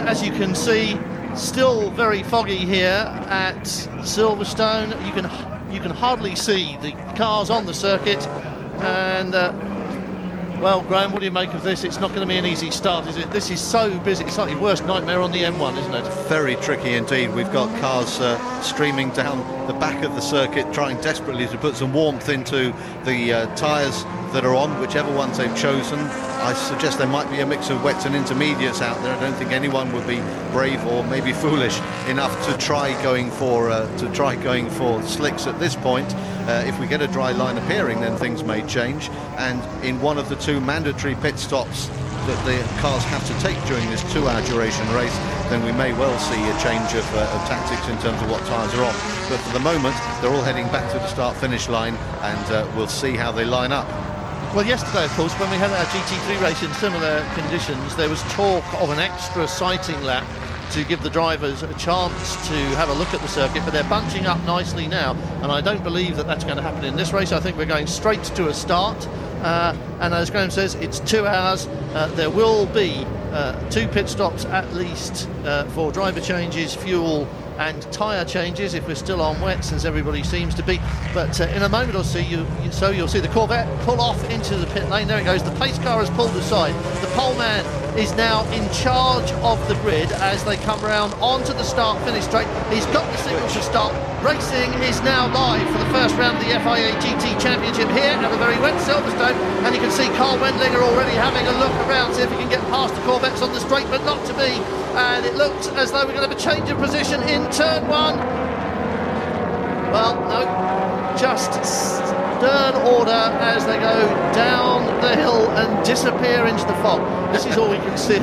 As you can see, still very foggy here at Silverstone. You can hardly see the cars on the circuit, and well, Graham, what do you make of this? It's not going to be an easy start, is it? This is so busy. It's like your worst nightmare on the M1, isn't it? Very tricky indeed. We've got cars streaming down the back of the circuit, trying desperately to put some warmth into the tyres that are on, whichever ones they've chosen. I suggest there might be a mix of wets and intermediates out there. I don't think anyone would be brave or maybe foolish enough to try going for slicks at this point. If we get a dry line appearing, then things may change. And in one of the two mandatory pit stops that the cars have to take during this 2-hour duration race, then we may well see a change of tactics in terms of what tyres are on. But for the moment, they're all heading back to the start-finish line, and we'll see how they line up. Well, yesterday, of course, when we had our GT3 race in similar conditions, there was talk of an extra sighting lap to give the drivers a chance to have a look at the circuit, but they're bunching up nicely now, and I don't believe that that's going to happen in this race. I think we're going straight to a start, and as Graham says, it's 2 hours. There will be 2 pit stops at least for driver changes, fuel and tyre changes if we're still on wets, as everybody seems to be. But in a moment or so, you'll see the Corvette pull off into the pit lane. There it goes. The pace car has pulled aside. The pole man is now in charge of the grid as they come round onto the start-finish straight. He's got the signal to stop. Racing is now live for the first round of the FIA GT Championship here at a very wet Silverstone, and you can see Carl Wendlinger already having a look around, see if he can get past the Corvettes on the straight, but not to be. And it looks as though we're going to have a change of position in turn 1. Well, no, just stern order as they go down the hill and disappear into the fog. This is all we can see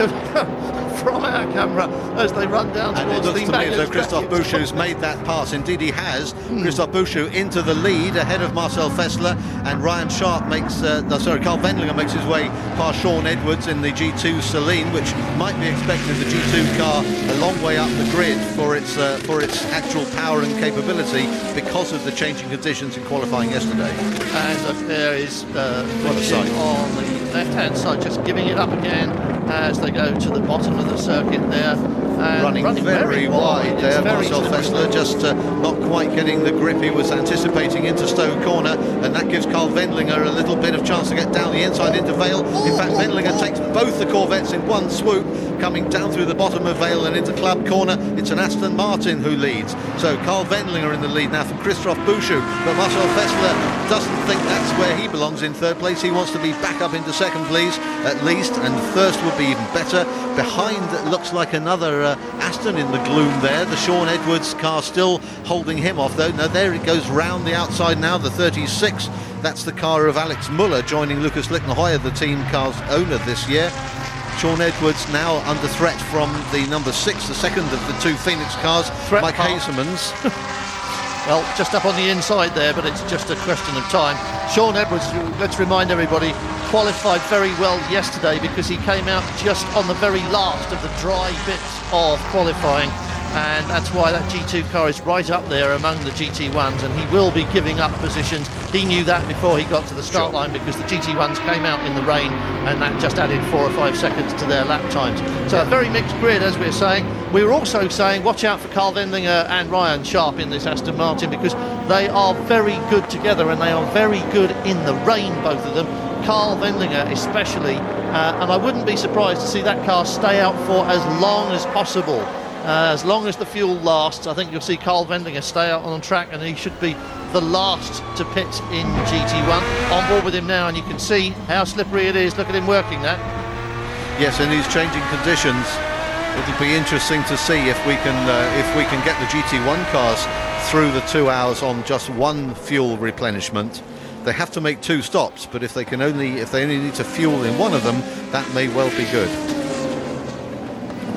from our camera as they run down towards the And it looks to me as though Christophe Bouchou's made that pass. Indeed he has. Christophe Bouchou into the lead ahead of Marcel Fessler, and Ryan Sharp makes, Carl Wendlinger makes his way past Sean Edwards in the G2 Celine, which might be expected, the G2 car, a long way up the grid for its actual power and capability because of the changing conditions in qualifying yesterday. And there is on the left-hand side, just giving it up again as they go to the bottom of the circuit there. Running very wide there, Marcel Fessler, just not quite getting the grip he was anticipating into Stowe Corner, and that gives Carl Wendlinger a little bit of chance to get down the inside into Vale. In fact, Wendlinger takes both the Corvettes in one swoop, coming down through the bottom of Vale and into Club Corner. It's an Aston Martin who leads. So Carl Wendlinger in the lead now from Christophe Bouchou, but Marcel Fessler doesn't think that's where he belongs in third place. He wants to be back up into second place at least, and first would be even better. Behind looks like another Aston in the gloom there. The Sean Edwards car still holding him off though. Now there it goes round the outside now, the 36. That's the car of Alex Muller joining Lucas Lichtenhoyer, the team car's owner this year. Sean Edwards now under threat from the number 6, the second of the 2 Phoenix cars, Mike Hasemans. Well, just up on the inside there, but it's just a question of time. Sean Edwards, let's remind everybody, qualified very well yesterday because he came out just on the very last of the dry bits of qualifying, and that's why that G2 car is right up there among the GT1s, and he will be giving up positions. He knew that before he got to the start line because the GT1s came out in the rain, and that just added 4 or 5 seconds to their lap times. So a very mixed grid, as we're saying. We were also saying watch out for Carl Wendlinger and Ryan Sharp in this Aston Martin, because they are very good together and they are very good in the rain, both of them. Carl Wendlinger especially, and I wouldn't be surprised to see that car stay out for as long as possible. As long as the fuel lasts, I think you'll see Carl Wendlinger stay out on track, and he should be the last to pit in GT1. On board with him now, and you can see how slippery it is. Look at him working that. Yes, in these changing conditions, it'll be interesting to see if we can get the GT1 cars through the 2 hours on just one fuel replenishment. They have to make 2 stops, but if they only need to fuel in one of them, that may well be good.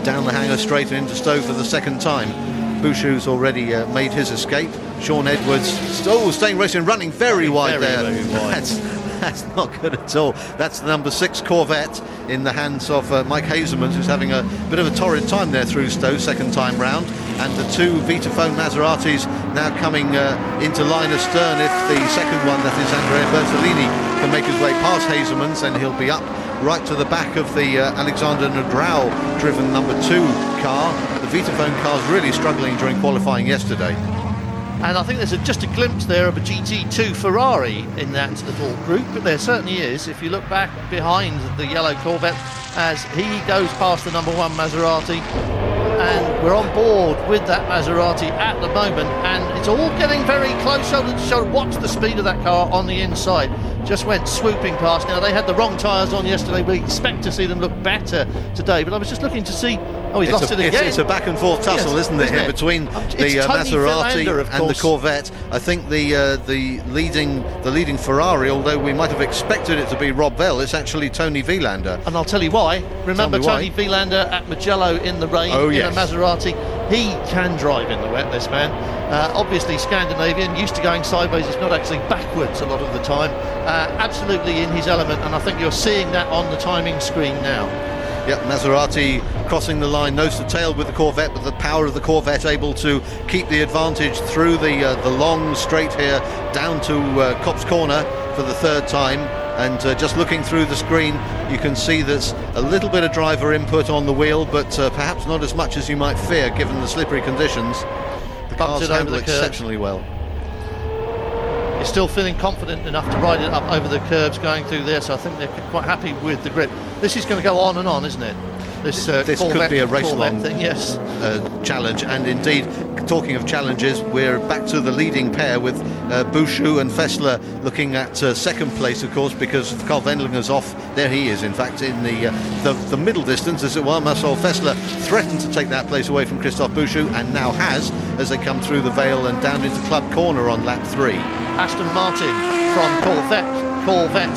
Down the hangar straight and into Stowe for the second time. Bouchou's already made his escape. Sean Edwards, staying racing, running very wide there. Very wide. That's not good at all. That's the number 6 Corvette in the hands of Mike Hazelman, who's having a bit of a torrid time there through Stowe, second time round. And the 2 Vitaphone Maseratis now coming into line astern. If the second one, that is Andrea Bertolini, can make his way past Hazelman's, then he'll be up right to the back of the Alexander Negrao driven number 2 car. The Vitaphone car's really struggling during qualifying yesterday. And I think there's just a glimpse there of a GT2 Ferrari in that little group, but there certainly is. If you look back behind the yellow Corvette as he goes past the number 1 Maserati, and we're on board with that Maserati at the moment, and it's all getting very close shoulder to shoulder. Watch the speed of that car on the inside. Just went swooping past. Now, they had the wrong tyres on yesterday. We expect to see them look better today, but I was just looking to see... Oh, he's lost it again. It's a back and forth tussle, yes, isn't it, here between the Maserati and the Corvette. I think the leading Ferrari, although we might have expected it to be Rob Bell, it's actually Tony Vielander. And I'll tell you why. Remember Tony Vielander at Mugello in the rain in a Maserati? He can drive in the wet, this man. Obviously Scandinavian, used to going sideways, it's not actually backwards a lot of the time. Absolutely in his element, and I think you're seeing that on the timing screen now. Yep, Maserati crossing the line nose to tail with the Corvette, but the power of the Corvette able to keep the advantage through the long straight here down to Copse Corner for the 3rd time. And just looking through the screen, you can see there's a little bit of driver input on the wheel, but perhaps not as much as you might fear given the slippery conditions. The cars handle exceptionally well. You're still feeling confident enough to ride it up over the curbs going through there, so I think they're quite happy with the grip. This is going to go on and on, isn't it? This could be a race-long thing, yes. Challenge, and indeed, talking of challenges, we're back to the leading pair with Bouchou and Fessler looking at second place, of course, because Carl Wendlinger's off. There he is, in fact, in the middle distance, as it were. Marcel Fessler threatened to take that place away from Christophe Bouchou, and now has, as they come through the Vale and down into Club Corner on lap 3. Aston Martin from Corvette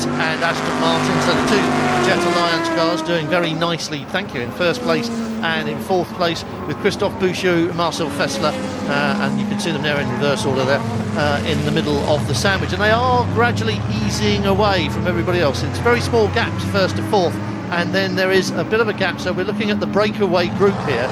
and Aston Martin, so the 2 Jet Alliance cars doing very nicely, thank you, in 1st place and in 4th place with Christophe Bouchou and Marcel Fessler, and you can see them there in reverse order there in the middle of the sandwich, and they are gradually easing away from everybody else. It's very small gaps, 1st to 4th, and then there is a bit of a gap, so we're looking at the breakaway group here,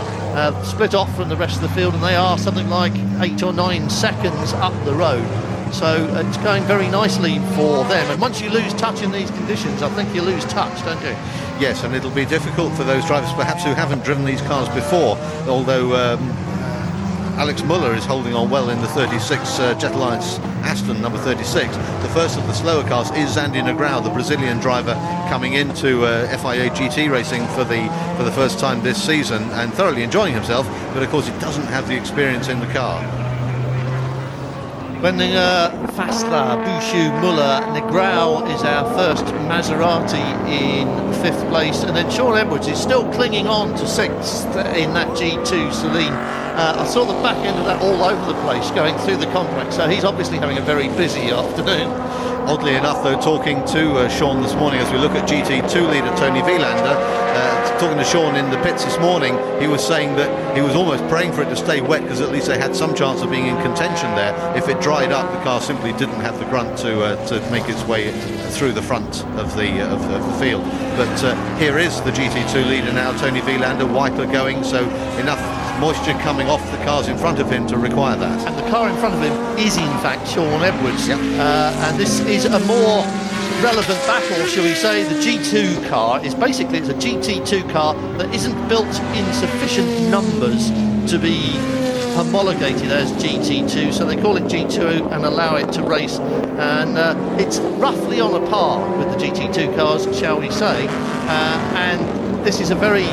split off from the rest of the field, and they are something like 8 or 9 seconds up the road. So it's going very nicely for them, and once you lose touch in these conditions, I think you lose touch, don't you? Yes, and it'll be difficult for those drivers perhaps who haven't driven these cars before, although Alex Muller is holding on well in the 36 Jet Alliance Aston, number 36. The first of the slower cars is Zandy Negrao, the Brazilian driver, coming into FIA GT racing for the first time this season and thoroughly enjoying himself, but of course he doesn't have the experience in the car. Wendlinger, Fessler, Bouchou, Muller, Negrao is our first Maserati in 5th place, and then Sean Edwards is still clinging on to 6th in that G2 Celine. I saw the back end of that all over the place going through the complex, so he's obviously having a very busy afternoon. Oddly enough, though, talking to Sean this morning as we look at GT2 leader Tony Vielander, talking to Sean in the pits this morning, he was saying that he was almost praying for it to stay wet because at least they had some chance of being in contention there. If it dried up, the car simply didn't have the grunt to make its way through the front of the field. But here is the GT2 leader now, Tony Vielander, wiper going, so enough moisture coming off the cars in front of him to require that. And the car in front of him is in fact Sean Edwards. Yep. And this is a more relevant battle, shall we say. The G2 car is basically, it's a GT2 car that isn't built in sufficient numbers to be homologated as GT2, so they call it G2 and allow it to race, and it's roughly on a par with the GT2 cars, shall we say, and this is a very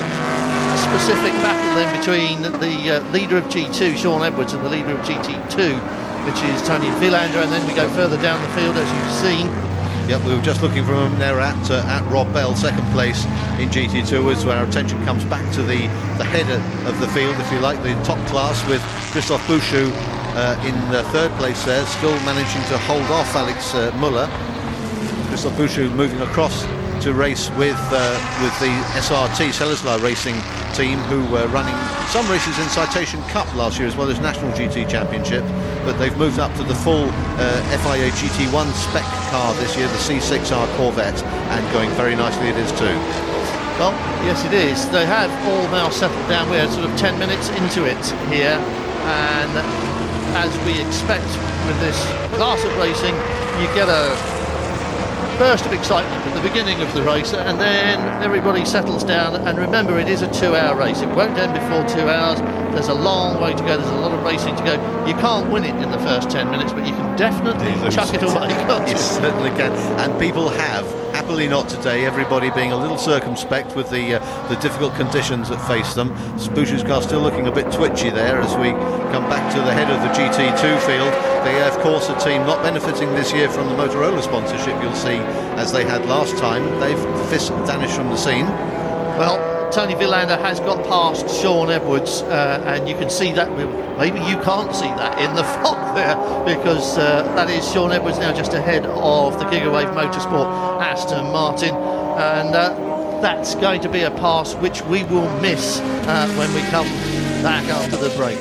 specific battle then between the leader of G2, Sean Edwards, and the leader of GT2, which is Tony Villander, and then we go further down the field, as you've seen. Yep, we were just looking for him there at Rob Bell, second place in GT2, is where our attention comes back to the head of the field, if you like, the top class, with Christophe Bouchou in third place there, still managing to hold off Alex Muller. Christophe Bouchou moving across to race with the SRT Sellerslar Racing team, who were running some races in Citation Cup last year as well as National GT Championship, but they've moved up to the full FIA GT1 spec car this year, the C6R Corvette, and going very nicely it is too. Well, yes it is. They have all now settled down. We're sort of 10 minutes into it here, and as we expect with this class of racing, you get a burst of excitement at the beginning of the race, and then everybody settles down. And remember, it is a 2-hour race. It won't end before 2 hours. There's a long way to go. There's a lot of racing to go. You can't win it in the first 10 minutes, but you can definitely chuck it away. You certainly can, and people have. Happily not today, everybody being a little circumspect with the difficult conditions that face them. Bouchou's car still looking a bit twitchy there as we come back to the head of the GT2 field. They of course, a team not benefiting this year from the Motorola sponsorship, you'll see, as they had last time. They've vanished from the scene. Well, Tony Villander has got past Sean Edwards, and you can see that. Maybe you can't see that in the fog there, because that is Sean Edwards now just ahead of the Gigawave Motorsport Aston Martin, and that's going to be a pass which we will miss when we come back after the break.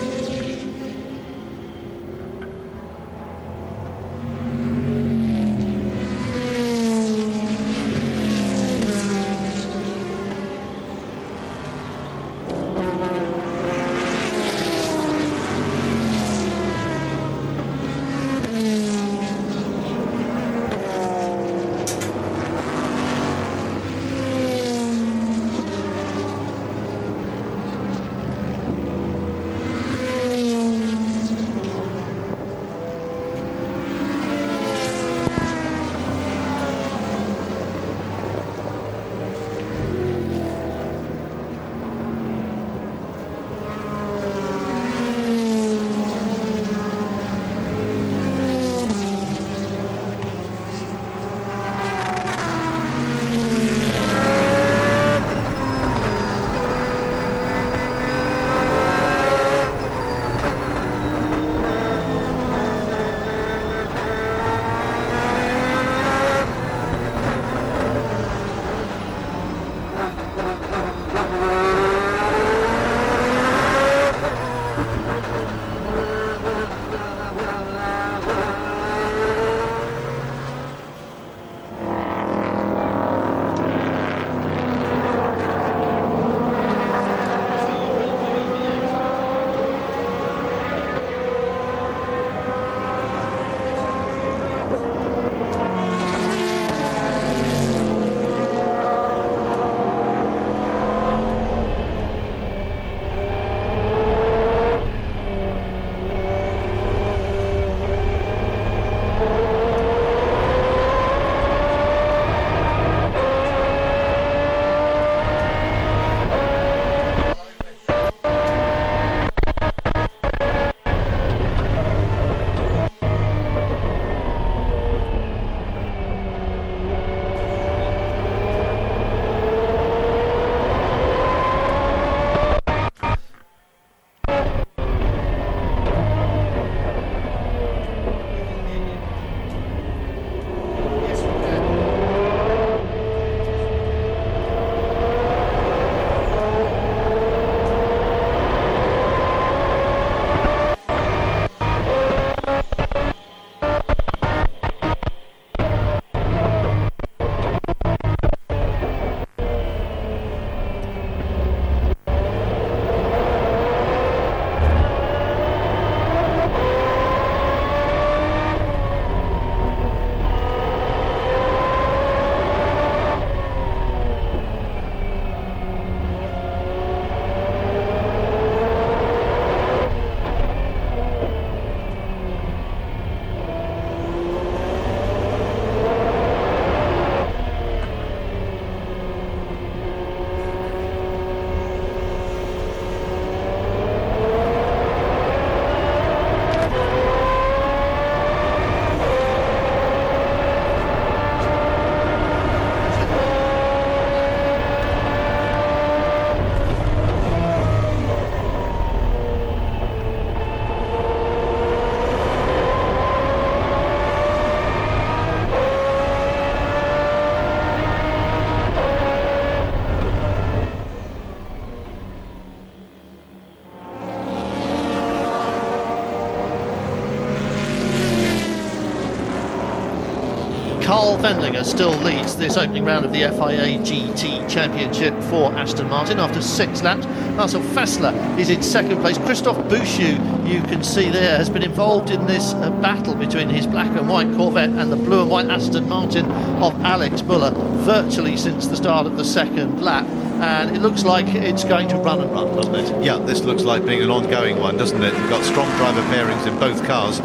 Carl Wendlinger still leads this opening round of the FIA GT Championship for Aston Martin after 6 laps. Marcel Fessler is in second place. Christophe Bouchou, you can see there, has been involved in this battle between his black and white Corvette and the blue and white Aston Martin of Alex Müller virtually since the start of the second lap. And it looks like it's going to run and run, doesn't it? Yeah, this looks like being an ongoing one, doesn't it? You've got strong driver pairings in both cars.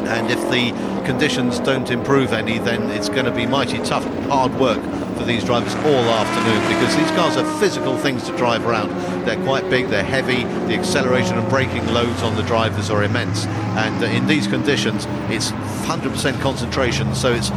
And if the conditions don't improve any, then it's going to be mighty tough, hard work for these drivers all afternoon, because these cars are physical things to drive around. They're quite big, they're heavy, the acceleration and braking loads on the drivers are immense, and in these conditions it's 100% concentration, so it's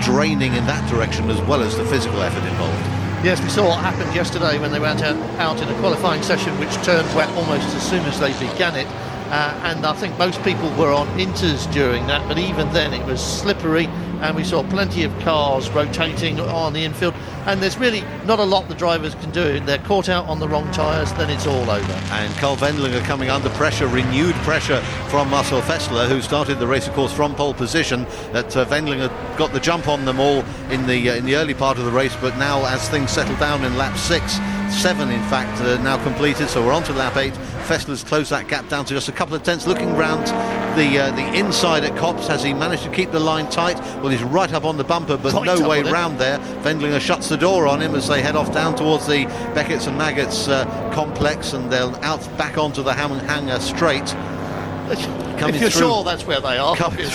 draining in that direction as well as the physical effort involved. Yes, we saw what happened yesterday when they went out in a qualifying session which turned wet almost as soon as they began it. And I think most people were on inters during that, but even then it was slippery, and we saw plenty of cars rotating on the infield, and there's really not a lot the drivers can do. They're caught out on the wrong tyres, then it's all over. And Carl Wendlinger coming under pressure, renewed pressure from Marcel Fessler, who started the race, of course, from pole position. That Wendlinger got the jump on them all in the early part of the race, but now as things settle down in lap 7 in fact now completed, so we're on to lap 8. Fessler's closed that gap down to just a couple of tenths. Looking round the inside at Copse, has he managed to keep the line tight? Well, he's right up on the bumper, but Quite no way round there. Wendlinger shuts the door on him as they head off down towards the Beckett's and Maggots complex, and they'll out back onto the Hanger straight. If you're sure that's where they are. Coming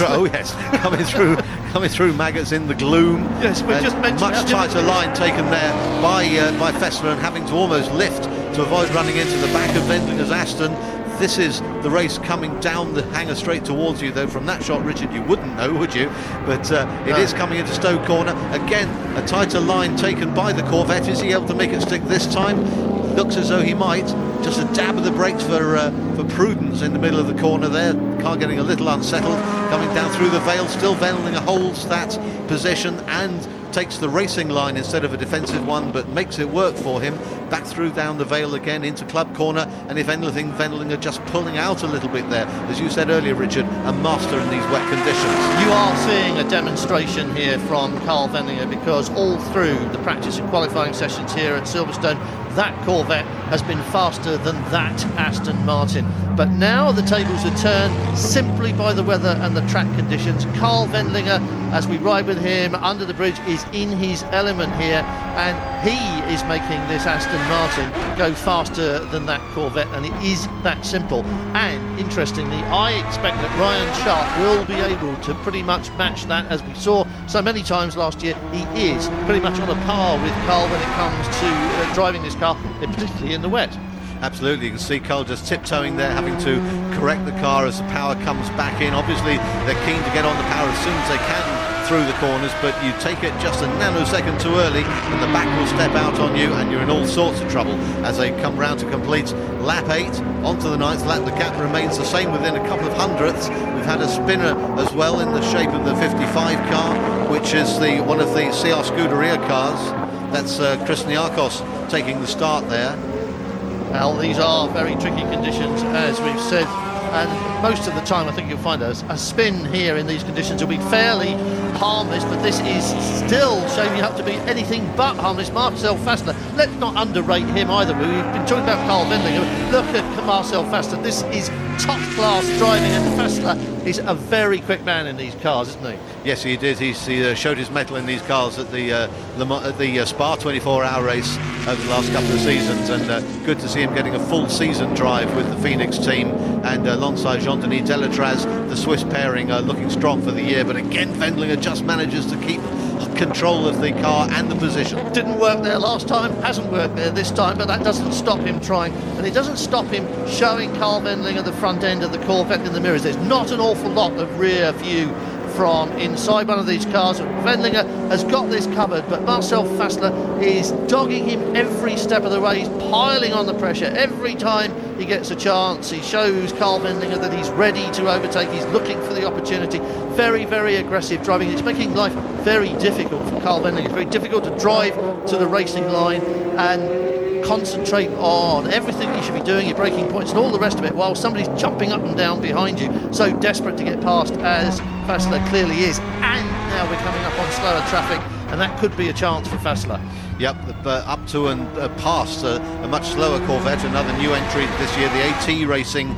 through Maggots in the gloom. Yes, we just mentioned much tighter line taken there by Fessler, and having to almost lift to avoid running into the back of Wendlinger's Aston. This is the race coming down the Hanger straight towards you, though from that shot, Richard, you wouldn't know, would you? But it is coming into Stowe Corner. Again, a tighter line taken by the Corvette. Is he able to make it stick this time? Looks as though he might. Just a dab of the brakes for prudence in the middle of the corner there. Car getting a little unsettled. Coming down through the Vale, still Wendlinger holds that position and takes the racing line instead of a defensive one, but makes it work for him. Back through down the Vale again into Club Corner, and if anything, Wendlinger just pulling out a little bit there. As you said earlier, Richard, a master in these wet conditions. You are seeing a demonstration here from Carl Wendlinger, because all through the practice and qualifying sessions here at Silverstone, that Corvette has been faster than that Aston Martin. But now the tables are turned simply by the weather and the track conditions. Carl Wendlinger, as we ride with him under the bridge, is in his element here, and he is making this Aston Martin go faster than that Corvette, and it is that simple. And interestingly, I expect that Ryan Sharp will be able to pretty much match that, as we saw so many times last year. He is pretty much on a par with Carl when it comes to driving this car, particularly in the wet. Absolutely, you can see Carl just tiptoeing there, having to correct the car as the power comes back in. Obviously, they're keen to get on the power as soon as they can through the corners, but you take it just a nanosecond too early and the back will step out on you, and you're in all sorts of trouble as they come round to complete lap 8. Onto the 9th lap, the gap remains the same within a couple of hundredths. We've had a spinner as well in the shape of the 55 car, which is one of the CR Scuderia cars. That's Chris Niarchos taking the start there. Well, these are very tricky conditions, as we've said, and most of the time I think you'll find a spin here in these conditions will be fairly harmless, but this is still shaping up to be anything but harmless. Marcel Fessler, let's not underrate him either. We've been talking about Carl Wendlinger. Look at Marcel Fessler. This is top class driving, and Fessler is a very quick man in these cars, isn't he? Yes, he did. He showed his mettle in these cars at the Spa 24-hour race over the last couple of seasons, and good to see him getting a full season drive with the Phoenix team, and alongside Jean-Denis Delatraz, the Swiss pairing looking strong for the year. But again, Wendlinger just manages to keep control of the car and the position. Didn't work there last time, hasn't worked there this time, but that doesn't stop him trying, and it doesn't stop him showing Carl Wendlinger the front end of the Corvette in the mirrors. There's not an awful lot of rear view from inside one of these cars. Wendlinger has got this covered, but Marcel Fessler is dogging him every step of the way. He's piling on the pressure every time he gets a chance. He shows Carl Wendlinger that he's ready to overtake. He's looking for the opportunity. Very, very aggressive driving. It's making life very difficult for Carl Wendlinger. It's very difficult to drive to the racing line and concentrate on everything you should be doing, your braking points and all the rest of it, while somebody's jumping up and down behind you, so desperate to get past as Fessler clearly is. And now we're coming up on slower traffic, and that could be a chance for Fassler. Yep, up to and past a much slower Corvette, another new entry this year, the AT Racing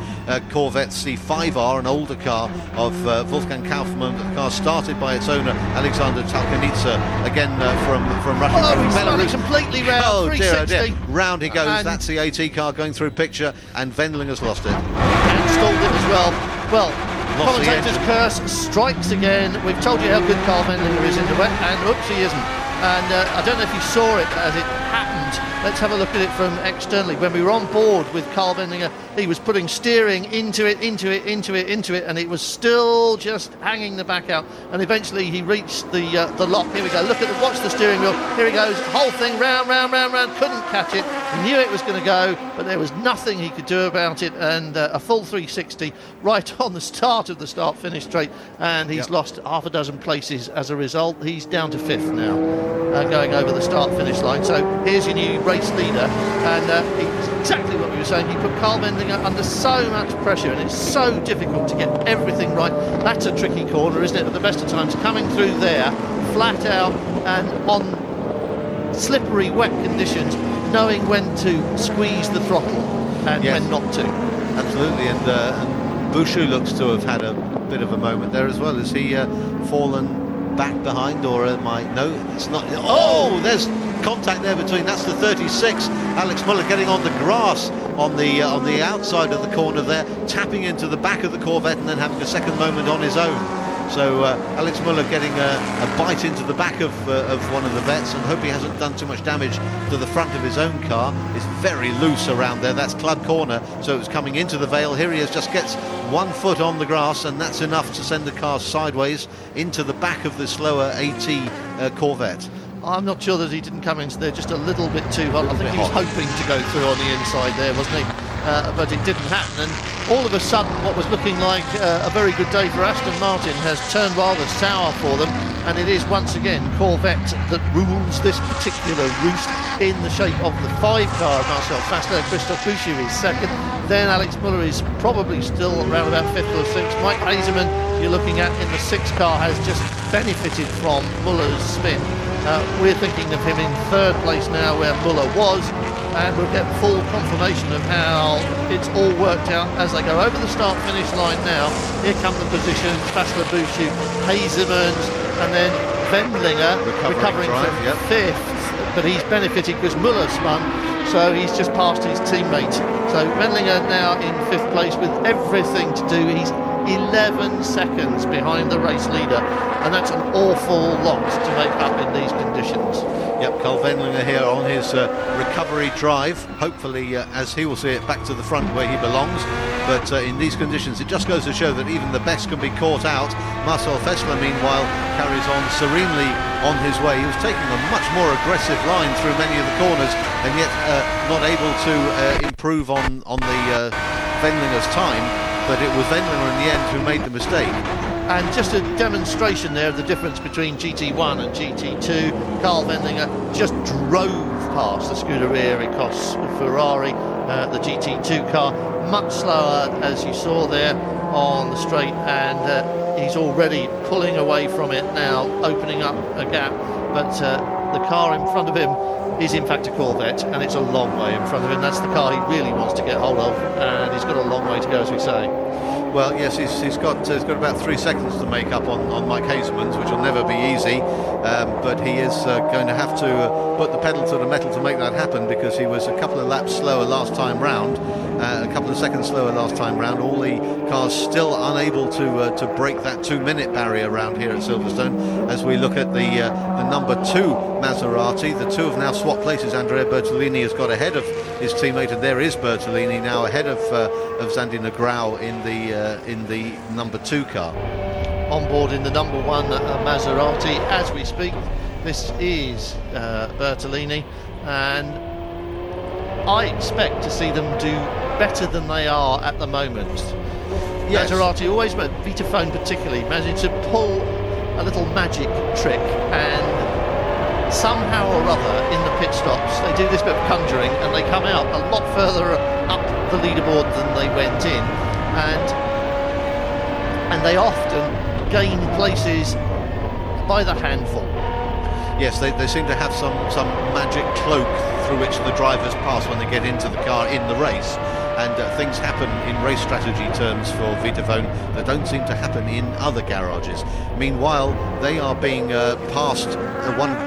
Corvette C5R, an older car of Wolfgang Kaufmann. The car started by its owner, Alexander Talkanidze, again from Russia. Oh, he's spun it completely round, oh, 360. Dear, oh dear. Round he goes, and that's the AT car going through picture, and Wendlinger's lost it. And stalled it as well. Well, commentator's curse strikes again. We've told you how good Carl Wendlinger is in the wet, and oops, he isn't. And I don't know if you saw it as it happened. Let's have a look at it from externally. When we were on board with Carl Wendlinger, he was putting steering into it, and it was still just hanging the back out. And eventually he reached the lock. Here we go. Watch the steering wheel. Here he goes. Whole thing round. Couldn't catch it. He knew it was going to go, but there was nothing he could do about it. And a full 360 right on the start of the start-finish straight. And he's lost half a dozen places as a result. He's down to 5th now. Going over the start-finish line. So here's your new race leader, and it's exactly what we were saying. He put Carl Wendlinger under so much pressure, and it's so difficult to get everything right. That's a tricky corner, isn't it? At the best of times, coming through there, flat out and on slippery, wet conditions, knowing when to squeeze the throttle and when not to. Absolutely, and Bouchou looks to have had a bit of a moment there as well. Has he fallen back behind, or no, it's not. Oh, there's contact there between. That's the 36. Alex Muller getting on the grass on the outside of the corner there, tapping into the back of the Corvette, and then having a second moment on his own. So Alex Muller getting a bite into the back of one of the vets, and hope he hasn't done too much damage to the front of his own car. It's very loose around there. That's club corner, so it's coming into the Vale. Here he is, just gets 1 foot on the grass, and that's enough to send the car sideways into the back of the slower AT Corvette. I'm not sure that he didn't come into there just a little bit too hot. I think he was hoping to go through on the inside there, wasn't he? But it didn't happen, and all of a sudden what was looking like a very good day for Aston Martin has turned rather sour for them, and it is once again Corvette that rules this particular roost in the shape of the 5 car of Marcel Fassler. Christophe Bouchou is second, then Alex Muller is probably still around about 5th or 6th. Mike Hazeman, you're looking at in the 6 car, has just benefited from Muller's spin. We're thinking of him in 3rd place now where Muller was, and we'll get full confirmation of how it's all worked out as they go over the start-finish line now. Here come the positions, Fassler, Bouchou, Hazemans, and then Wendlinger recovering from 5th, but he's benefited because Muller spun, so he's just passed his teammate. So Wendlinger now in 5th place with everything to do. He's 11 seconds behind the race leader, and that's an awful lot to make up in these conditions. Yep, Carl Wendlinger here on his recovery drive, hopefully as he will see it, back to the front where he belongs. But in these conditions it just goes to show that even the best can be caught out. Marcel Fassler meanwhile carries on serenely on his way. He was taking a much more aggressive line through many of the corners, and yet not able to improve on the Wendlinger's time. But it was Wendlinger in the end who made the mistake. And just a demonstration there of the difference between GT1 and GT2. Carl Wendlinger just drove past the Scuderia Ecos Ferrari, the GT2 car, much slower as you saw there on the straight, and he's already pulling away from it now, opening up a gap. But the car in front of him is in fact a Corvette, and it's a long way in front of him. That's the car he really wants to get hold of, and he's got a long way to go, as we say. Well, yes, he's got about 3 seconds to make up on Mike Hazemans, which will never be easy, but he is going to have to put the pedal to the metal to make that happen, because he was a couple of laps slower last time round, a couple of seconds slower last time round. All the cars still unable to break that 2-minute barrier around here at Silverstone. As we look at the number 2 Maserati, the two have now swapped places. Andrea Bertolini has got ahead of his teammate, and there is Bertolini now ahead of Zandy Negrão in the number 2 car. On board in the number 1 Maserati as we speak. This is Bertolini, and I expect to see them do better than they are at the moment. Yes. Maserati always, but Vitaphone particularly, managed to pull a little magic trick, and somehow or other in the pit stops they do this bit of conjuring, and they come out a lot further up the leaderboard than they went in, and they often gain places by the handful. Yes, they seem to have some magic cloak through which the drivers pass when they get into the car in the race. And things happen in race strategy terms for Vitavone that don't seem to happen in other garages. Meanwhile, they are being passed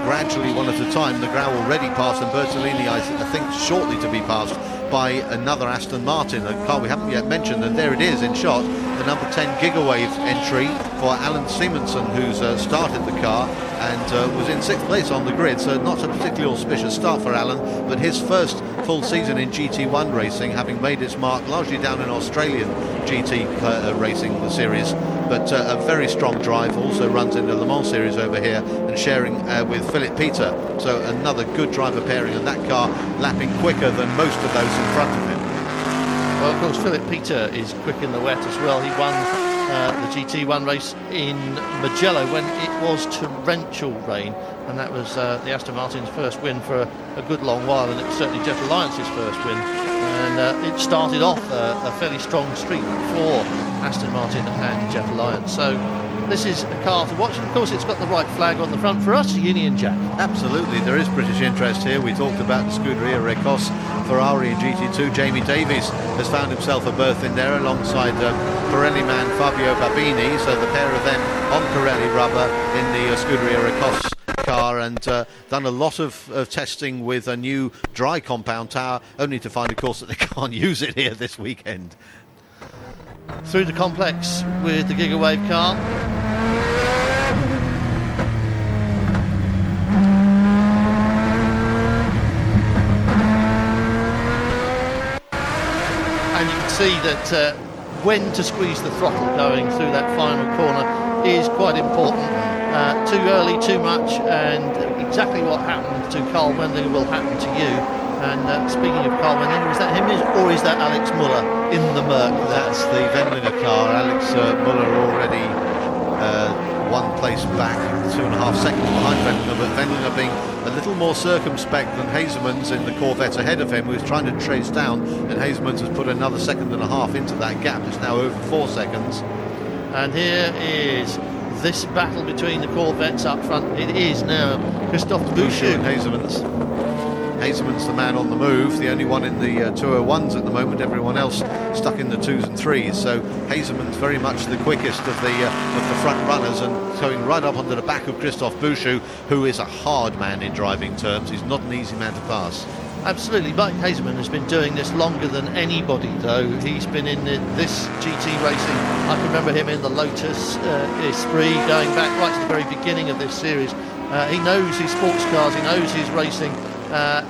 gradually, one at a time. The Grau already passed, and Bertolini, I think, shortly to be passed by another Aston Martin, a car we haven't yet mentioned, and there it is in shot, the number 10 Gigawave entry for Alan Simonsen, who's started the car and was in 6th place on the grid, so not a particularly auspicious start for Alan, but his first full season in GT1 racing, having made its mark largely down in Australian GT racing series, but a very strong drive, also runs in the Le Mans series over here and sharing with Philip Peter, so another good driver pairing, and that car lapping quicker than most of those in front of him. Well, of course, Philip Peter is quick in the wet as well. He won the GT1 race in Mugello when it was torrential rain, and that was the Aston Martin's first win for a good long while, and it was certainly Jeff Alliance's first win, and it started off a fairly strong streak for Aston Martin and Jeff Alliance. So this is a car to watch, and of course it's got the right flag on the front for us, Union Jack. Absolutely, there is British interest here. We talked about the Scuderia Recos Ferrari in GT2. Jamie Davies has found himself a berth in there alongside Pirelli man Fabio Babini, so the pair of them on Pirelli rubber in the Scuderia Recos car, and done a lot of testing with a new dry compound tower, only to find of course that they can't use it here this weekend. Through the complex with the Gigawave car. And you can see that when to squeeze the throttle going through that final corner is quite important. Too early, too much, and exactly what happened to Carl Wendlinger will happen to you. And speaking of Carl Wendlinger, is that him or is that Alex Muller in the Merc? That's the Wendlinger car. Alex Muller already 1 place back, 2.5 seconds behind Wendlinger, but Wendlinger being a little more circumspect than Hazelmans in the Corvette ahead of him, who's trying to trace down, and Hazelmans has put another 1.5 seconds into that gap. It's now over 4 seconds. And here is this battle between the Corvettes up front. It is now Christophe Bouchou and Hazelmans. Hazelman's the man on the move, the only one in the 201s at the moment, everyone else stuck in the 2s and 3s, so Hazelman's very much the quickest of the front runners, and going right up onto the back of Christophe Bouchou, who is a hard man in driving terms. He's not an easy man to pass. Absolutely, Mike Hazelman has been doing this longer than anybody, though. He's been in this GT racing. I can remember him in the Lotus Esprit, going back right to the very beginning of this series. He knows his sports cars, he knows his racing.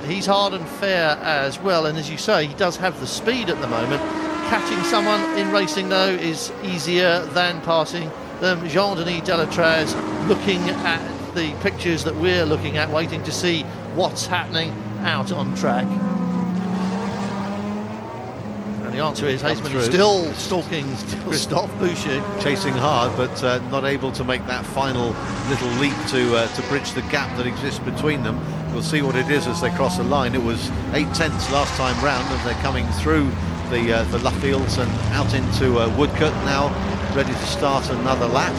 He's hard and fair as well, and as you say, he does have the speed at the moment. Catching someone in racing, though, is easier than passing them. Jean-Denis Delatraz looking at the pictures that we're looking at, waiting to see what's happening out on track. And the answer is Hazelman is still stalking Christophe Bouchou. Chasing hard, but not able to make that final little leap to bridge the gap that exists between them. We'll see what it is as they cross the line. It was 8/10 last time round, and they're coming through the Luffields and out into Woodcote now, ready to start another lap.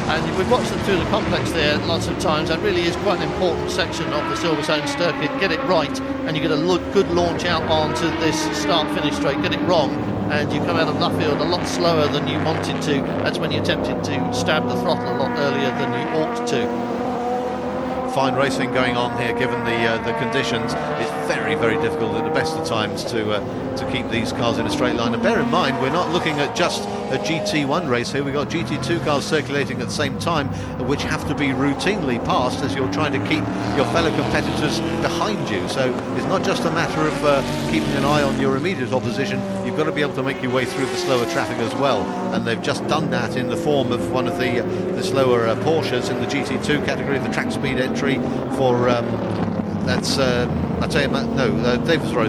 And we've watched them through the complex there lots of times. That really is quite an important section of the Silverstone circuit. Get it right and you get a good launch out onto this start-finish straight. Get it wrong and you come out of Luffield a lot slower than you wanted to. That's when you're tempted to stab the throttle a lot earlier than you ought to. Fine racing going on here, given the conditions. It's very, very difficult at the best of times to keep these cars in a straight line. And bear in mind, we're not looking at just a GT1 race here. We've got GT2 cars circulating at the same time, which have to be routinely passed as you're trying to keep your fellow competitors behind you. So it's not just a matter of keeping an eye on your immediate opposition. You've got to be able to make your way through the slower traffic as well. And they've just done that in the form of one of the slower Porsches in the GT2 category, the track speed entry for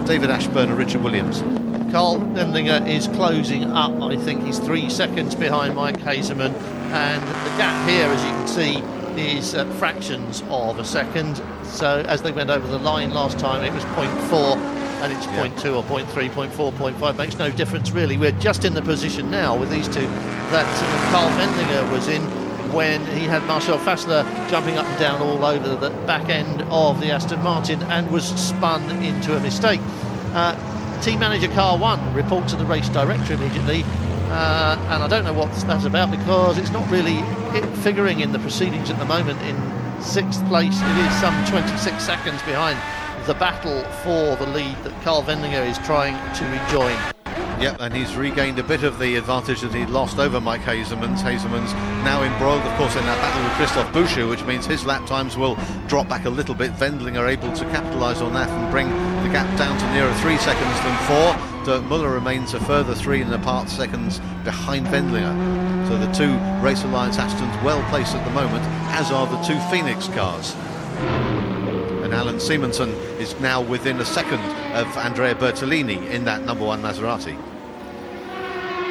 David Ashburn and Richard Williams. Carl Wendlinger is closing up. I think he's 3 seconds behind Mike Hazelman, and the gap here, as you can see, is fractions of a second. So as they went over the line last time, it was 0.4 and it's 0.2 or 0.3, 0.4, 0.5. Makes no difference really. We're just in the position now with these two that Carl Wendlinger was in when he had Marcel Fassler jumping up and down all over the back end of the Aston Martin and was spun into a mistake. Team manager car 1 report to the race director immediately, and I don't know what that's about, because it's not really figuring in the proceedings at the moment. In 6th place, it is some 26 seconds behind the battle for the lead that Carl Wendlinger is trying to rejoin. Yep, and he's regained a bit of the advantage that he'd lost over Mike Hazeman's. Hazeman's now embroiled, of course, in that battle with Christophe Bouchou, which means his lap times will drop back a little bit. Wendlinger able to capitalise on that and bring the gap down to nearer 3 seconds than 4. Dirk Muller remains a further 3.5 seconds behind Wendlinger. So the 2 Race Alliance Astons well placed at the moment, as are the 2 Phoenix cars. And Alan Simonsen is now within a second of Andrea Bertolini in that number 1 Maserati.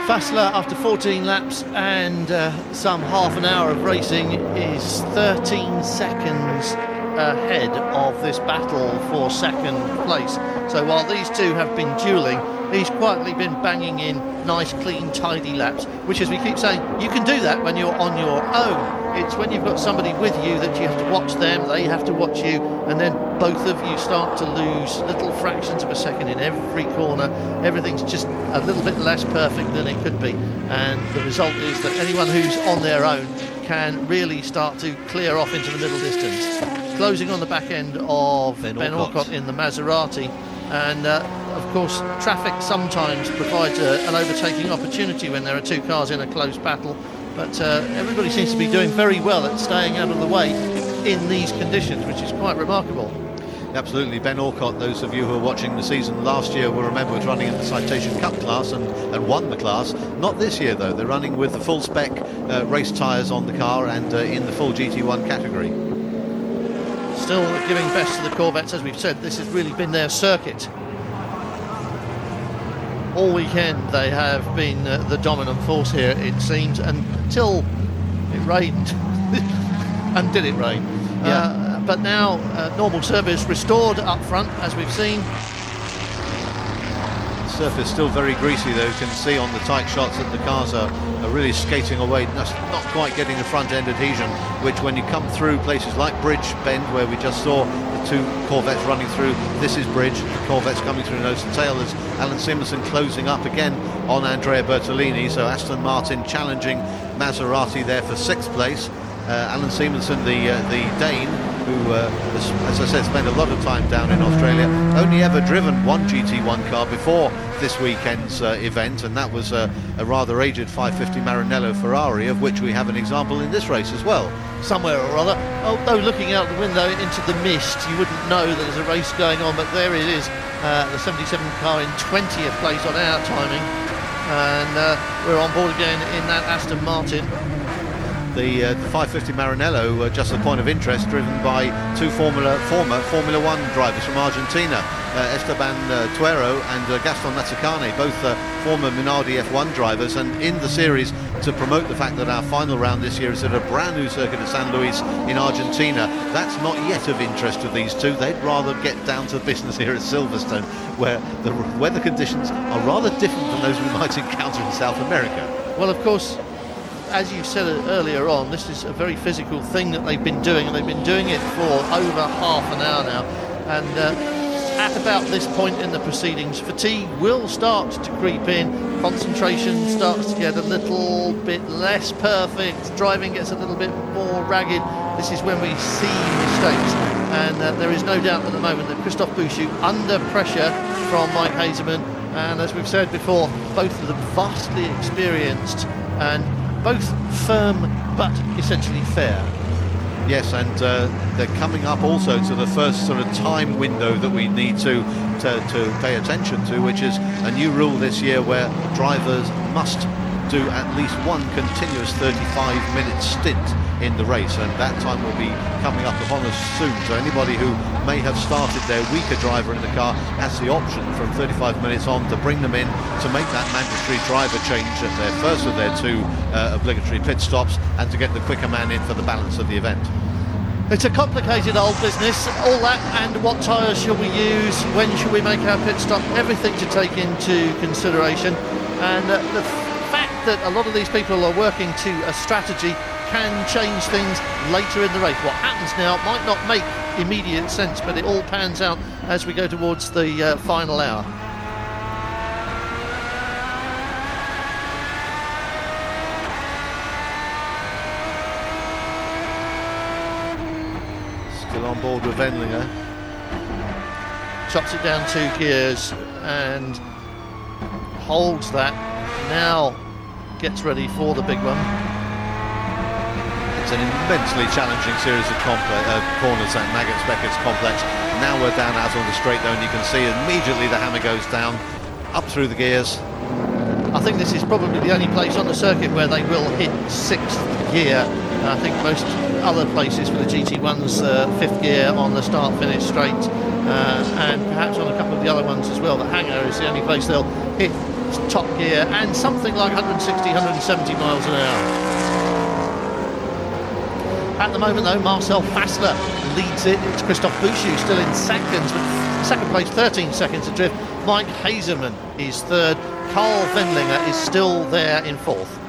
Fassler, after 14 laps and some half an hour of racing, is 13 seconds ahead of this battle for 2nd place. So while these 2 have been duelling, he's quietly been banging in nice, clean, tidy laps, which, as we keep saying, you can do that when you're on your own. It's when you've got somebody with you that you have to watch them, they have to watch you, and then both of you start to lose little fractions of a second in every corner. Everything's just a little bit less perfect than it could be, and the result is that anyone who's on their own can really start to clear off into the middle distance. Closing on the back end of Ben Alcott in the Maserati, and of course traffic sometimes provides an overtaking opportunity when there are 2 cars in a close battle, but everybody seems to be doing very well at staying out of the way in these conditions, which is quite remarkable. Absolutely. Ben Alcott, those of you who were watching the season last year will remember, was running in the Citation Cup class and won the class. Not this year though, they're running with the full spec race tyres on the car and in the full GT1 category. Still giving best to the Corvettes, as we've said. This has really been their circuit. All weekend they have been the dominant force here, it seems, until it rained. And did it rain? Yeah. But now normal service restored up front, as we've seen. The surface still very greasy though. You can see on the tight shots that the cars are really skating away, not quite getting the front end adhesion, which when you come through places like Bridge Bend, where we just saw the 2 Corvettes running through, this is Bridge, the Corvettes coming through nose to tail as Alan Simonsen closing up again on Andrea Bertolini. So Aston Martin challenging Maserati there for 6th place. Alan Simonsen, the Dane, who, as I said, spent a lot of time down in Australia, only ever driven 1 GT1 car before this weekend's event, and that was a rather aged 550 Maranello Ferrari, of which we have an example in this race as well. Somewhere or other. Although looking out the window into the mist, you wouldn't know that there's a race going on, but there it is, the 77 car in 20th place on our timing, and we're on board again in that Aston Martin. The 550 Maranello, just a point of interest, driven by 2 former Formula 1 drivers from Argentina, Esteban Tuero and Gaston Mazzacane, both former Minardi F1 drivers, and in the series to promote the fact that our final round this year is at a brand new circuit at San Luis in Argentina. That's not yet of interest to these 2. They'd rather get down to business here at Silverstone, where the weather conditions are rather different than those we might encounter in South America. Well, of course, as you said earlier on, this is a very physical thing that they've been doing, and they've been doing it for over half an hour now. And at about this point in the proceedings, fatigue will start to creep in, concentration starts to get a little bit less perfect, driving gets a little bit more ragged. This is when we see mistakes, and there is no doubt at the moment that Christophe Bouchou, under pressure from Mike Hazeman, and as we've said before, both of them vastly experienced and both firm but essentially fair. Yes, and they're coming up also to the first sort of time window that we need to pay attention to, which is a new rule this year where drivers must do at least 1 continuous 35-minute stint in the race, and that time will be coming up upon us soon. So anybody who may have started their weaker driver in the car has the option from 35 minutes on to bring them in to make that mandatory driver change at their first of their 2 obligatory pit stops, and to get the quicker man in for the balance of the event. It's a complicated old business, all that, and what tyres shall we use, when should we make our pit stop, everything to take into consideration. And the fact that a lot of these people are working to a strategy can change things later in the race. What happens now might not make immediate sense, but it all pans out as we go towards the final hour. Still on board with Wendlinger. Chops it down 2 gears and holds that. Now gets ready for the big one. It's an immensely challenging series of corners at Maggots-Beckett's complex. Now we're down out on the straight though, and you can see immediately the hammer goes down, up through the gears. I think this is probably the only place on the circuit where they will hit 6th gear. I think most other places for the GT1's 5th gear on the start-finish straight, and perhaps on a couple of the other ones as well. The hangar is the only place they'll hit top gear, and something like 160, 170 miles an hour. At the moment though, Marcel Fassler leads it. It's Christophe Bouchou still in seconds, but second place, 13 seconds adrift. Mike Hazeman is third. Carl Wendlinger is still there in fourth.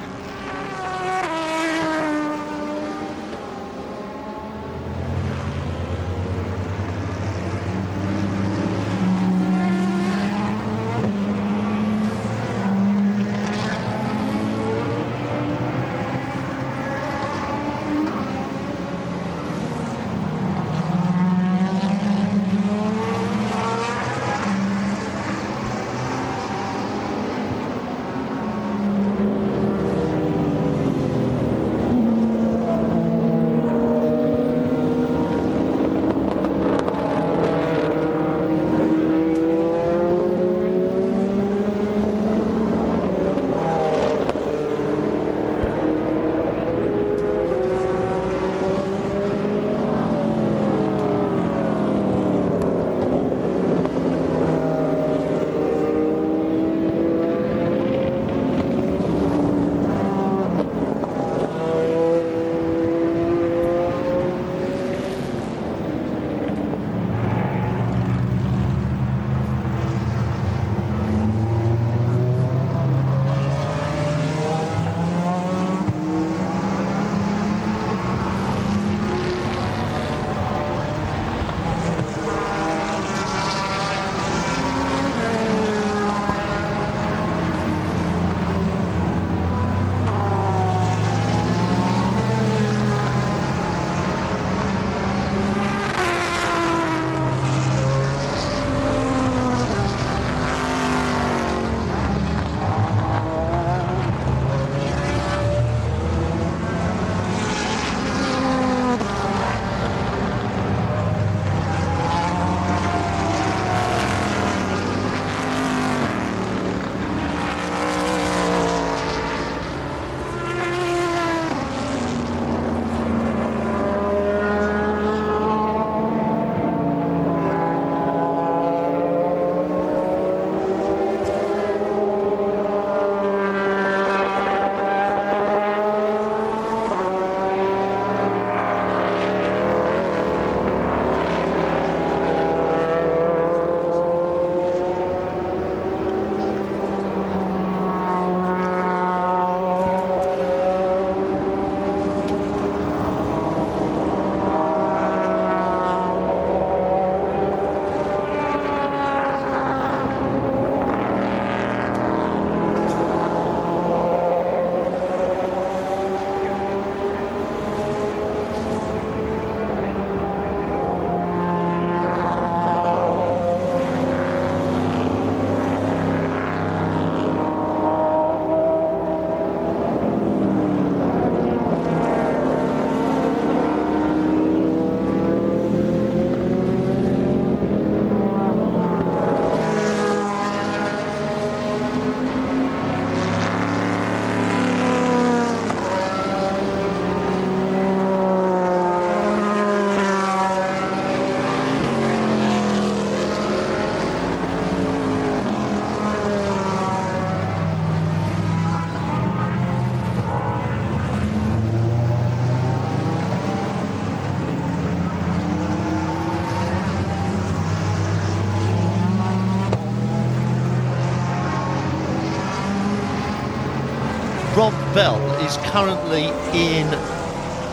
Rob Bell is currently in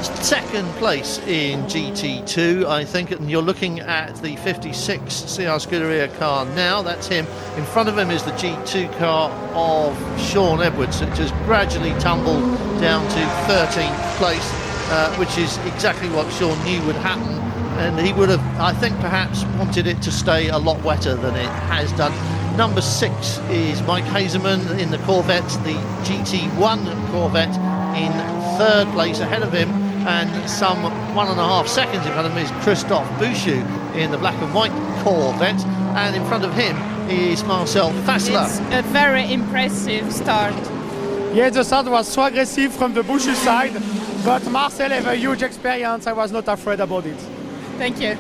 second place in GT2, I think, and you're looking at the 56 CR Scuderia car now. That's him. In front of him is the G2 car of Sean Edwards. It just gradually tumbled down to 13th place, which is exactly what Sean knew would happen, and he would have, I think, perhaps wanted it to stay a lot wetter than it has done. Number 6 is Mike Hazeman in the Corvette, the GT1 Corvette, in third place. Ahead of him, and some 1.5 seconds in front of him, is Christophe Bouchou in the black and white Corvette, and in front of him is Marcel Fassler. It's a very impressive start. Yeah, the start was so aggressive from the Bouchou side, but Marcel have a huge experience. I was not afraid about it. Thank you.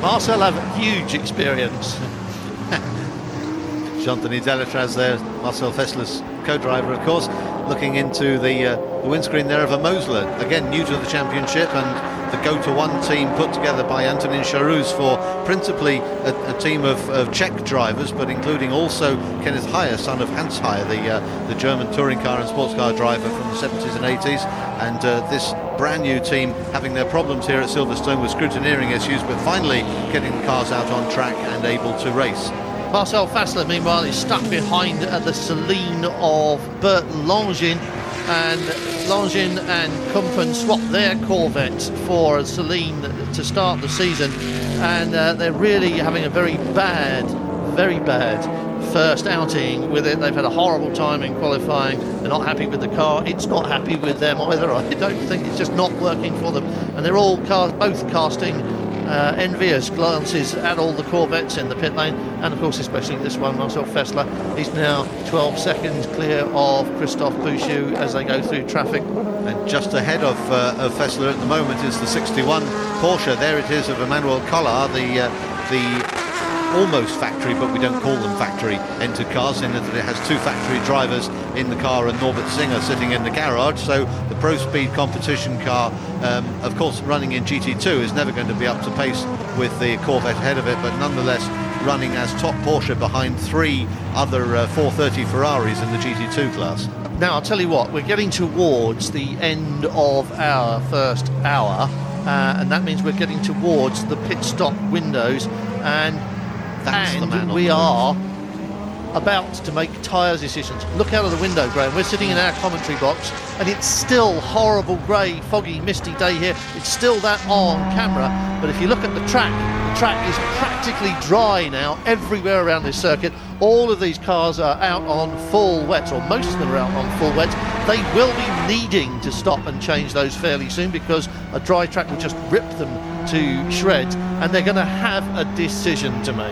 Marcel have huge experience. Jean-Denis Delatraz there, Marcel Fassler's co-driver, of course, looking into the windscreen there of a Mosler, again new to the championship, and the go-to-one team put together by Antonin Charroux for principally a team of Czech drivers, but including also Kenneth Heyer, son of Hans Heyer, the German touring car and sports car driver from the 70s and 80s, and this brand new team having their problems here at Silverstone with scrutineering issues, but finally getting the cars out on track and able to race. Marcel Fassler, meanwhile, is stuck behind the Celine of Bert Langin, and Langin and Kumpen swapped their Corvette for a Celine to start the season, and they're really having a very bad first outing with it. They've had a horrible time in qualifying. They're not happy with the car. It's not happy with them either. I don't think, it's just not working for them, and they're all both casting envious glances at all the Corvettes in the pit lane, and of course especially this one, Marcel Fassler. He's now 12 seconds clear of Christophe Bouchou as they go through traffic. And just ahead of Fassler at the moment is the 61 Porsche. There it is, of Emmanuel Collard, the almost factory, but we don't call them factory entered cars, in that it has two factory drivers in the car and Norbert Singer sitting in the garage. So the Pro Speed competition car, of course running in GT2, is never going to be up to pace with the Corvette ahead of it, but nonetheless running as top Porsche behind three other 430 Ferraris in the GT2 class. Now I'll tell you what, we're getting towards the end of our first hour, and that means we're getting towards the pit stop windows, and we are about to make tyre decisions. Look out of the window, Graham. We're sitting in our commentary box, and it's still horrible grey, foggy, misty day here. It's still that on camera, but if you look at the track is practically dry now everywhere around this circuit. All of these cars are out on full wets, or most of them are out on full wets. They will be needing to stop and change those fairly soon, because a dry track will just rip them to shreds, and they're going to have a decision to make.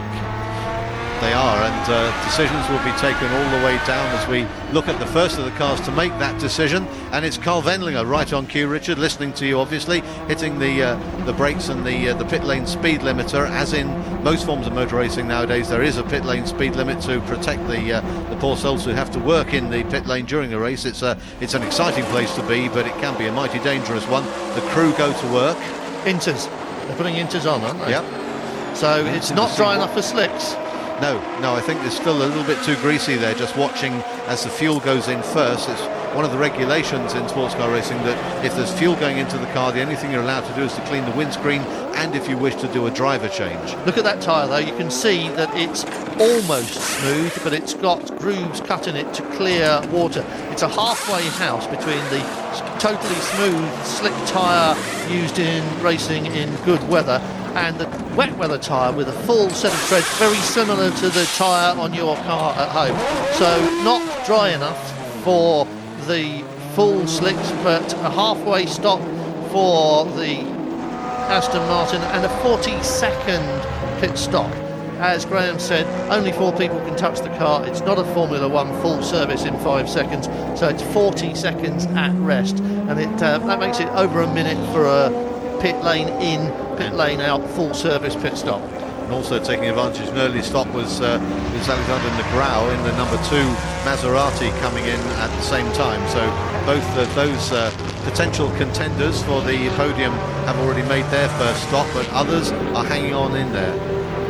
They are, and decisions will be taken all the way down as we look at the first of the cars to make that decision. And it's Carl Wendlinger right on cue, Richard, listening to you obviously, hitting the brakes and the pit lane speed limiter. As in most forms of motor racing nowadays, there is a pit lane speed limit to protect the poor souls who have to work in the pit lane during the race. It's an exciting place to be, but it can be a mighty dangerous one. The crew go to work. Inters. They're putting inters on, aren't they? Yep. So it's not dry enough for slicks. No, I think there's still a little bit too greasy there, just watching as the fuel goes in first. It's one of the regulations in sports car racing that if there's fuel going into the car, the only thing you're allowed to do is to clean the windscreen, and if you wish to do a driver change. Look at that tyre though, you can see that it's almost smooth, but it's got grooves cut in it to clear water. It's a halfway house between the totally smooth, slick tyre used in racing in good weather and the wet weather tyre with a full set of treads, very similar to the tyre on your car at home. So not dry enough for the full slicks, but a halfway stop for the Aston Martin and a 40-second pit stop. As Graham said, only 4 people can touch the car. It's not a Formula 1 full service in 5 seconds, so it's 40 seconds at rest, and that makes it over a minute for a pit lane in, pit lane out, full service pit stop. And also taking advantage of an early stop was Alexander Negrau in the number 2 Maserati coming in at the same time. So both of those potential contenders for the podium have already made their first stop, but others are hanging on in there.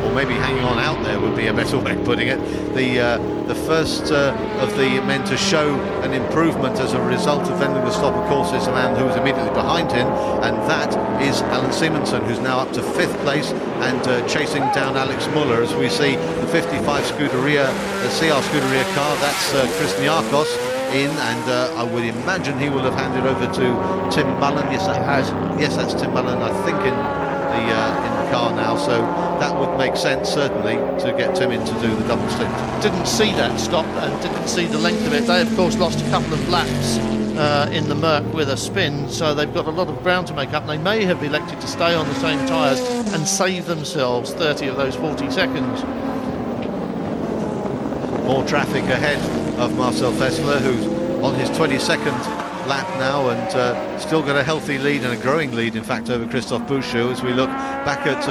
or maybe hanging on out there would be a better way of putting it. The first of the men to show an improvement as a result of ending the stop, of course, is a man who was immediately behind him, and that is Alan Simonsen, who's now up to 5th place and chasing down Alex Muller as we see the 55 Scuderia, the CR Scuderia car. That's Chris Niarchos in, and I would imagine he will have handed over to Tim Mullen. Yes, that has. Yes, that's Tim Mullen, I think, in the car now, so that would make sense certainly to get Tim in to do the double stint. Didn't see that stop and didn't see the length of it. They of course lost a couple of laps in the Merc with a spin, so they've got a lot of ground to make up. They may have elected to stay on the same tyres and save themselves 30 of those 40 seconds. More traffic ahead of Marcel Fessler, who's on his 22nd lap now and still got a healthy lead and a growing lead, in fact, over Christophe Bouchou. As we look back at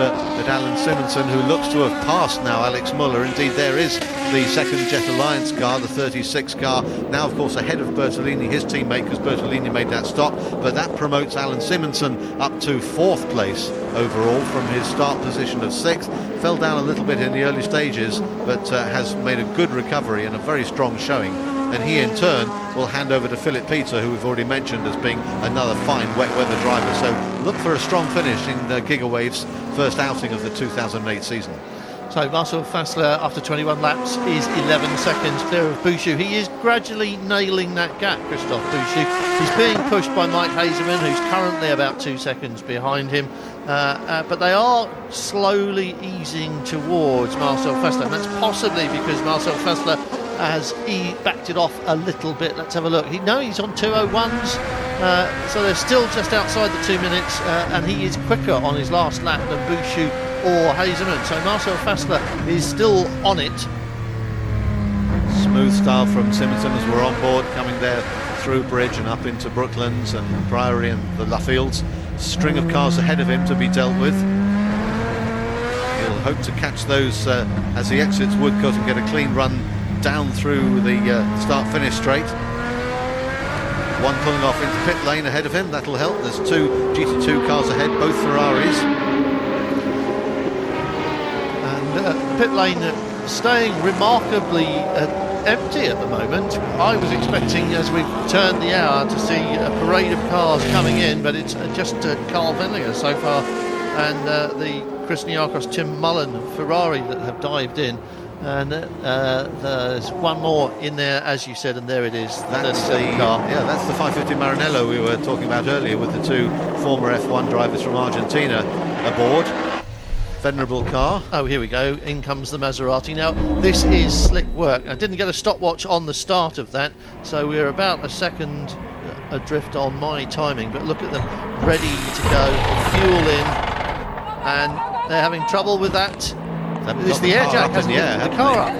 Alan Simonsen, who looks to have passed now Alex Muller. Indeed, there is the second Jet Alliance car, the 36 car, now of course ahead of Bertolini, his teammate, because Bertolini made that stop, but that promotes Alan Simonsen up to 4th place overall from his start position of 6th. Fell down a little bit in the early stages, but has made a good recovery and a very strong showing. And he in turn will hand over to Philip Peter, who we've already mentioned as being another fine wet weather driver. So look for a strong finish in Gigawave's first outing of the 2008 season. So Marcel Fessler, after 21 laps, is 11 seconds clear of Bouchou. He is gradually nailing that gap, Christophe Bouchou. He's being pushed by Mike Hazeman, who's currently about 2 seconds behind him. But they are slowly easing towards Marcel Fessler, and that's possibly because Marcel Fessler has backed it off a little bit. Let's have a look. He's on 2:01s, so they're still just outside the 2 minutes, and he is quicker on his last lap than Bouchou or Hazeman. So Marcel Fessler is still on it. Smooth style from Simonsen as we're on board, coming there through Bridge and up into Brooklands and Priory and the Luffields. String of cars ahead of him to be dealt with. He'll hope to catch those as he exits Woodcote and get a clean run down through the start-finish straight. One pulling off into pit lane ahead of him, that'll help. There's 2 GT2 cars ahead, both Ferraris. And pit lane staying remarkably empty at the moment. I was expecting, as we've turned the hour, to see a parade of cars coming in, but it's just Carl Wendlinger so far and the Chris Niarchos, Tim Mullen Ferrari that have dived in. And there's one more in there, as you said, and there it is. That's the car. Yeah, that's the 550 Maranello we were talking about earlier, with the 2 former F1 drivers from Argentina aboard. Venerable car. Oh, here we go. In comes the Maserati. Now, this is slick work. I didn't get a stopwatch on the start of that, so we're about a second adrift on my timing. But look at them, ready to go, fuel in, and they're having trouble with that. It's the air jack, hasn't it? The car up.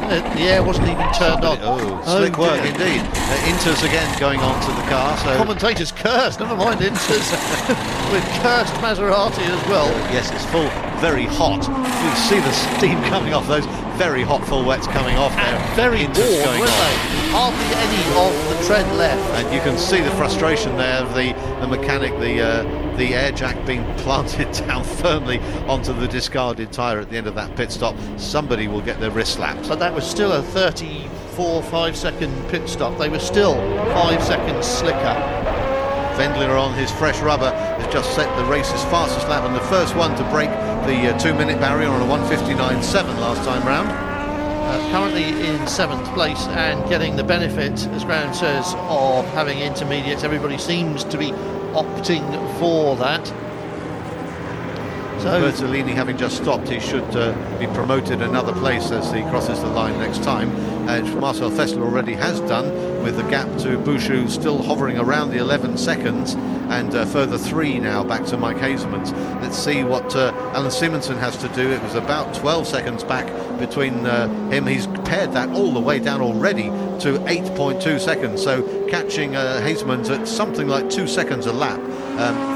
The air wasn't even turned on. Slick work indeed. Inters again going on to the car. So commentators cursed, never mind Inters. With cursed Maserati as well. Yes, it's full, very hot. You see the steam coming off those very hot full wets coming off there. And very warm, weren't they? Hardly any of the tread left. And you can see the frustration there of the mechanic, the air jack being planted down firmly onto the discarded tyre at the end of that pit stop. Somebody will get their wrist slapped. But that was still a 34-5 second pit stop. They were still 5 seconds slicker. Wendlinger on his fresh rubber has just set the race's fastest lap and the first one to break the 2-minute barrier on a 1:59.7 last time round. Currently in 7th place and getting the benefit, as Graham says, of having intermediates. Everybody seems to be opting for that. So Bertolini, having just stopped, he should be promoted another place as he crosses the line next time, which Marcel Fessler already has done, with the gap to Bouchou still hovering around the 11 seconds, and further 3 now back to Mike Hazeman's. Let's see what Alan Simonsen has to do. It was about 12 seconds back between him. He's pared that all the way down already to 8.2 seconds, so catching Hazeman's at something like 2 seconds a lap.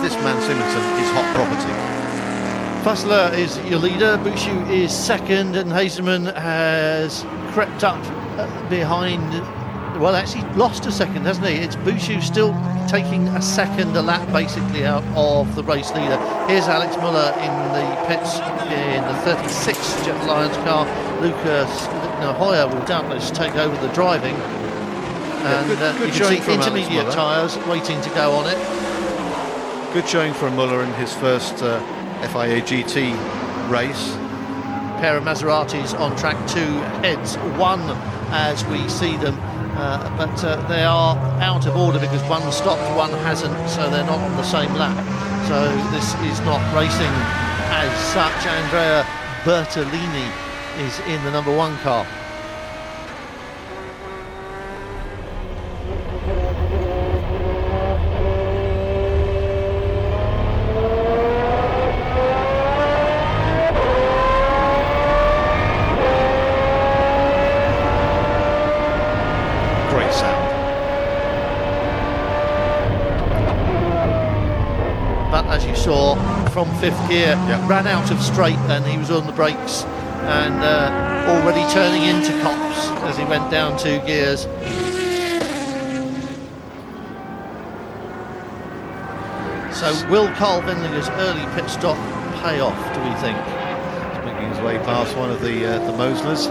This man Simonsen is hot property. Fessler is your leader, Bouchou is second, and Hazeman has crept up behind Well, actually lost a second, hasn't he? It's Bouchou still taking a second a lap basically out of the race leader. Here's Alex Muller in the pits in the 36 Jet Lions car. Lucas Hoyer will doubtless take over the driving. And good you showing can see from Alex intermediate Muller. tyres waiting to go on it. Good showing from Muller in his first FIA GT race. Pair of Maseratis on track 2, heads 1 as we see them. But they are out of order because one stopped, one hasn't, so they're not on the same lap. So this is not racing as such. Andrea Bertolini is in the number 1 car. Great sound. But as you saw from 5th gear, ran out of straight and he was on the brakes and already turning into cops as he went down 2 gears. So will Carl Wendlinger's early pit stop pay off, do we think? He's making his way past one of the Moslers.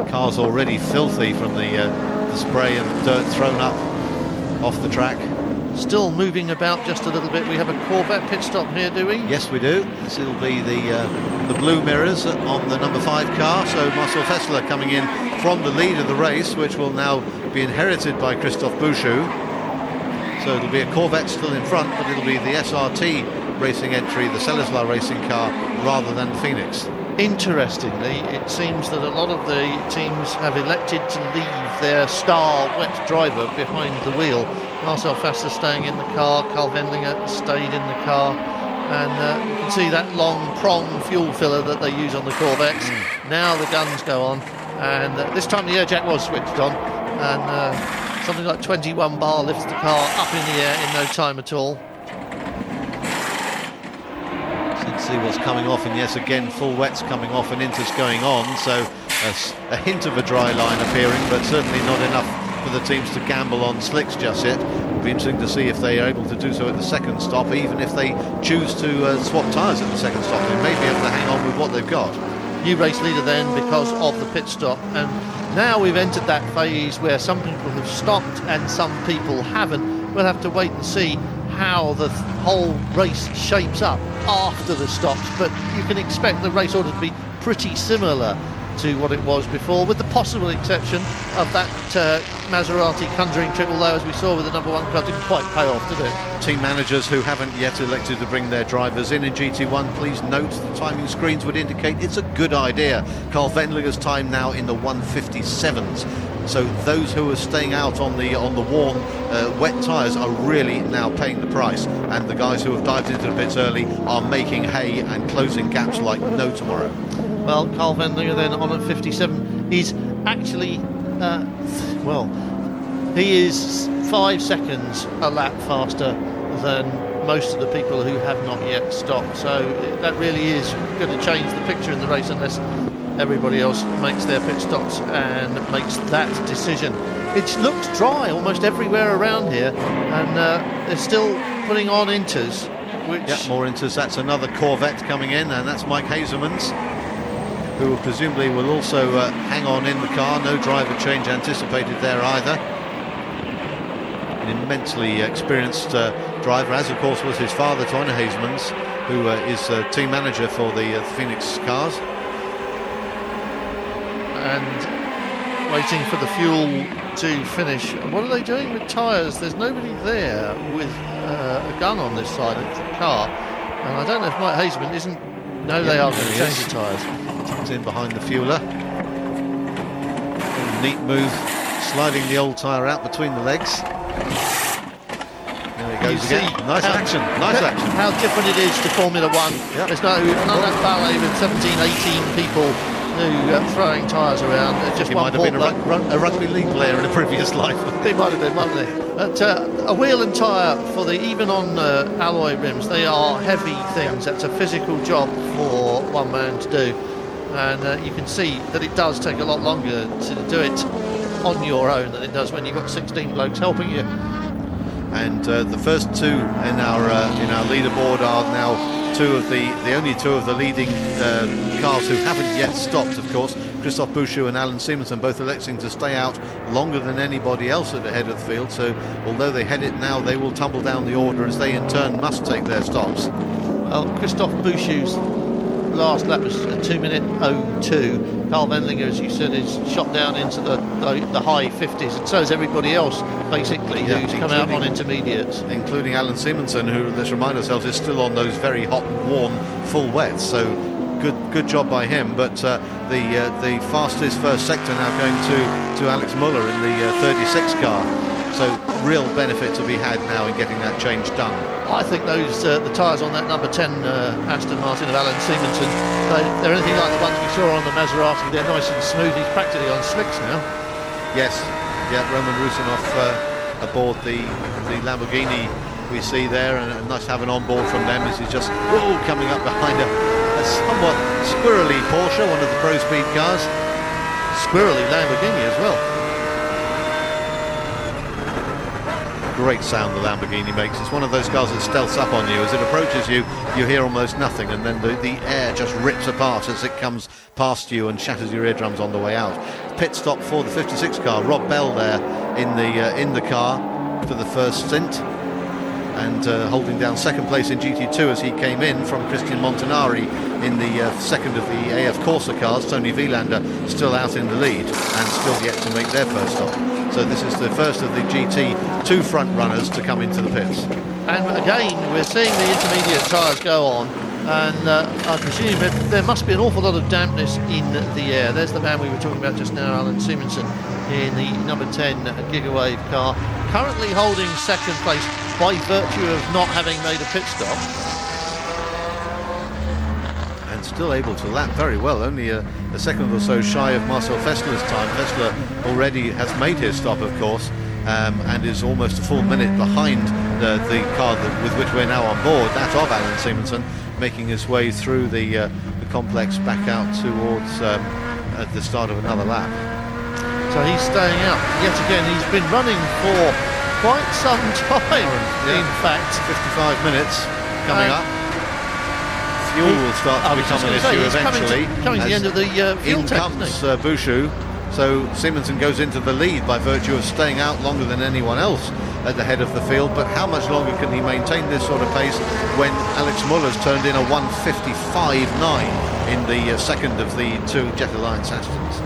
Car's already filthy from the spray and dirt thrown up off the track. Still moving about just a little bit. We have a Corvette pit stop here, do we? Yes, we do. This will be the blue mirrors on the number 5 car. So Marcel Fessler coming in from the lead of the race, which will now be inherited by Christophe Bouchou. So it'll be a Corvette still in front, but it'll be the SRT racing entry, the Celleslar racing car, rather than the Phoenix. Interestingly, it seems that a lot of the teams have elected to leave their star wet driver behind the wheel. Marcel Fessler staying in the car, Carl Wendlinger stayed in the car, and you can see that long prong fuel filler that they use on the Corvettes. Now the guns go on, and this time the air jack was switched on, and something like 21 bar lifts the car up in the air in no time at all. See what's coming off, and yes, again, full wets coming off and inters going on, so a hint of a dry line appearing, but certainly not enough for the teams to gamble on slicks just yet. It'll be interesting to see if they are able to do so at the second stop, even if they choose to swap tyres at the second stop. They may be able to hang on with what they've got. New race leader then because of the pit stop, and now we've entered that phase where some people have stopped and some people haven't. We'll have to wait and see how the whole race shapes up after the stops, but you can expect the race order to be pretty similar to what it was before, with the possible exception of that Maserati conjuring trick, although as we saw with the number 1 car, didn't quite pay off, did it? Team managers who haven't yet elected to bring their drivers in GT1, please note the timing screens would indicate it's a good idea. Carl Wendlinger's time now in the 1:57s. So those who are staying out on the worn wet tyres are really now paying the price, and the guys who have dived into the pits early are making hay and closing gaps like no tomorrow. Well, Carl Wendlinger then on at 57 is actually, he is 5 seconds a lap faster than most of the people who have not yet stopped. So that really is going to change the picture in the race unless everybody else makes their pit stops and makes that decision. It looks dry almost everywhere around here, and they're still putting on inters. Which more inters. That's another Corvette coming in, and that's Mike Hazelman's, who presumably will also hang on in the car. No driver change anticipated there either. An immensely experienced driver, as of course was his father, Toyne Hazelmans, who is team manager for the Phoenix cars. And waiting for the fuel to finish. What are they doing with tyres? There's nobody there with a gun on this side of the car, and I don't know if Mike Hazelman isn't. No, they are going to change the tyres. Tucked in behind the fueler. Neat move, sliding the old tyre out between the legs. There he goes again. Nice action. How different it is to Formula 1. Yep. There's none of that ballet with 17, 18 people who throwing tyres around. Just he one might have been port a rugby league player in a previous life. They might have been, mightn't they? But a wheel and tyre for even on alloy rims, they are heavy things. That's a physical job for one man to do, and you can see that it does take a lot longer to do it on your own than it does when you've got 16 blokes helping you. And the first two in our leaderboard are now the only two of the leading cars who haven't yet stopped, of course. Christophe Bouchou and Alan Simonsen both electing to stay out longer than anybody else at the head of the field, so although they head it now, they will tumble down the order as they in turn must take their stops. Well, Christophe Bouchou's last lap was a 2-minute 02. Carl Wendlinger, as you said, is shot down into the high 50s, and so is everybody else, basically, who's come out on intermediates. Including Alan Simonsen, who, let's remind ourselves, is still on those very hot, warm, full wets, so good job by him. But the fastest first sector now going to Alex Muller in the 36 car. So real benefit to be had now in getting that change done. I think those the tyres on that number 10 Aston Martin of Alan Simonsen, they're anything like the ones we saw on the Maserati. They're nice and smooth. He's practically on slicks now. Yes, yeah, Roman Rusinov aboard the Lamborghini we see there, and nice to have an on board from them as he's just coming up behind a somewhat squirrely Porsche, one of the Pro Speed cars. Squirrely Lamborghini as well. Great sound the Lamborghini makes. It's one of those cars that stealths up on you. As it approaches you, you hear almost nothing, and then the air just rips apart as it comes past you and shatters your eardrums on the way out. Pit stop for the 56 car. Rob Bell there in the car for the first stint, and holding down second place in GT2 as he came in from Christian Montanari in the second of the AF Corsa cars. Tony Vielander still out in the lead and still yet to make their first stop. So this is the first of the GT2 front runners to come into the pits. And again, we're seeing the intermediate tyres go on, and I presume there must be an awful lot of dampness in the air. There's the man we were talking about just now, Alan Simonsen, in the number 10 Gigawave car, currently holding second place by virtue of not having made a pit stop. And still able to lap very well, only a second or so shy of Marcel Fessler's time. Fessler already has made his stop, of course, and is almost a full minute behind the car with which we're now on board, that of Alan Simonsen, making his way through the complex back out towards at the start of another lap. So he's staying out yet again. He's been running for quite some time, in fact. 55 minutes coming up. Fuel will start to become an issue eventually. Coming to the end of the fuel in tank. comes Bouchou. So Simonsen goes into the lead by virtue of staying out longer than anyone else at the head of the field. But how much longer can he maintain this sort of pace when Alex Muller's turned in a 1:55.9 in the second of the two Jet Alliance Astons?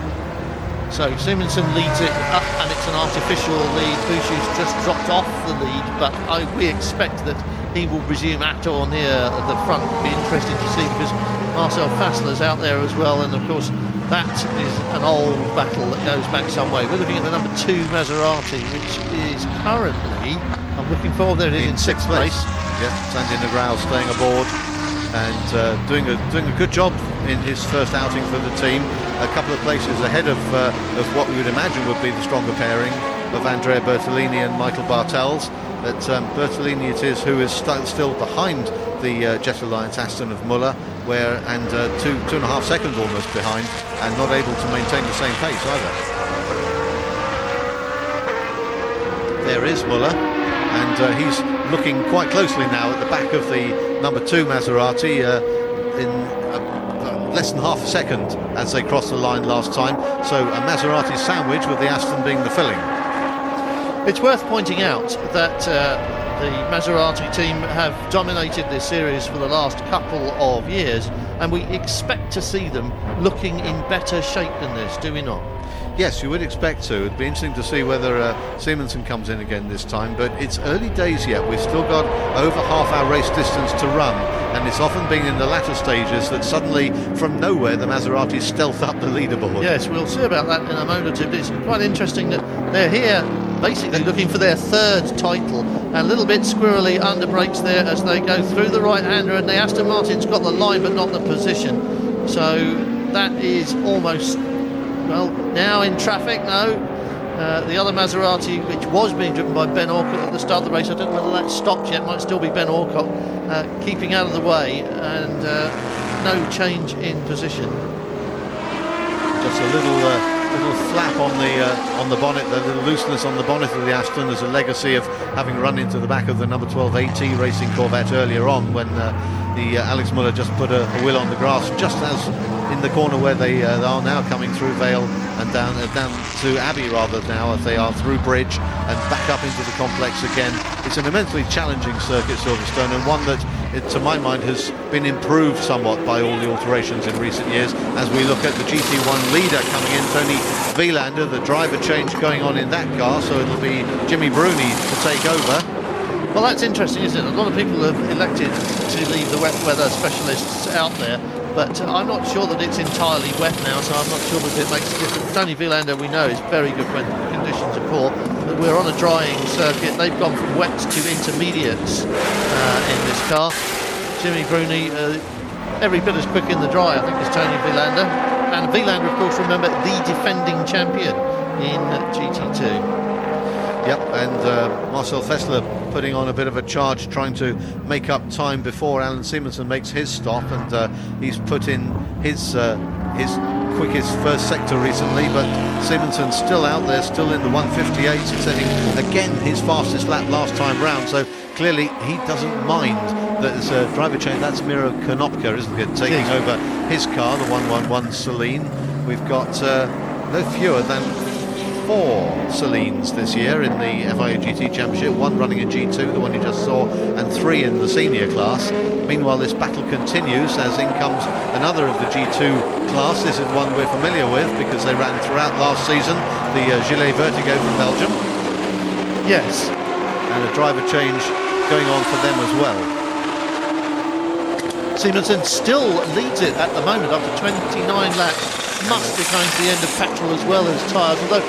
So Simonsen leads it up, and it's an artificial lead. Bouchou's just dropped off the lead, but we expect that he will resume at or near the front. It'll be interesting to see, because Marcel Fassler's out there as well, and of course that is an old battle that goes back some way. We're looking at the number 2 Maserati, which is currently, I'm looking forward, there it is, in sixth place. Yeah, Sandy Negrao staying aboard and doing a good job in his first outing for the team. A couple of places ahead of what we would imagine would be the stronger pairing of Andrea Bertolini and Michael Bartels. But Bertolini it is who is still behind the Jet Alliance Aston of Muller, and 2.5 seconds almost behind, and not able to maintain the same pace either. There is Muller, and he's looking quite closely now at the back of the number 2 Maserati in less than half a second as they crossed the line last time. So a Maserati sandwich with the Aston being the filling. It's worth pointing out that the Maserati team have dominated this series for the last couple of years, and we expect to see them looking in better shape than this, do we not? Yes, you would expect to. It'd be interesting to see whether Simonsen comes in again this time, but it's early days yet. We've still got over half our race distance to run, and it's often been in the latter stages that suddenly, from nowhere, the Maserati stealth up the leaderboard. Yes, we'll see about that in a moment or two. It's quite interesting that they're here basically looking for their third title, and a little bit squirrely under brakes there as they go through the right-hander, and the Aston Martin's got the line but not the position. So that is almost... Well, now in traffic, no. The other Maserati, which was being driven by Ben Alcott at the start of the race, I don't know whether that's stopped yet, might still be Ben Alcott, keeping out of the way, and no change in position. Just a little little flap on the bonnet, the little looseness on the bonnet of the Aston is a legacy of having run into the back of the number 12 AT Racing Corvette earlier on when the Alex Muller just put a wheel on the grass, just as in the corner where they are now coming through Vale and down to Abbey rather now, as they are through Bridge and back up into the complex again. It's an immensely challenging circuit, Silverstone, and one that, to my mind, has been improved somewhat by all the alterations in recent years. As we look at the GT1 leader coming in, Tony Vielander, the driver change going on in that car, so it'll be Jimmy Bruni to take over. Well, that's interesting, isn't it? A lot of people have elected to leave the wet weather specialists out there, but I'm not sure that it's entirely wet now, so I'm not sure that it makes a difference. Tony Vielander, we know, is very good when conditions are poor, but we're on a drying circuit. They've gone from wets to intermediates in this car. Jimmy Bruni, every bit as quick in the dry, I think, as Tony Vielander. And Vielander, of course, remember, the defending champion in GT2. Yep, and Marcel Fessler putting on a bit of a charge, trying to make up time before Alan Simonsen makes his stop, and he's put in his quickest first sector recently, but Simonsen's still out there, still in the 158, setting again his fastest lap last time round, so clearly he doesn't mind that there's a driver change. That's Miro Konopka, isn't it, taking over his car, the 111 Celine. We've got no fewer than 4 Celines this year in the FIA GT Championship, 1 running in G2, the one you just saw, and 3 in the senior class. Meanwhile, this battle continues as in comes another of the G2 class. This is one we're familiar with because they ran throughout last season, the Gilles Vertigo from Belgium. Yes. And a driver change going on for them as well. Simonsen still leads it at the moment after 29 laps. Must be coming to the end of petrol as well as tyres, although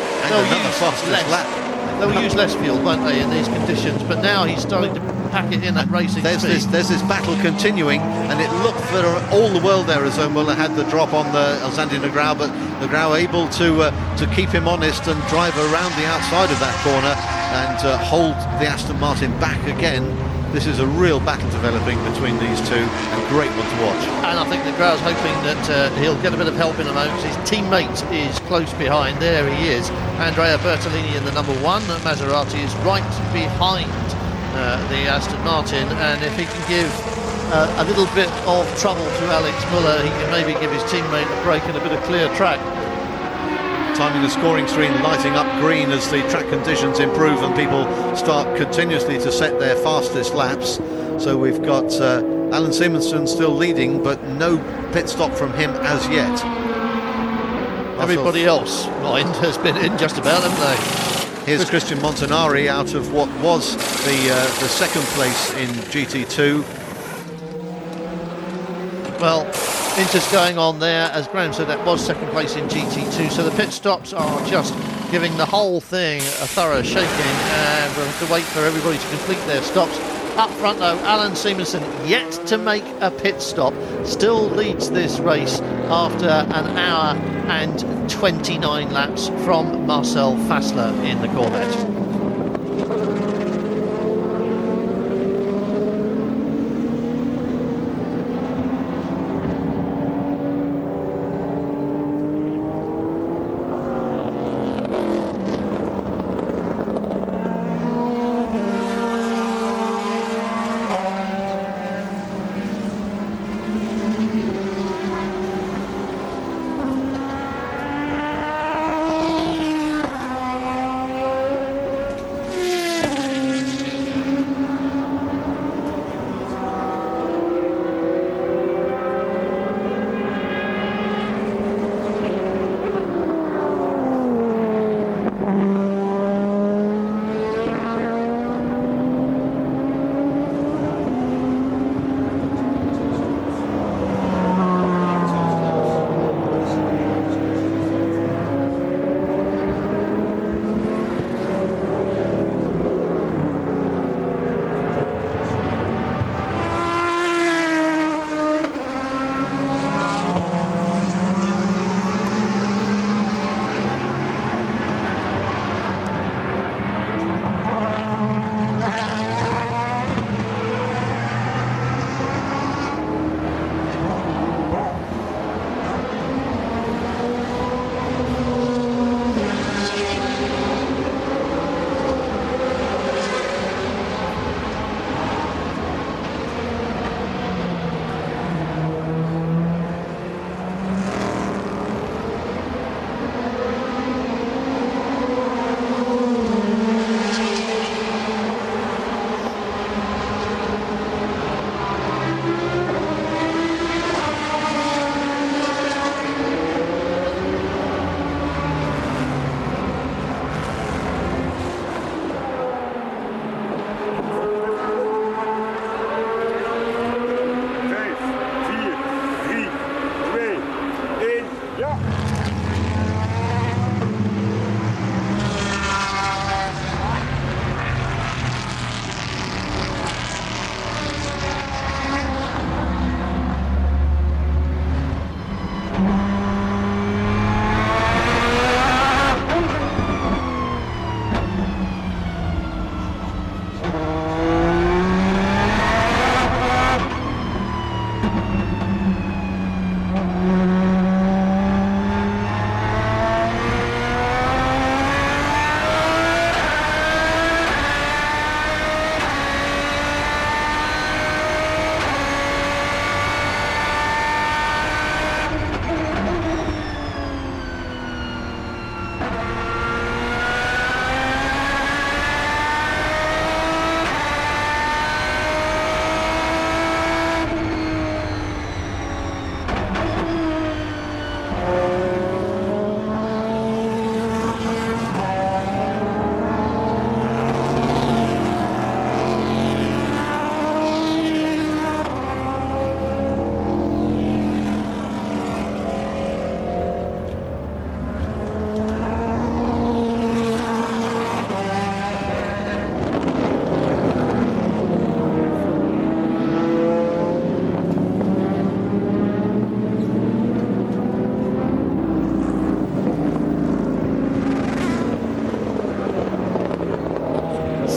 they'll use less fuel, won't they, in these conditions, but now he's starting to pack it in at racing speed. There's this battle continuing, and it looked for all the world there as though Muller had the drop on Sandy Negrão, but Negrão able to keep him honest and drive around the outside of that corner and hold the Aston Martin back again. This is a real battle developing between these two, and great one to watch. And I think Negrão's hoping that he'll get a bit of help in a moment. His teammate is close behind. There he is, Andrea Bertolini in the number 1. Maserati is right behind the Aston Martin, and if he can give a little bit of trouble to Alex Muller, he can maybe give his teammate a break and a bit of clear track. Timing the scoring screen lighting up green as the track conditions improve and people start continuously to set their fastest laps. So we've got Alan Simonsen still leading, but no pit stop from him as yet. Everybody else, mind, has been in just about, haven't they? Here's Christian Montanari out of what was the second place in GT2. Well, Inter's going on there, as Graham said, that was second place in GT2, so the pit stops are just giving the whole thing a thorough shaking, and we'll have to wait for everybody to complete their stops. Up front though, Alan Simonsen, yet to make a pit stop, still leads this race after an hour and 29 laps from Marcel Fessler in the Corvette.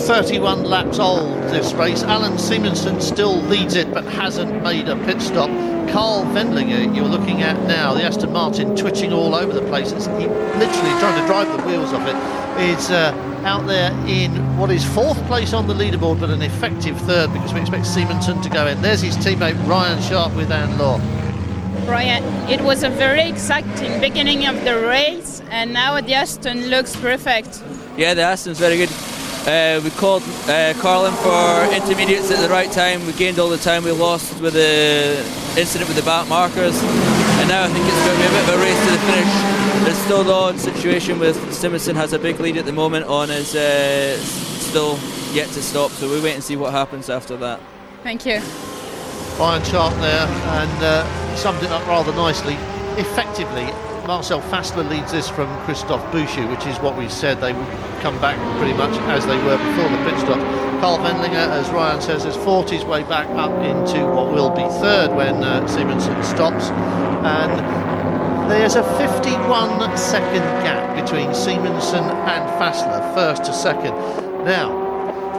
31 laps old, this race. Alan Simonsen still leads it but hasn't made a pit stop. Carl Wendlinger, you're looking at now, the Aston Martin twitching all over the place. He literally trying to drive the wheels off it. It's out there in what is 4th place on the leaderboard, but an effective 3rd, because we expect Simonsen to go in. There's his teammate Ryan Sharp with Anne Law. Ryan, it was a very exciting beginning of the race, and now the Aston looks perfect. Yeah, the Aston's very good. We called Carl in for intermediates at the right time. We gained all the time we lost with the incident with the back markers, and now I think it's going to be a bit of a race to the finish. There's still the odd situation with Simonsen has a big lead at the moment on his still yet to stop, so we'll wait and see what happens after that. Thank you. Ryan Sharp there, and summed it up rather nicely. Effectively, Marcel Fassler leads this from Christophe Bouchou, which is what we said. They would come back pretty much as they were before the pit stop. Carl Wendlinger, as Ryan says, has fought his way back up into what will be 3rd when Simonsen stops. And there's a 51-second gap between Simonsen and Fassler, 1st to 2nd. Now,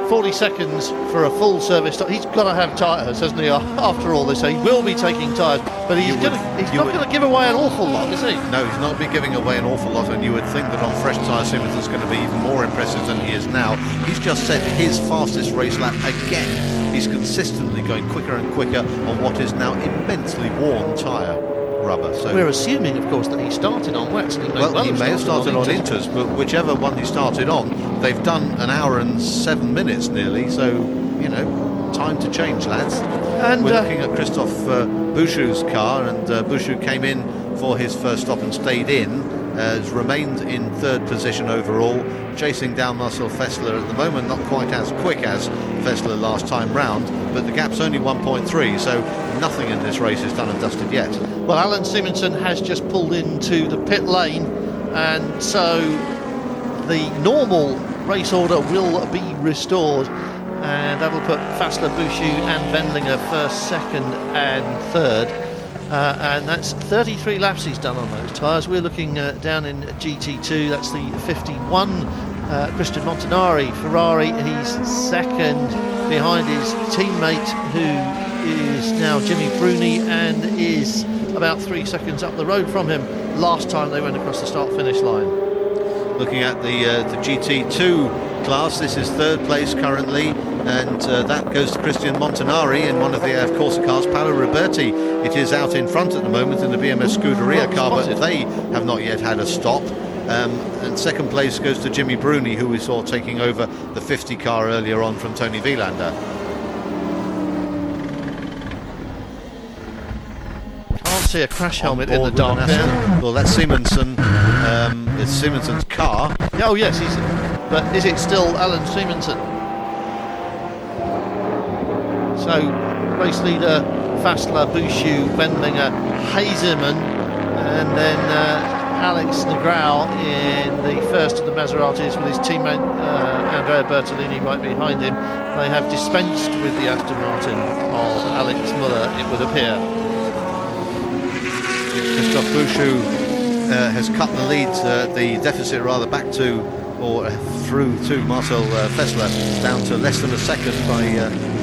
40 seconds for a full service. He's got to have tyres, hasn't he, after all this? So he will be taking tyres, but he's not going to give away an awful lot, is he? No, he's not be giving away an awful lot, and you would think that on fresh tyres Simonsen's going to be even more impressive than he is now. He's just set his fastest race lap again. He's consistently going quicker and quicker on what is now immensely worn tyre rubber. So we're assuming, of course, that he started on wets. He may have started on inters, but whichever one he started on, they've done an hour and 7 minutes nearly, so, you know, time to change, lads. And we're looking at Christophe Bouchou's car, and Bouchou came in for his first stop and stayed in, has remained in 3rd position overall, chasing down Marcel Fassler at the moment, not quite as quick as Fassler last time round, but the gap's only 1.3, so nothing in this race is done and dusted yet. Well, Alan Simonsen has just pulled into the pit lane, and so the normal race order will be restored, and that'll put Fassler, Bouchou and Wendlinger 1st, 2nd and 3rd. And that's 33 laps he's done on those tyres. We're looking down in GT2, that's the 51. Christian Montanari, Ferrari, he's 2nd behind his teammate, who is now Jimmy Bruni, and is about 3 seconds up the road from him. Last time they went across the start-finish line. Looking at the GT2 class, this is 3rd place currently, and that goes to Christian Montanari in one of the Corsa cars. Paolo Roberti, it is out in front at the moment in the BMS Scuderia car, but they have not yet had a stop. And 2nd place goes to Jimmy Bruni, who we saw taking over the 50 car earlier on from Tony Wielander. Can't see a crash helmet in the dark there. Well, that's Simonsen. It's Simonsen's car. Oh yes, but is it still Alan Simonsen? So race leader Fassler, Bouchou, Wendlinger, Hazeman, and then Alex Negrão in the first of the Maseratis with his teammate Andrea Bertolini right behind him. They have dispensed with the Aston Martin of Alex Müller, it would appear. Christophe Bouchou has cut the lead, the deficit rather, back to, or through to Marcel Fassler, down to less than a second by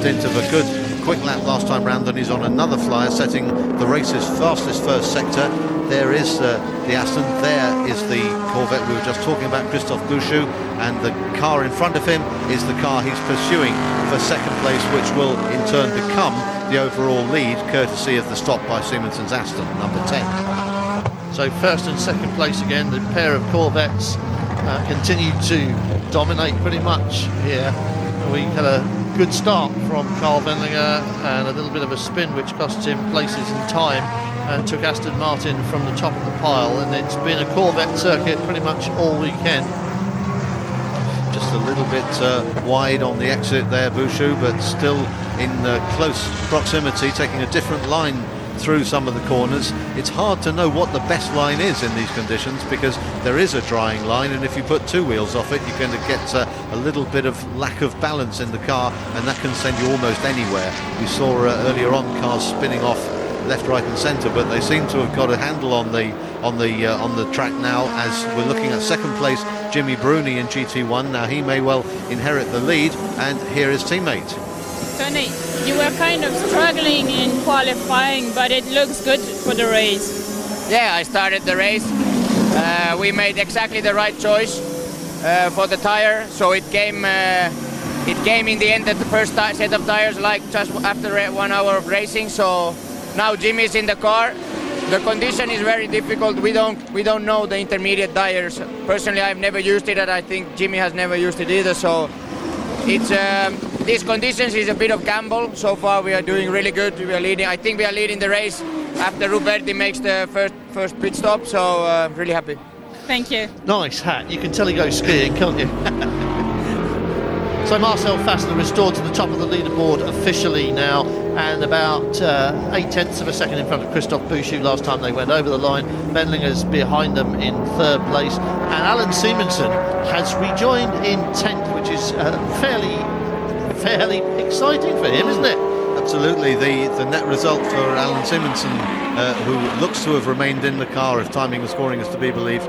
dint of a good quick lap last time round, and he's on another flyer, setting the race's fastest first sector. There is the Aston, there is the Corvette we were just talking about, Christophe Bouchou, and the car in front of him is the car he's pursuing for 2nd place, which will in turn become the overall lead, courtesy of the stop by Simonsen's Aston, number 10. So 1st and 2nd place again, the pair of Corvettes continue to dominate pretty much here. We had a good start from Carl Wendlinger and a little bit of a spin which cost him places and time and took Aston Martin from the top of the pile, and it's been a Corvette circuit pretty much all weekend. Just a little bit wide on the exit there, Bouchou, but still in close proximity, taking a different line through some of the corners. It's hard to know what the best line is in these conditions, because there is a drying line, and if you put 2 wheels off it, you're going to get a little bit of lack of balance in the car, and that can send you almost anywhere. We saw earlier on cars spinning off left, right and centre, but they seem to have got a handle on the track now, as we're looking at 2nd place Jimmy Bruni in GT1. Now he may well inherit the lead, and here is teammate. Tony, you were kind of struggling in qualifying, but it looks good for the race. Yeah, I started the race. We made exactly the right choice for the tire, so it came in the end at the first set of tires, like just after 1 hour of racing. So now Jimmy's in the car. The condition is very difficult. We don't know the intermediate tires. Personally, I've never used it, and I think Jimmy has never used it either. So it's these conditions is a bit of gamble. So far, we are doing really good. We are leading. I think we are leading the race after Ruberti makes the first pit stop. So really happy. Thank you. Nice hat. You can tell he goes skiing, can't you? So Marcel Fassler restored to the top of the leaderboard officially now, and about 0.8 of a second in front of Christophe Bouchou last time they went over the line. Wendlinger's behind them in third place, and Alan Simonsen has rejoined in 10th, which is fairly exciting for him, isn't it? Absolutely. The net result for Alan Simonsen, who looks to have remained in the car if timing and scoring is to be believed,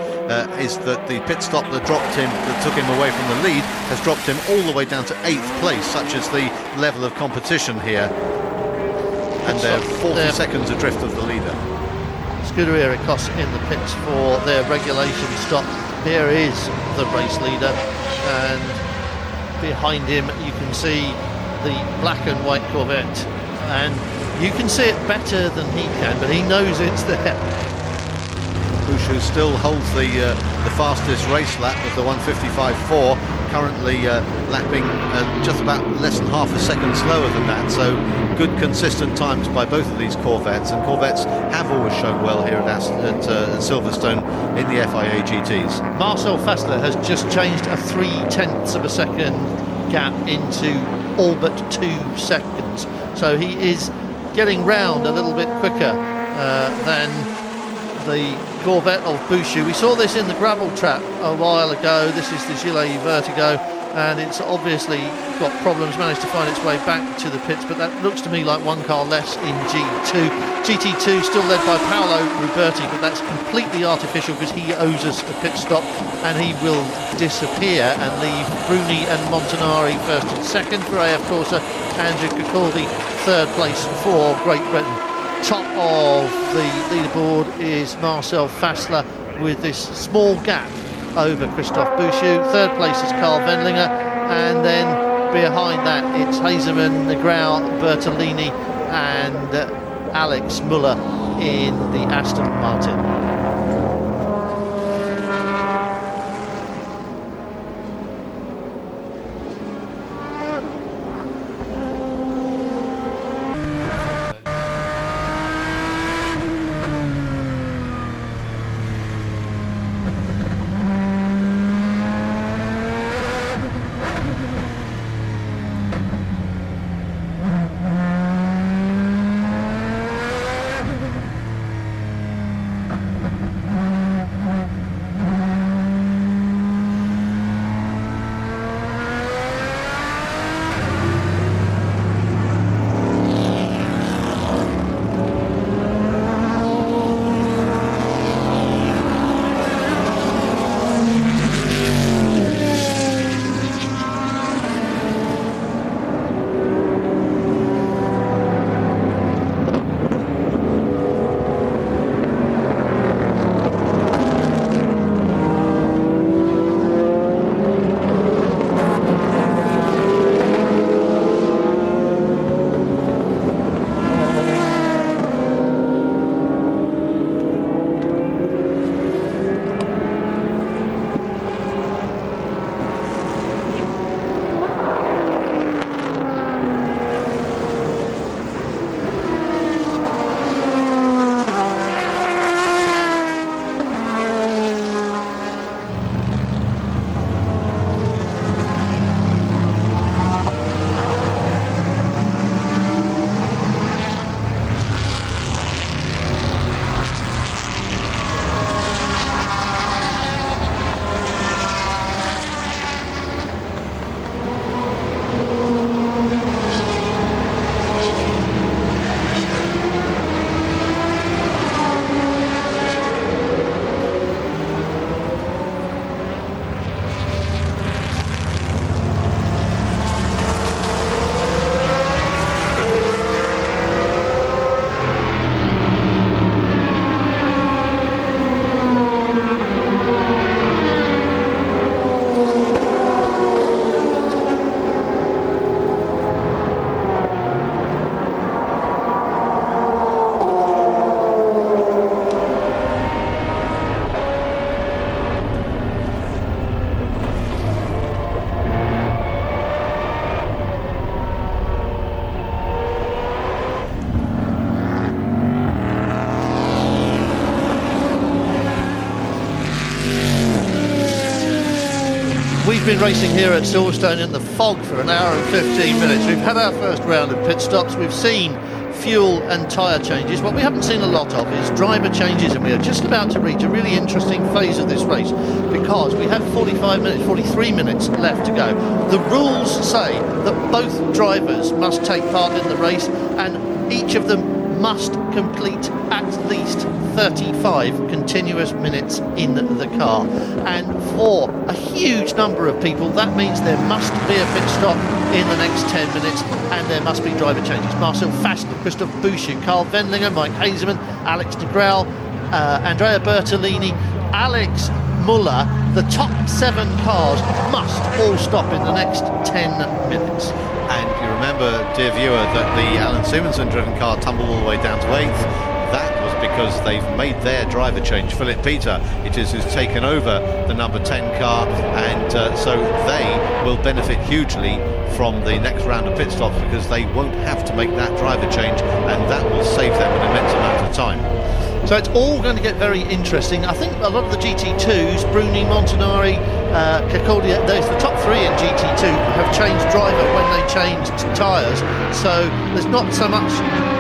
is that the pit stop that took him away from the lead, has dropped him all the way down to 8th place. Such is the level of competition here, and they're 40 seconds adrift of the leader. Scuderia Ecos in the pits for their regulation stop. Here is the race leader, and behind him you can see the black and white Corvette, and you can see it better than he can, but he knows it's there. Bouchou still holds the fastest race lap with the 1:55.4, currently lapping just about less than half a second slower than that. So good consistent times by both of these Corvettes, and Corvettes have always shown well here at Silverstone in the FIA GTs. Marcel Fassler has just changed a 0.3 of a second gap into all but 2 seconds, so he is getting round a little bit quicker than the Corvette of Bouchou. We saw this in the gravel trap a while ago. This is the Gilles Vertigo, and it's obviously got problems, managed to find its way back to the pits, but that looks to me like one car less in G2. GT2 still led by Paolo Ruberti, but that's completely artificial because he owes us a pit stop, and he will disappear and leave Bruni and Montanari first and second for AF Corsa, Andrew Cacaldi third place for Great Britain. Top of the leaderboard is Marcel Fassler with this small gap over Christophe Bouchou. Third place is Carl Wendlinger, and then behind that it's Hazeman, Negrau, Bertolini and Alex Muller in the Aston Martin. been racing here at Silverstone in the fog for an hour and 15 minutes. We've had our first round of pit stops. We've seen fuel and tyre changes. What we haven't seen a lot of is driver changes, and we are just about to reach a really interesting phase of this race because we have 43 minutes left to go. The rules say that both drivers must take part in the race, and each of them must complete at least 35 continuous minutes in the car. And for a huge number of people, that means there must be a pit stop in the next 10 minutes, and there must be driver changes. Marcel Fassler, Christoph Buescher, Carl Wendlinger, Mike Hazeman, Alex de Graal, Andrea Bertolini, Alex Muller. The top 7 cars must all stop in the next 10 minutes. And you remember, dear viewer, that the Alan Simonson driven car tumbled all the way down to 8th. That was because they've made their driver change. Philip Peter, it is, who's taken over the number 10 car, and so they will benefit hugely from the next round of pit stops because they won't have to make that driver change, and that will save them an immense amount of time. So it's all going to get very interesting. I think a lot of the GT2s, Bruni, Montanari, Cacodia, the top 3 in GT2 have changed driver when they changed tyres. So there's not so much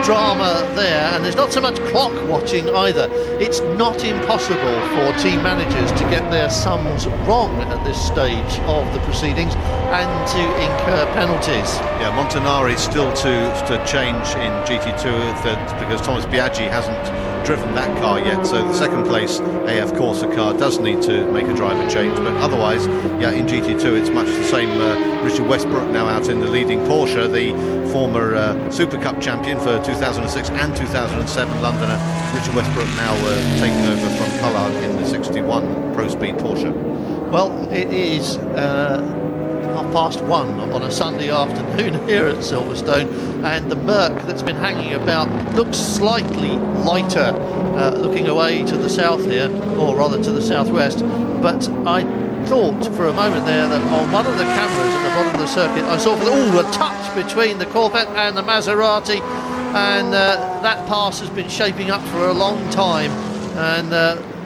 drama there, and there's not so much clock watching either. It's not impossible for team managers to get their sums wrong at this stage of the proceedings and to incur penalties. Yeah, Montanari still to change in GT2 because Thomas Biaggi hasn't driven that car yet, so the second place AF Corsa car does need to make a driver change, but otherwise, yeah, in GT2 it's much the same. Richard Westbrook now out in the leading Porsche, the former Super Cup champion for 2006 and 2007 Londoner. Richard Westbrook now taking over from Collard in the 61 Pro Speed Porsche. Well, it is 1:30 on a Sunday afternoon here at Silverstone, and the murk that's been hanging about looks slightly lighter, looking away to the south here, or rather to the southwest. But I thought for a moment there that on one of the cameras at the bottom of the circuit I saw a touch between the Corvette and the Maserati, and that pass has been shaping up for a long time, and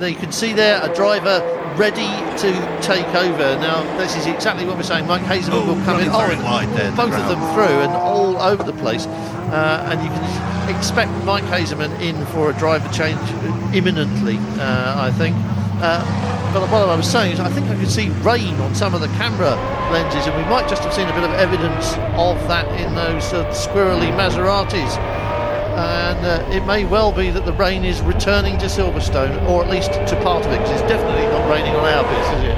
you can see there a driver ready to take over. Now this is exactly what we're saying. Mike Hazeman will come in, wide there, both of them through and all over the place, and you can expect Mike Hazeman in for a driver change imminently, I think. But what I was saying is I think I could see rain on some of the camera lenses, and we might just have seen a bit of evidence of that in those squirrely Maseratis. And it may well be that the rain is returning to Silverstone, or at least to part of it, because it's definitely not raining on our bits, is it?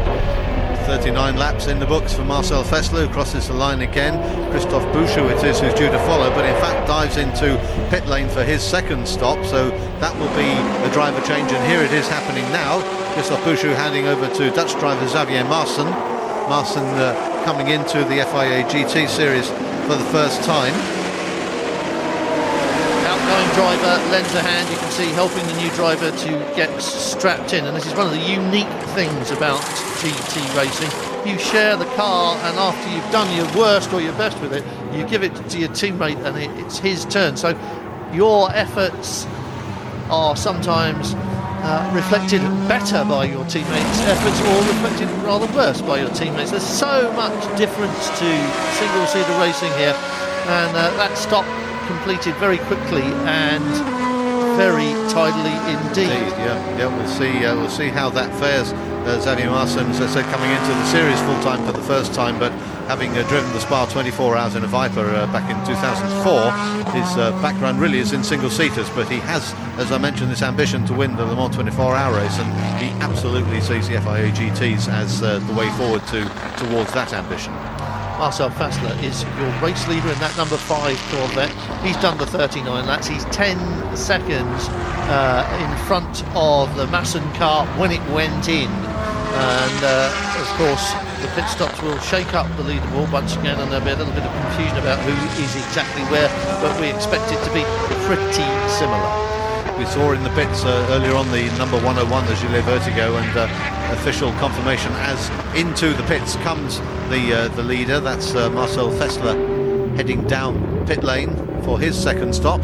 39 laps in the books for Marcel Fassler, who crosses the line again. Christoph Buescher it is who's due to follow, but in fact dives into pit lane for his second stop, so that will be a driver change, and here it is happening now. Christoph Buescher handing over to Dutch driver Xavier Marsen. Marsen coming into the FIA GT series for the first time. Outgoing driver lends a hand, you can see, helping the new driver to get strapped in, and this is one of the unique things about GT racing. You share the car, and after you've done your worst or your best with it, you give it to your teammate, and it's his turn. So your efforts are sometimes reflected better by your teammates' efforts, or reflected rather worse by your teammates. There's so much difference to single-seater racing here, and that stop completed very quickly and very tidily indeed. Yeah, we'll see how that fares. Xavier Marsen, as I said, coming into the series full time for the first time, but having driven the Spa 24 hours in a Viper back in 2004, his background really is in single seaters, but he has, as I mentioned, this ambition to win the Le Mans 24-hour race, and he absolutely sees the FIA GTs as the way forward towards that ambition. Marcel Fassler is your race leader in that number 5 Corvette. He's done the 39 laps. He's 10 seconds in front of the Masson car when it went in. And of course, the pit stops will shake up the leaderboard once again, and there'll be a little bit of confusion about who is exactly where, but we expect it to be pretty similar. We saw in the pits earlier on the number 101, the Gilles Vertigo, and official confirmation as into the pits comes the leader. That's Marcel Fassler heading down pit lane for his second stop.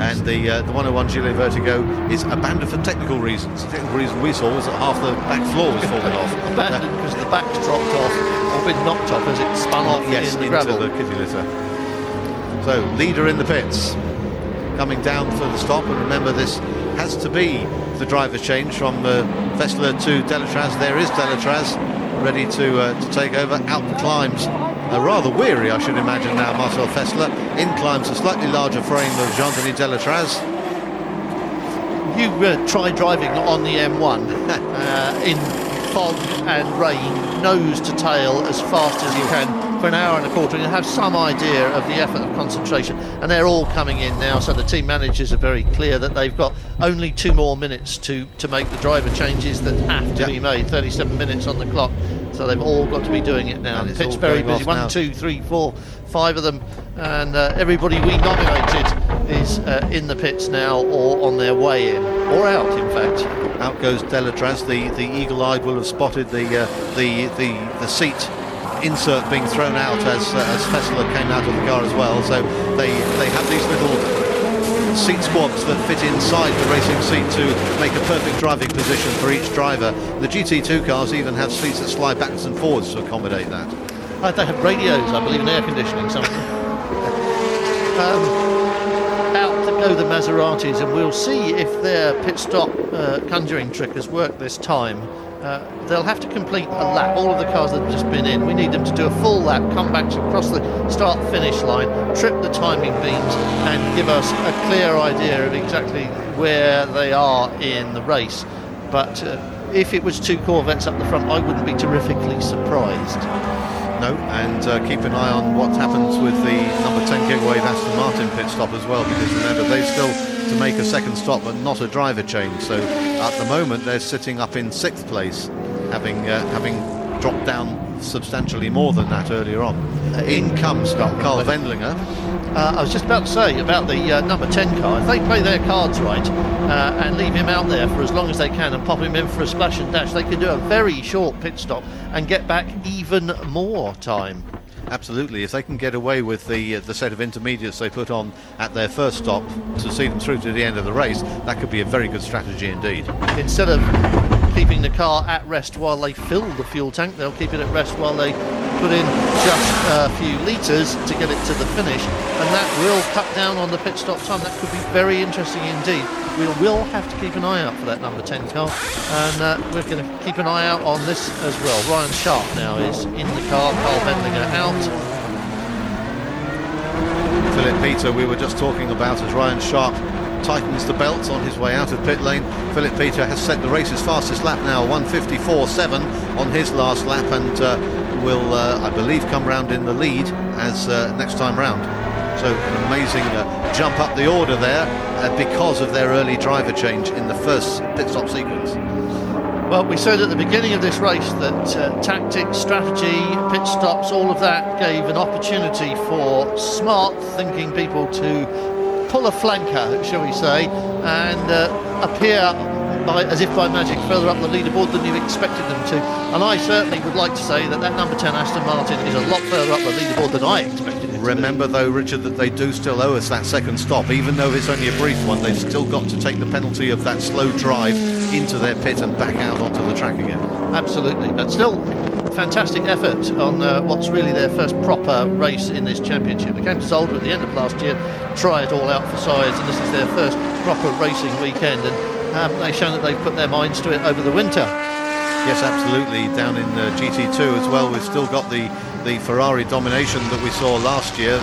And the 101 Gilles Vertigo is abandoned for technical reasons. The technical reason we saw was that half the back floor was falling off. Abandoned because the back's dropped off or been knocked off as it spun off Yes, in the into gravel. the kitty litter. So, leader in the pits, coming down for the stop, and remember this has to be the driver's change from Fessler to Delatraz. There is Delatraz, ready to take over. Out the climbs, rather weary I should imagine now, Marcel Fessler. In climbs a slightly larger frame of Jean-Denis Delatraz. You try driving on the M1 in fog and rain, nose to tail as fast as you can for an hour and a quarter, and you have some idea of the effort of concentration, and they're all coming in now, so the team managers are very clear that they've got only 2 more minutes to make the driver changes that have to be made. 37 minutes on the clock, so they've all got to be doing it now. And The it's pit's all very going busy. off now. 1, 2, 3, 4, 5 of them, and everybody we nominated is in the pits now or on their way in, or out in fact. Out goes Delatraz. The eagle-eyed will have spotted the seat insert being thrown out as Fessler came out of the car as well. So they have these little seat squabs that fit inside the racing seat to make a perfect driving position for each driver. The GT2 cars even have seats that slide backwards and forwards to accommodate that. They have radios, I believe, and air conditioning, some of them. Out to go the Maseratis, and we'll see if their pit stop conjuring trick has worked this time. They'll have to complete a lap. All of the cars that have just been in, we need them to do a full lap, come back across the start-finish line, trip the timing beams, and give us a clear idea of exactly where they are in the race. But if it was 2 Corvettes up the front, I wouldn't be terrifically surprised. No, and keep an eye on what happens with the number 10 Gigawave Aston Martin pit stop as well, because remember they've still to make a second stop but not a driver change. So at the moment they're sitting up in 6th place, having dropped down substantially more than that earlier on. In comes Carl Wendlinger. I was just about to say about the number 10 car. If they play their cards right and leave him out there for as long as they can and pop him in for a splash and dash, they can do a very short pit stop and get back even more time. Absolutely, if they can get away with the set of intermediates they put on at their first stop to see them through to the end of the race, that could be a very good strategy indeed. Instead of keeping the car at rest while they fill the fuel tank, they'll keep it at rest while they put in just a few litres to get it to the finish, and that will cut down on the pit stop time. That could be very interesting indeed. We will have to keep an eye out for that number 10 car, and we're going to keep an eye out on this as well. Ryan Sharp now is in the car, Carl Wendlinger out. Philip Peter, we were just talking about as Ryan Sharp tightens the belts on his way out of pit lane. Philip Peter has set the race's fastest lap now, 1:54.7 on his last lap, and will, I believe, come round in the lead as next time round. So an amazing jump up the order there because of their early driver change in the first pit stop sequence. Well, we said at the beginning of this race that tactics, strategy, pit stops, all of that gave an opportunity for smart thinking people to pull a flanker, shall we say, and appear as if by magic further up the leaderboard than you expected them to. And I certainly would like to say that number 10 Aston Martin is a lot further up the leaderboard than I expected it to Remember be. though, Richard, that they do still owe us that second stop. Even though it's only a brief one, they've still got to take the penalty of that slow drive into their pit and back out onto the track again. Absolutely, but still fantastic effort on what's really their first proper race in this championship. They came to Zolder at the end of last year, try it all out for size, and this is their first proper racing weekend, and they've shown that they've put their minds to it over the winter. Yes, absolutely. Down in GT2 as well, we've still got the Ferrari domination that we saw last year.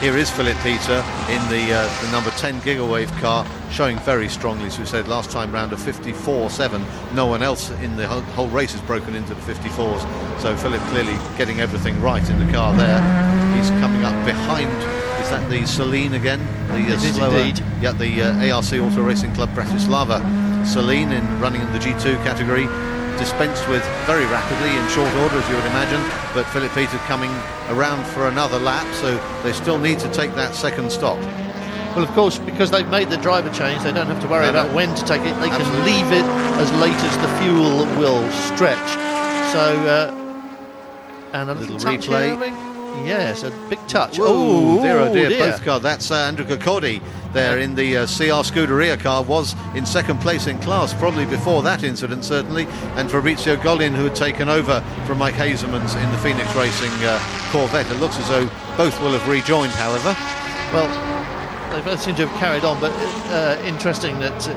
Here is Philip Peter in the number 10 Gigawave car, showing very strongly, as we said last time round, a 54.7. No one else in the whole race has broken into the 54s. So Philip clearly getting everything right in the car there. He's coming up behind. Is that the Celine again? It is indeed. Yeah, the ARC Auto Racing Club Bratislava. Celine running in the G2 category. Dispensed with very rapidly in short order, as you would imagine, but Philip Peter coming around for another lap, so they still need to take that second stop. Well, of course, because they've made the driver change, they don't have to worry about when to take it. They Absolutely. can leave it as late as the fuel will stretch. So, and a Little touch replay. here, Yes, a big touch. Oh Oh, dear. dear. Both cars. That's Andrew Kokordi there in the CR Scuderia car, was in second place in class probably before that incident, certainly, and Fabrizio Gollin, who had taken over from Mike Hazelman's in the Phoenix Racing Corvette. It looks as though both will have rejoined, however. Well, they both seem to have carried on, but interesting that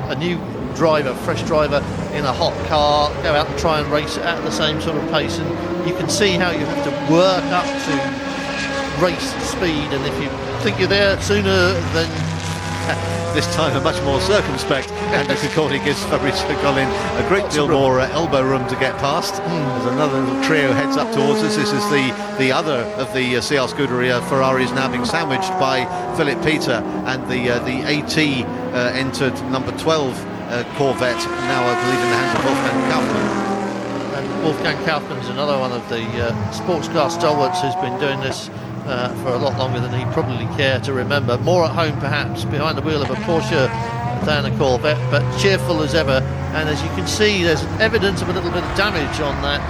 a new driver, fresh driver in a hot car, go out and try and race at the same sort of pace, and you can see how you have to work up to race speed, and if you think you're there sooner, then This time a much more circumspect Andrew Kokordi gives Fabrizio Gollin a great deal more elbow room to get past. There's another little trio heads up towards us. This is the other of the CR Scuderia Ferraris now being sandwiched by Philip Peter, and the AT entered number 12 Corvette, now I believe in the hands of Wolfgang Kaufmann. and Wolfgang Kaufmann is another one of the sports car stalwarts who's been doing this for a lot longer than he'd probably care to remember. More at home perhaps behind the wheel of a Porsche than a Corvette, but cheerful as ever. And as you can see, there's evidence of a little bit of damage on that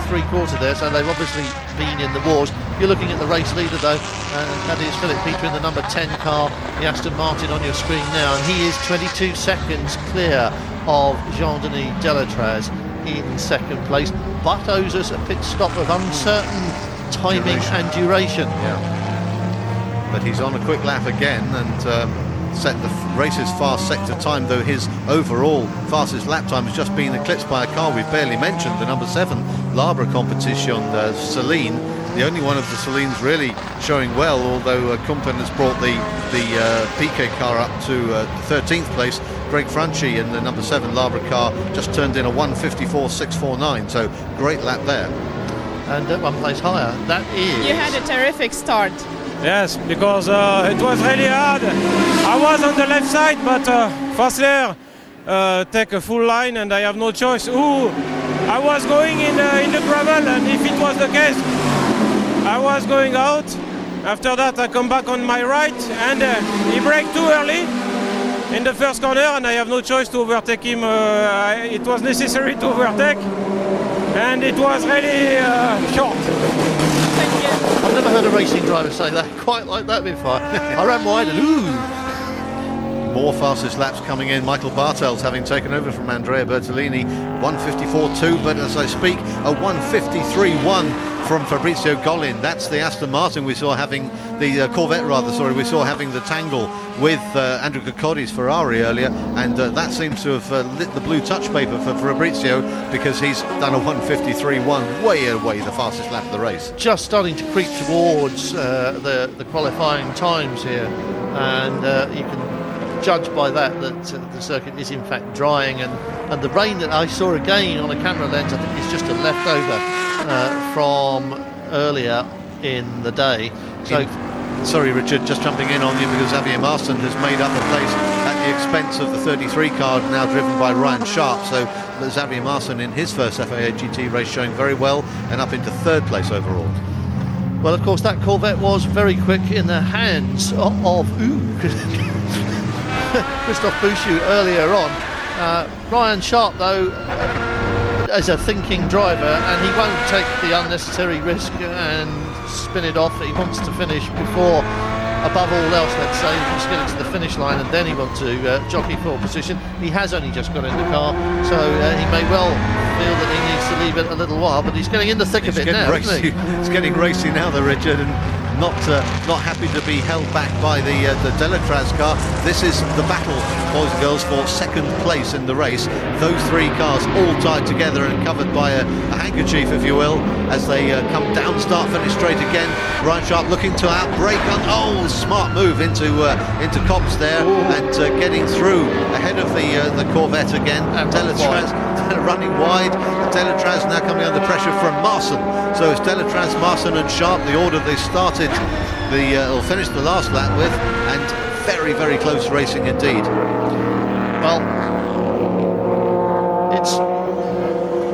three-quarter there, so they've obviously been in the wars. You're looking at the race leader though, and that is Philip Peter in the number 10 car, the Aston Martin on your screen now, and he is 22 seconds clear of Jean-Denis Delatraz in second place, but owes us a pit stop of uncertain timing and duration. Yeah, but he's on a quick lap again and set the race's fast sector time, though his overall fastest lap time has just been eclipsed by a car we've barely mentioned, the number 7 Labra Competition, Celine, the only one of the Celines really showing well, although Kumpen has brought the Piquet car up to 13th place. Greg Franchi in the number 7 Labra car just turned in a 1:54.649, so great lap there. And one place higher, that is... You had a terrific start. Yes, because it was really hard. I was on the left side, but Fassler take a full line and I have no choice. I was going in the gravel, and if it was the case, I was going out. After that, I come back on my right, and he braked too early in the first corner, and I have no choice to overtake him. It was necessary to overtake, and it was really short. I've never heard a racing driver say that quite like that before. I ran wide and More fastest laps coming in. Michael Bartels having taken over from Andrea Bertolini, 1:54.2, but as I speak, a 1:53.1 from Fabrizio Gollin. That's the Aston Martin we saw having, the Corvette rather, sorry, we saw having the tangle with Andrew Kokordi's Ferrari earlier, and that seems to have lit the blue touch paper for Fabrizio, because he's done a 1:53.1, way away the fastest lap of the race. just starting to creep towards the qualifying times here, and you can judge by that the circuit is in fact drying, and the rain that I saw again on a camera lens, I think is just a leftover from earlier in the day. So sorry Richard, just jumping in on you, because Xavier Marston has made up a place at the expense of the 33 car now driven by Ryan Sharp. So Xavier Marston in his first FIA GT race showing very well and up into third place overall. well, of course, that Corvette was very quick in the hands of Christophe Bouchou earlier on. Ryan Sharp, though, as a thinking driver, and he won't take the unnecessary risk and spin it off. He wants to finish before, above all else, let's say, he wants to get it to the finish line, and then he wants to jockey for position. He has only just got in the car, so he may well feel that he needs to leave it a little while, but he's getting in the thick of it now, isn't he? It's getting racy now, though, Richard, and not happy to be held back by the Delatraz car. This is the battle, boys and girls, for second place in the race. Those three cars all tied together and covered by a handkerchief, if you will, as they come down, start, finish straight again. Ryan Sharp looking to outbrake on, smart move into Cobbs there, and getting through ahead of the Corvette again. Delatraz running wide. Delatraz now coming under pressure from Marson. So it's Delatraz, Marson and Sharp, the order they started or finished the last lap with, and very, very close racing indeed. Well, it's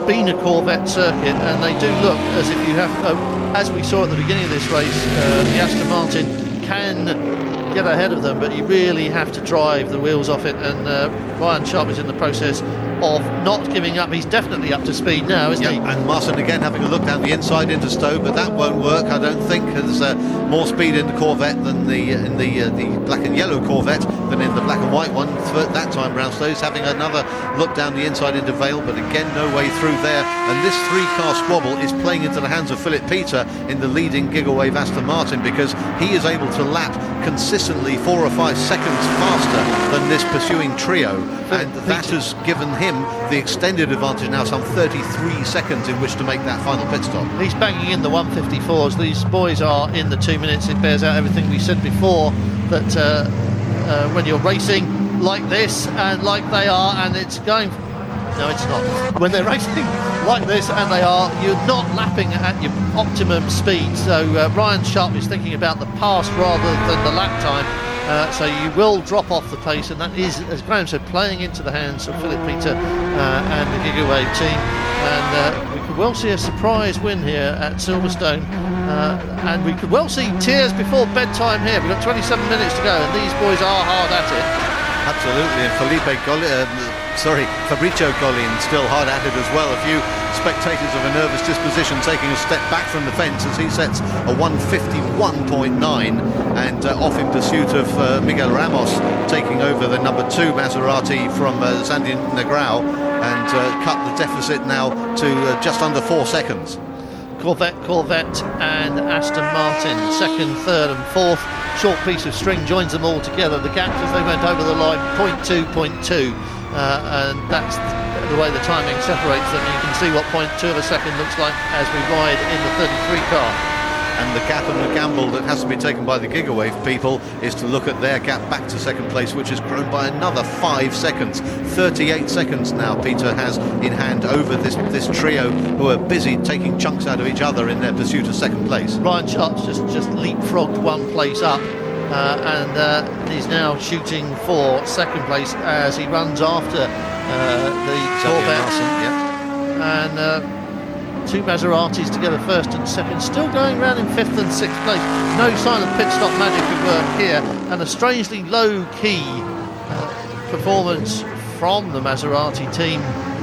been a Corvette circuit, and they do look as if you have, as we saw at the beginning of this race, the Aston Martin can get ahead of them, but you really have to drive the wheels off it, and Ryan Sharp is in the process of not giving up. He's definitely up to speed now, isn't he? And Marson again having a look down the inside into Stowe, but that won't work, I don't think. There's more speed in the Corvette than in the black and yellow Corvette than in the black and white one. That time round, Stowe's having another look down the inside into Vale, but again no way through there. And this three-car squabble is playing into the hands of Philip Peter in the leading Gigawave Aston Martin, because he is able to lap consistently 4 or 5 seconds faster than this pursuing trio, and that has given him the extended advantage now, some 33 seconds in which to make that final pit stop. He's banging in the 154s. These boys are in the 2 minutes. It bears out everything we said before, that when you're racing like this and like they are, and it's going... No, it's not. When they're racing like this and they are, you're not lapping at your optimum speed. So Ryan Sharp is thinking about the pass rather than the lap time. So you will drop off the pace, and that is, as Graham said, playing into the hands of Philip Peter and the Gigawave team. And we could well see a surprise win here at Silverstone, and we could well see tears before bedtime here. We've got 27 minutes to go, and these boys are hard at it. Absolutely, and Fabrizio Collin still hard at it as well. A few spectators of a nervous disposition taking a step back from the fence as he sets a 151.9 and off in pursuit of Miguel Ramos, taking over the number 2 Maserati from Sandy Negrão, and cut the deficit now to just under 4 seconds. Corvette and Aston Martin, 2nd, 3rd and 4th. Short piece of string joins them all together. The gap as they went over the line, 0.2, and that's the way the timing separates them. You can see what 0.2 of a second looks like as we ride in the 33 car. And the gap and the gamble that has to be taken by the Gigawave people is to look at their gap back to 2nd place, which has grown by another 5 seconds. 38 seconds now Peter has in hand over this trio, who are busy taking chunks out of each other in their pursuit of 2nd place. Ryan Sharp's just leapfrogged 1 place up, and he's now shooting for 2nd place as he runs after the Corvette. And 2 Maseratis together, 1st and 2nd, still going around in 5th and 6th place. No sign of pit stop magic at work here, and a strangely low-key performance from the Maserati team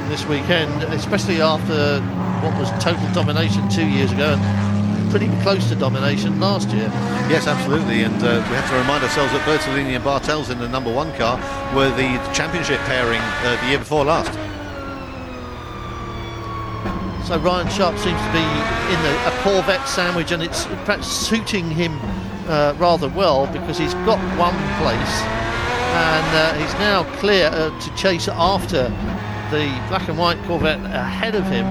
this weekend, especially after what was total domination 2 years ago and pretty close to domination last year. Yes, absolutely, and we have to remind ourselves that Bertolini and Bartels in the number 1 car were the championship pairing the year before last. So Ryan Sharp seems to be in a Corvette sandwich, and it's perhaps suiting him rather well, because he's got 1 place, and he's now clear to chase after the black and white Corvette ahead of him.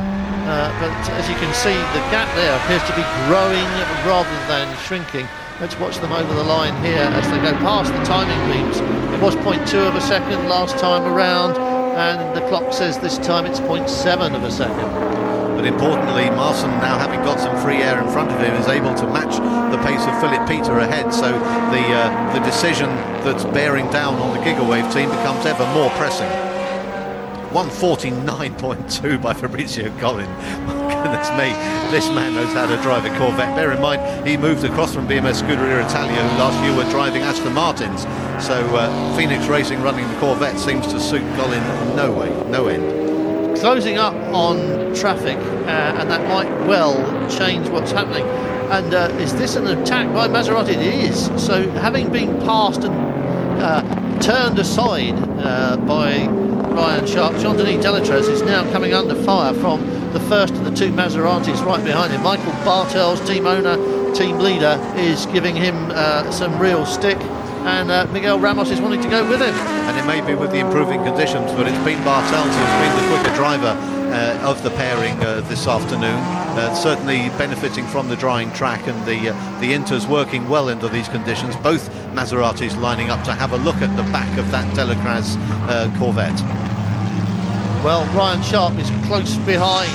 But as you can see, the gap there appears to be growing rather than shrinking. Let's watch them over the line here as they go past the timing beams. It was 0.2 of a second last time around, and the clock says this time it's 0.7 of a second. But importantly, Marson, now having got some free air in front of him, is able to match the pace of Philip Peter ahead. So the decision that's bearing down on the Gigawave team becomes ever more pressing. 149.2 by Fabrizio Collin. Goodness me, this man knows how to drive a Corvette. Bear in mind, he moved across from BMS Scuderia Italia, who last year were driving Aston Martins. So Phoenix Racing running the Corvette seems to suit Collin no end. Closing up on traffic, and that might well change what's happening. And is this an attack by Maserati? It is. So having been passed and turned aside by Ryan Sharp, Jean-Denis Delatrese is now coming under fire from the first of the 2 Maseratis right behind him. Michael Bartels, team owner, team leader, is giving him some real stick, and Miguel Ramos is wanting to go with him. And it may be with the improving conditions, but it's been Bartels who's been the quicker driver of the pairing this afternoon, certainly benefiting from the drying track, and the Inters working well under these conditions. Both Maseratis lining up to have a look at the back of that Delatrese Corvette. Well, Ryan Sharp is close behind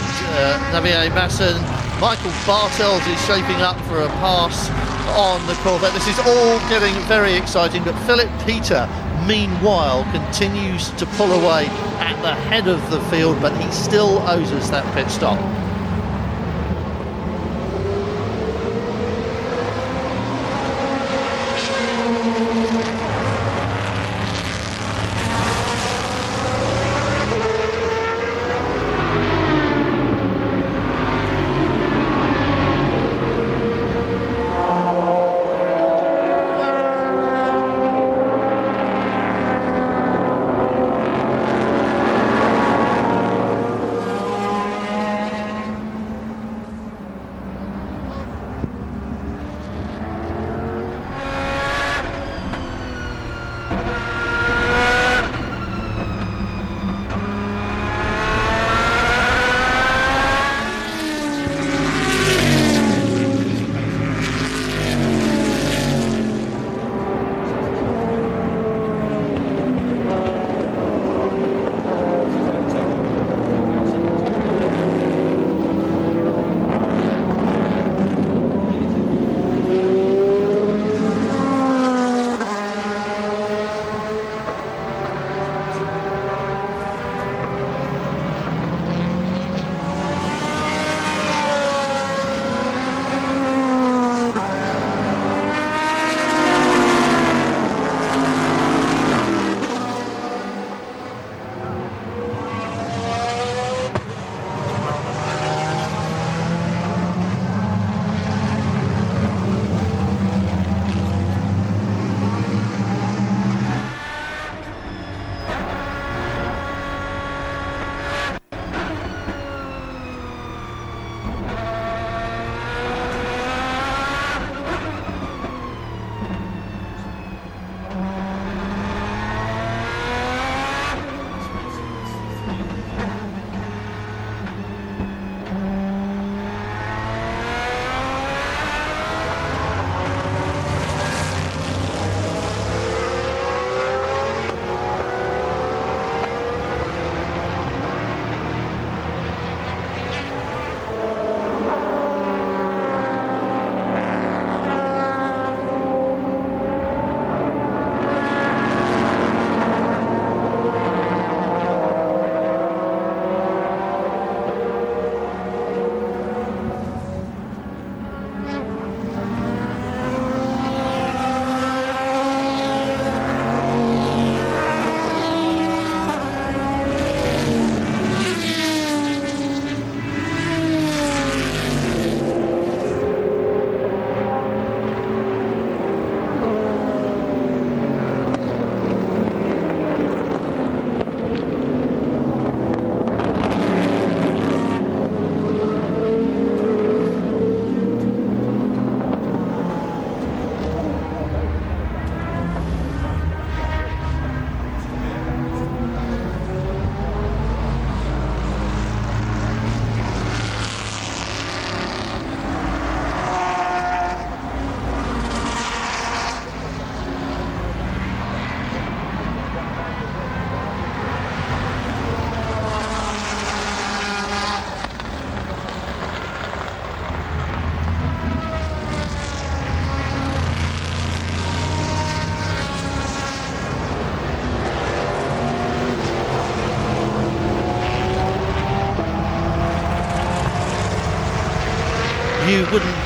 Xavier Masson. Michael Bartels is shaping up for a pass on the Corvette. This is all getting very exciting, but Philip Peter, meanwhile, continues to pull away at the head of the field, but he still owes us that pit stop.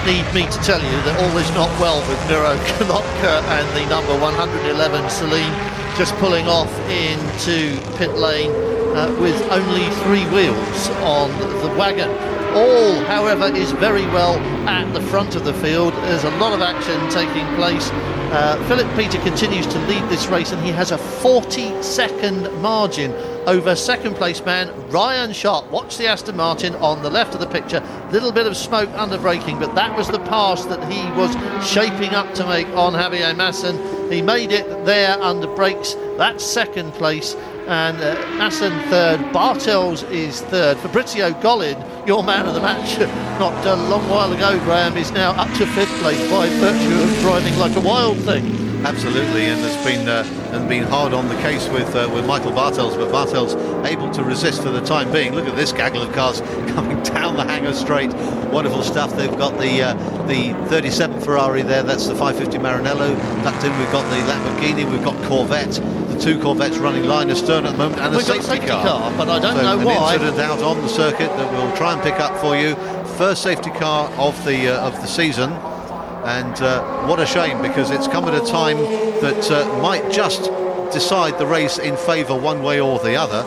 need me to tell you that all is not well with Miro Konotka and the number 111 Celine just pulling off into pit lane with only 3 wheels on the wagon. All, however, is very well at the front of the field. There's a lot of action taking place. Philip Peter continues to lead this race, and he has a 40-second margin over second place man Ryan Sharp. Watch the Aston Martin on the left of the picture. Little bit of smoke under braking, but that was the pass that he was shaping up to make on Javier Masson. He made it there under brakes. That's second place, and Masson third. Bartels is third. Fabrizio Gollin, your man of the match not a long while ago, Graham, is now up to 5th place by virtue of driving like a wild thing. Absolutely, and there's been hard on the case with Michael Bartels, but Bartels able to resist for the time being. Look at this gaggle of cars coming down the hangar straight. Wonderful stuff. They've got the 37 Ferrari there. That's the 550 Maranello tucked in. We've got the Lamborghini. We've got Corvette. The 2 Corvettes running line astern at the moment, and a safety car. But I don't know why. An incident out on the circuit that we'll try and pick up for you. First safety car of the season. And what a shame, because it's come at a time that might just decide the race in favour one way or the other,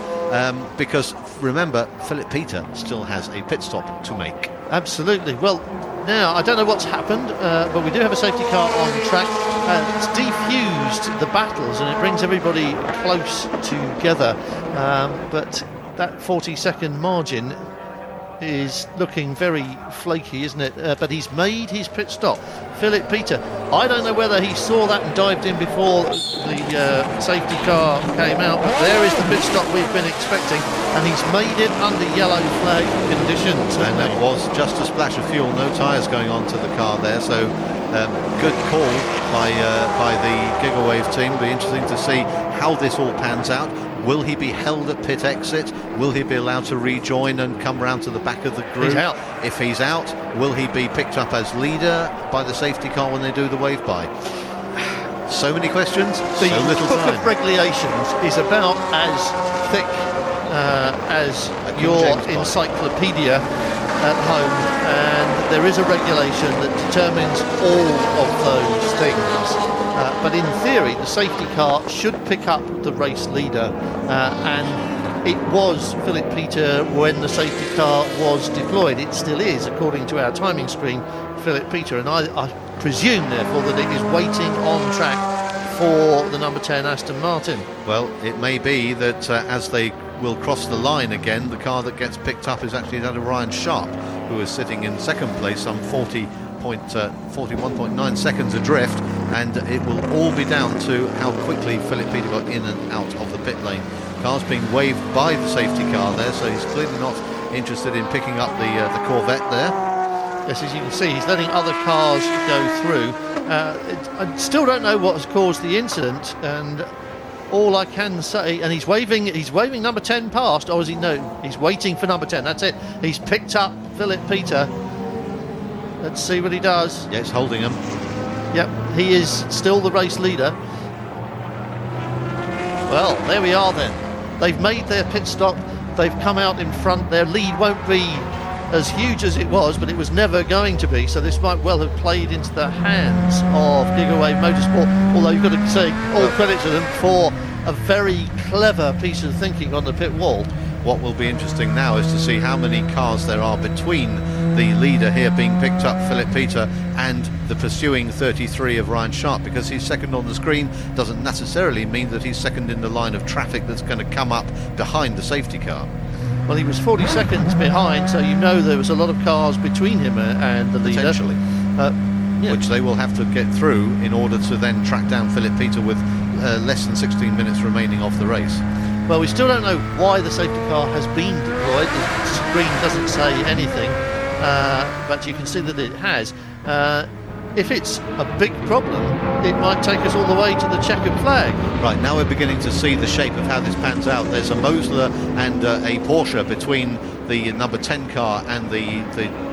because remember, Philip Peter still has a pit stop to make. Absolutely. Well, now I don't know what's happened, but we do have a safety car on track. It's defused the battles, and it brings everybody close together, but that 40-second margin is looking very flaky, isn't it? But he's made his pit stop. Philip Peter, I don't know whether he saw that and dived in before the safety car came out, but there is the pit stop we've been expecting, and he's made it under yellow flag conditions. And that was just a splash of fuel, no tyres going on to the car there, so good call by the Gigawave team. Be interesting to see how this all pans out. Will he be held at pit exit? Will he be allowed to rejoin and come round to the back of the group? He's out. If he's out, will he be picked up as leader by the safety car when they do the wave by? So many questions, the so little book time. of regulations is about as thick as your encyclopedia at home, and there is a regulation that determines all of those things. But in theory, the safety car should pick up the race leader, and it was Philip Peter when the safety car was deployed. It still is, according to our timing screen, Philip Peter, and I presume, therefore, that it is waiting on track for the number 10 Aston Martin. Well, it may be that as they will cross the line again, the car that gets picked up is actually that of Ryan Sharp, who is sitting in second place, some 41.9 seconds adrift, and it will all be down to how quickly Philip Peter got in and out of the pit lane. Car's being waved by the safety car there, so he's clearly not interested in picking up the Corvette there. Yes, as you can see, he's letting other cars go through. I still don't know what has caused the incident, and all I can say, and he's waving number 10 past. Oh, is he? No, he's waiting for number 10. That's it. He's picked up Philip Peter. Let's see what he does. Yes, holding him. Yep, he is still the race leader. Well, there we are then. They've made their pit stop. They've come out in front. Their lead won't be as huge as it was, but it was never going to be. So this might well have played into the hands of Gigawave Motorsport. Although you've got to say all credit to them for a very clever piece of thinking on the pit wall. What will be interesting now is to see how many cars there are between the leader here being picked up, Philip Peter, and the pursuing 33 of Ryan Sharp, because he's second on the screen doesn't necessarily mean that he's second in the line of traffic that's going to come up behind the safety car. Well, he was 40 seconds behind, so you know there was a lot of cars between him and the leader. Potentially. Yeah. Which they will have to get through in order to then track down Philip Peter with less than 16 minutes remaining of the race. Well, we still don't know why the safety car has been deployed. The screen doesn't say anything, but you can see that it has. If it's a big problem, it might take us all the way to the checkered flag. Right, now we're beginning to see the shape of how this pans out. There's a Mosler and a Porsche between the number 10 car and the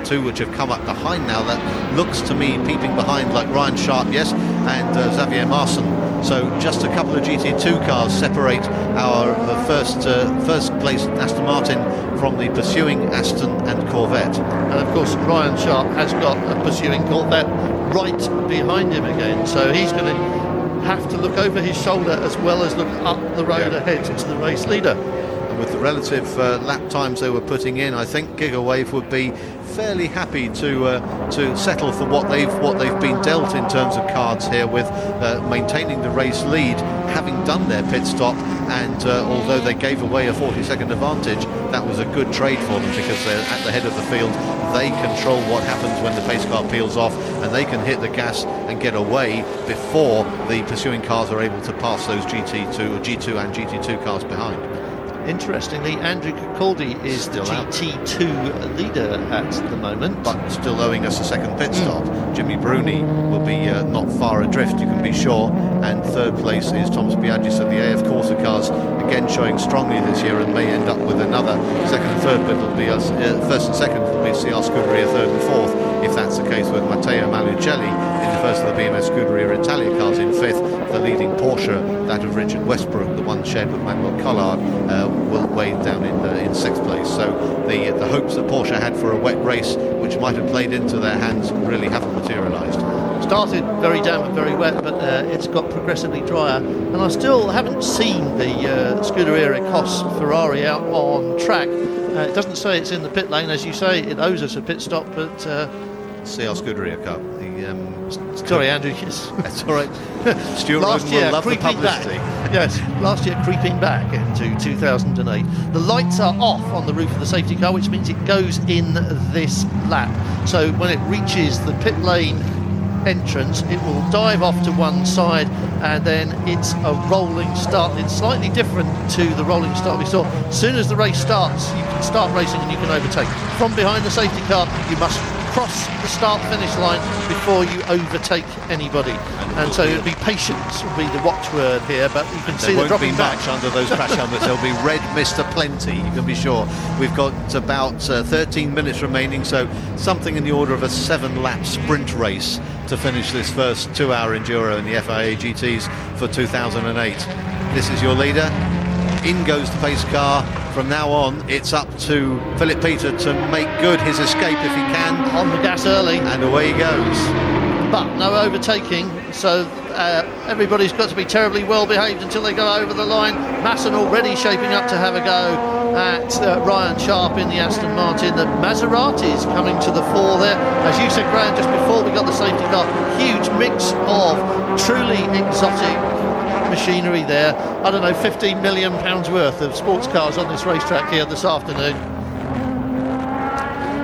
two which have come up behind now. That looks to me peeping behind like Ryan Sharp, yes, and Xavier Marson. So just a couple of GT2 cars separate our first place Aston Martin from the pursuing Aston and Corvette. And of course Ryan Sharp has got a pursuing Corvette right behind him again, so he's going to have to look over his shoulder as well as look up the road ahead to the race leader. And with the relative lap times they were putting in, I think Gigawave would be fairly happy to settle for what they've been dealt in terms of cards here, with maintaining the race lead, having done their pit stop, and although they gave away a 40-second advantage, that was a good trade for them, because they're at the head of the field. They control what happens when the pace car peels off, and they can hit the gas and get away before the pursuing cars are able to pass those G2 and GT2 cars behind. Interestingly, Andrew Cicaldi is the GT2 leader at the moment, but still owing us a second pit stop. Jimmy Bruni will be not far adrift, you can be sure, and third place is Thomas Biaggi. So the AF Corsa cars again showing strongly this year, and may end up with another second and third, but it'll be us first and second will be CR Scuderia, third and fourth, if that's the case, with Matteo Malucelli in the first of the BMS Scuderia Italia cars in fifth. The leading Porsche, that of Richard Westbrook, the one shared with Manuel Collard, will weigh down in sixth place. So the hopes that Porsche had for a wet race, which might have played into their hands, really haven't materialised. Started very damp and very wet, but it's got progressively drier, and I still haven't seen the Scuderia Cos Ferrari out on track. It doesn't say it's in the pit lane, as you say. It owes us a pit stop, but CR Scuderia Cup. Sorry, Andrew. Yes, that's all right. Stuart last year, will love the creeping publicity. Back. Yes, last year creeping back into 2008. The lights are off on the roof of the safety car, which means it goes in this lap. So when it reaches the pit lane entrance, it will dive off to one side, and then it's a rolling start. It's slightly different to the rolling start we saw. As soon as the race starts, you can start racing and you can overtake. From behind the safety car, you must cross the start-finish line before you overtake anybody, and so it'll be patience will be the watchword here. But you can see there the won't be dropping back much under those crash helmets. There'll be red mist aplenty, you can be sure. We've got about 13 minutes remaining, so something in the order of a 7-lap sprint race to finish this first 2-hour enduro in the FIA GTs for 2008. This is your leader. In goes the pace car. From now on, it's up to Philip Peter to make good his escape if he can. On the gas early. And away he goes. But no overtaking, so everybody's got to be terribly well behaved until they go over the line. Masson already shaping up to have a go at Ryan Sharp in the Aston Martin. The Maserati's coming to the fore there. As you said, Graham, just before we got the safety car, huge mix of truly exotic machinery there. I don't know, £15 million worth of sports cars on this racetrack here this afternoon.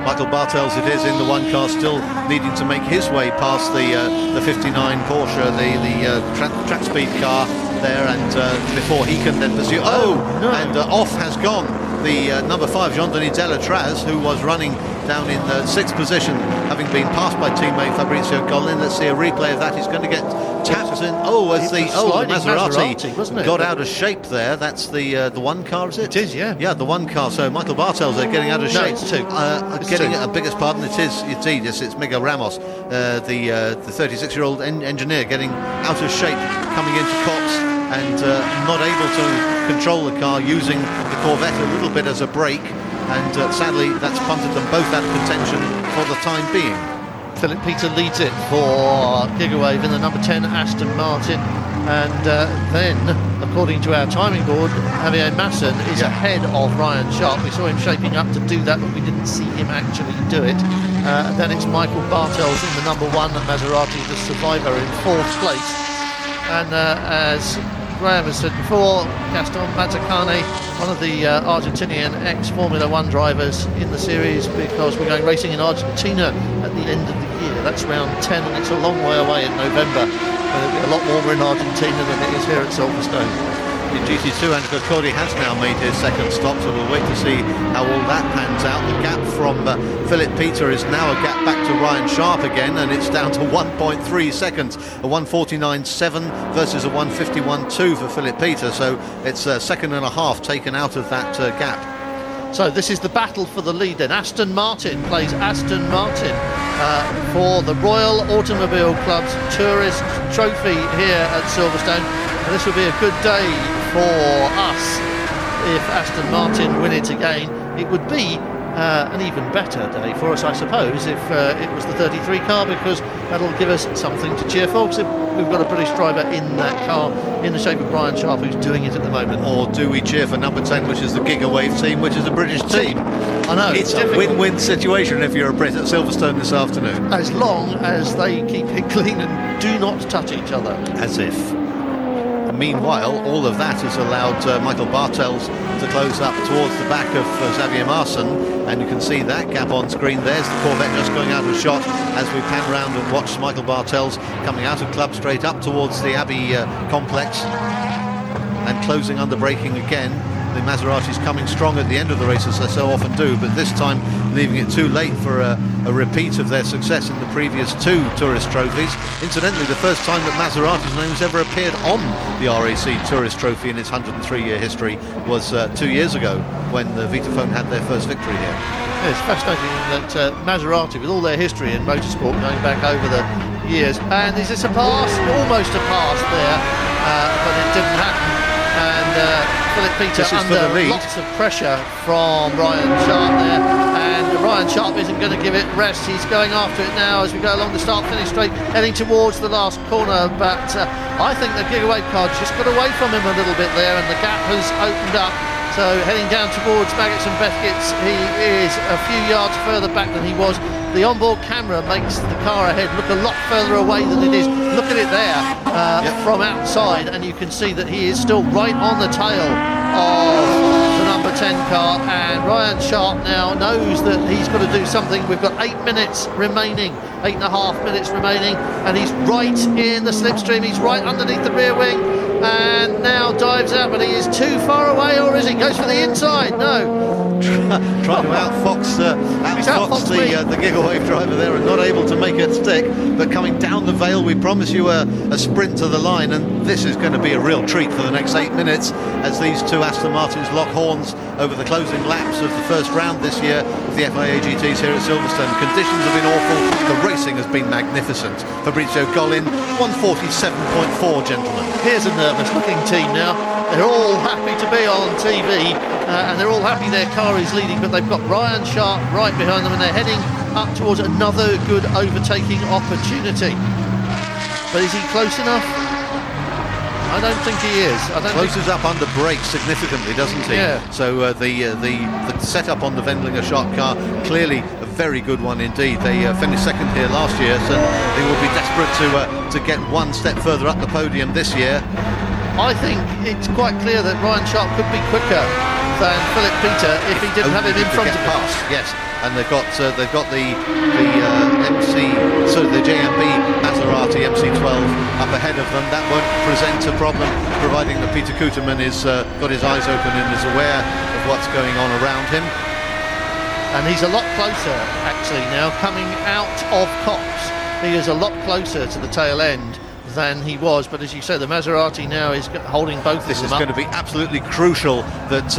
Michael Bartels it is in the one car, still needing to make his way past the 59 Porsche, the track speed car there, and before he can then pursue. And off has gone the number 5 Jean-Denis Delatraz, who was running down in the 6th position, having been passed by teammate Fabrizio Collin. Let's see a replay of that. He's going to get tapped in. As the Maserati got out of shape there. That's the one car, is it? It is, yeah. Yeah, the one car. So Michael Bartels there getting out of shape. It's two. I beg his pardon. It is indeed. Yes, it's Miguel Ramos, the 36-year-old engineer, getting out of shape, coming into Cox, and not able to control the car, using the Corvette a little bit as a brake, and sadly that's punted them both out of contention for the time being. Philip Peter leads it for Gigawave in the number 10 Aston Martin, and then, according to our timing board, Javier Masson is ahead of Ryan Sharp. We saw him shaping up to do that, but we didn't see him actually do it. Then it's Michael Bartels in the number 1 Maserati, the survivor, in 4th place. And as Graham has said before, Gaston Mazzacane, one of the Argentinian ex-Formula 1 drivers in the series, because we're going racing in Argentina at the end of the year. That's round 10, and it's a long way away in November. It'll be a lot warmer in Argentina than it is here at Silverstone. In GT2, and Cody has now made his second stop, so we'll wait to see how all that pans out. The gap from Philip Peter is now a gap back to Ryan Sharp again, and it's down to 1.3 seconds, a 1:49.7 versus a 1:51.2 for Philip Peter, so it's a second and a half taken out of that gap. So this is the battle for the lead then. Aston Martin plays Aston Martin. for the Royal Automobile Club's Tourist Trophy here at Silverstone. And this will be a good day for us if Aston Martin win it again. It would be an even better day for us, I suppose, if it was the 33 car, because that'll give us something to cheer for. Because we've got a British driver in that car in the shape of Brian Sharp, who's doing it at the moment. Or do we cheer for number 10, which is the Gigawave team, which is a British team? I know. It's a win-win situation if you're a Brit at Silverstone this afternoon. As long as they keep it clean and do not touch each other. As if. Meanwhile, all of that has allowed Michael Bartels to close up towards the back of Xavier Marson, and you can see that gap on screen. There's the Corvette just going out of shot as we pan round and watch Michael Bartels coming out of Club Straight up towards the Abbey complex and closing under braking again. The Maseratis coming strong at the end of the race, as they so often do, but this time leaving it too late for a repeat of their success in the previous two tourist trophies. Incidentally, the first time that Maserati's name has ever appeared on the RAC Tourist Trophy in its 103-year history was 2 years ago, when the Vitaphone had their first victory here. It's fascinating that Maserati, with all their history in motorsport going back over the years, and is this a pass? Almost a pass there, but it didn't happen. And Philip Peter under lots of pressure from Ryan Sharp there, and Ryan Sharp isn't going to give it rest. He's going after it now as we go along the start-finish straight, heading towards the last corner, but I think the Gigawave car just got away from him a little bit there, and the gap has opened up. So heading down towards Baggots and Bethgits, he is a few yards further back than he was. The onboard camera makes the car ahead look a lot further away than it is. Look at it there from outside, and you can see that he is still right on the tail of the number 10 car, and Ryan Sharp now knows that he's got to do something. We've got 8 minutes remaining, 8.5 minutes remaining, and he's right in the slipstream. He's right underneath the rear wing, and now dives out, but he is too far away, or is he? Goes for the inside. No. Trying to outfox the Gigawave driver there, and not able to make it stick, but coming down the Vale. We promise you a sprint to the line, and this is going to be a real treat for the next 8 minutes as these two Aston Martins lock horns over the closing laps of the first round this year of the FIA GTs here at Silverstone. Conditions have been awful, the racing has been magnificent. Fabrizio Gollin, 147.4, gentlemen. Here's a nervous looking team now. They're all happy to be on TV, and they're all happy their car is leading, but they've got Ryan Sharp right behind them, and they're heading up towards another good overtaking opportunity. But is he close enough? I don't think he is. Closes up under brakes significantly, doesn't he? Yeah. So the setup on the Wendlinger Sharp car, clearly a very good one indeed. They finished second here last year, so they will be desperate to get one step further up the podium this year. I think it's quite clear that Ryan Sharp could be quicker than Philip Peter if he didn't have him in front of him. Past, yes, and they've got the JMB Maserati MC12 up ahead of them. That won't present a problem, providing that Peter Kuterman is got his eyes open and is aware of what's going on around him. And he's a lot closer actually now, coming out of Cops. He is a lot closer to the tail end than he was, but as you say, the Maserati now is holding both of them up. This is going to be absolutely crucial that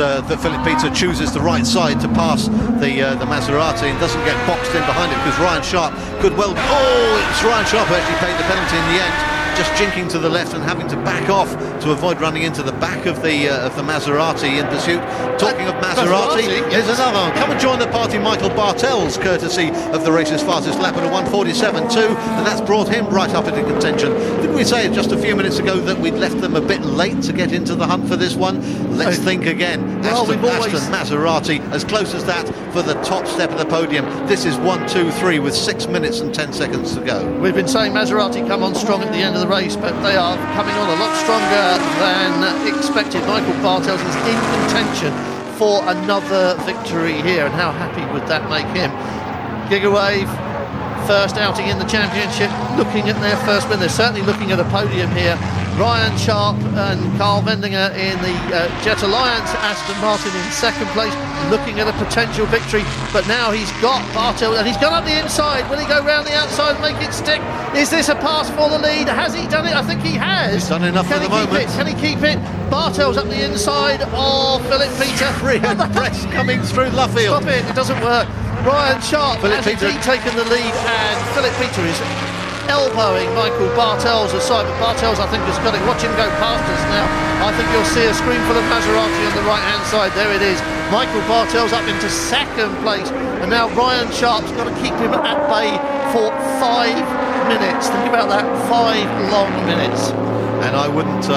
Philip Peter chooses the right side to pass the Maserati and doesn't get boxed in behind it, because Ryan Sharp could well... Oh, it's Ryan Sharp who actually paid the penalty in the end, just jinking to the left and having to back off to avoid running into the back of the Maserati in pursuit. Talking of Maserati, here's another one. Come and join the party, Michael Bartels, courtesy of the race's fastest lap at a 1:47.2, and that's brought him right up into contention. Didn't we say just a few minutes ago that we'd left them a bit late to get into the hunt for this one? Let's think again. Well, Aston Maserati as close as that for the top step of the podium. This is 1, 2, 3 with 6 minutes and 10 seconds to go. We've been saying Maserati come on strong at the end of the race, but they are coming on a lot stronger than expected. Michael Bartels is in contention for another victory here, and how happy would that make him? Gigawave, first outing in the championship, looking at their first win. They're certainly looking at a podium here. Ryan Sharp and Carl Wendlinger in the Jet Alliance, Aston Martin in second place, looking at a potential victory, but now he's got Bartels, and he's gone up the inside. Will he go round the outside and make it stick? Is this a pass for the lead? Has he done it? I think he has. He's done enough for the moment. Can he keep it? Bartels up the inside of Philip Peter. Free and press coming through Luffield. Stop it, it doesn't work. Ryan Sharp has indeed taken the lead, and Philip Peter is elbowing Michael Bartels aside, but Bartels, I think, has got it. Watch him go past us now. I think you'll see a screen full of Maserati on the right-hand side. There it is. Michael Bartels up into second place, and now Ryan Sharp's got to keep him at bay for 5 minutes. Think about that, 5 long minutes. And I wouldn't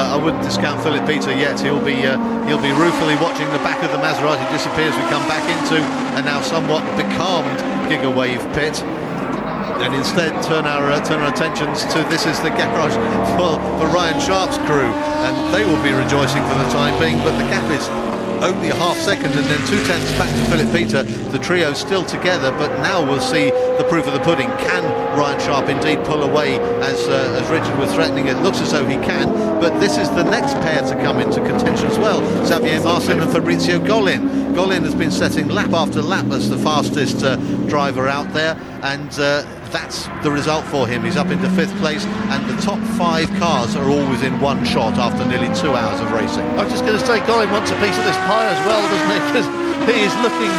discount Philip Peter yet. He'll be ruefully watching the back of the Maserati disappear as we come back into a now somewhat becalmed Gigawave pit. And instead turn our attentions to this is the garage for Ryan Sharp's crew, and they will be rejoicing for the time being, but the gap is only a half second and then 2/10 back to Philip Peter. The trio still together, but now we'll see the proof of the pudding. Can Ryan Sharp indeed pull away as Richard was threatening? It looks as though he can, but this is the next pair to come into contention as well. Xavier Marcin and Fabrizio Golin. Golin has been setting lap after lap as the fastest driver out there, and that's the result for him. He's up into 5th place, and the top 5 cars are all within one shot after nearly 2 hours of racing. I'm just going to say, Golin wants a piece of this pie as well, doesn't he? Because he is looking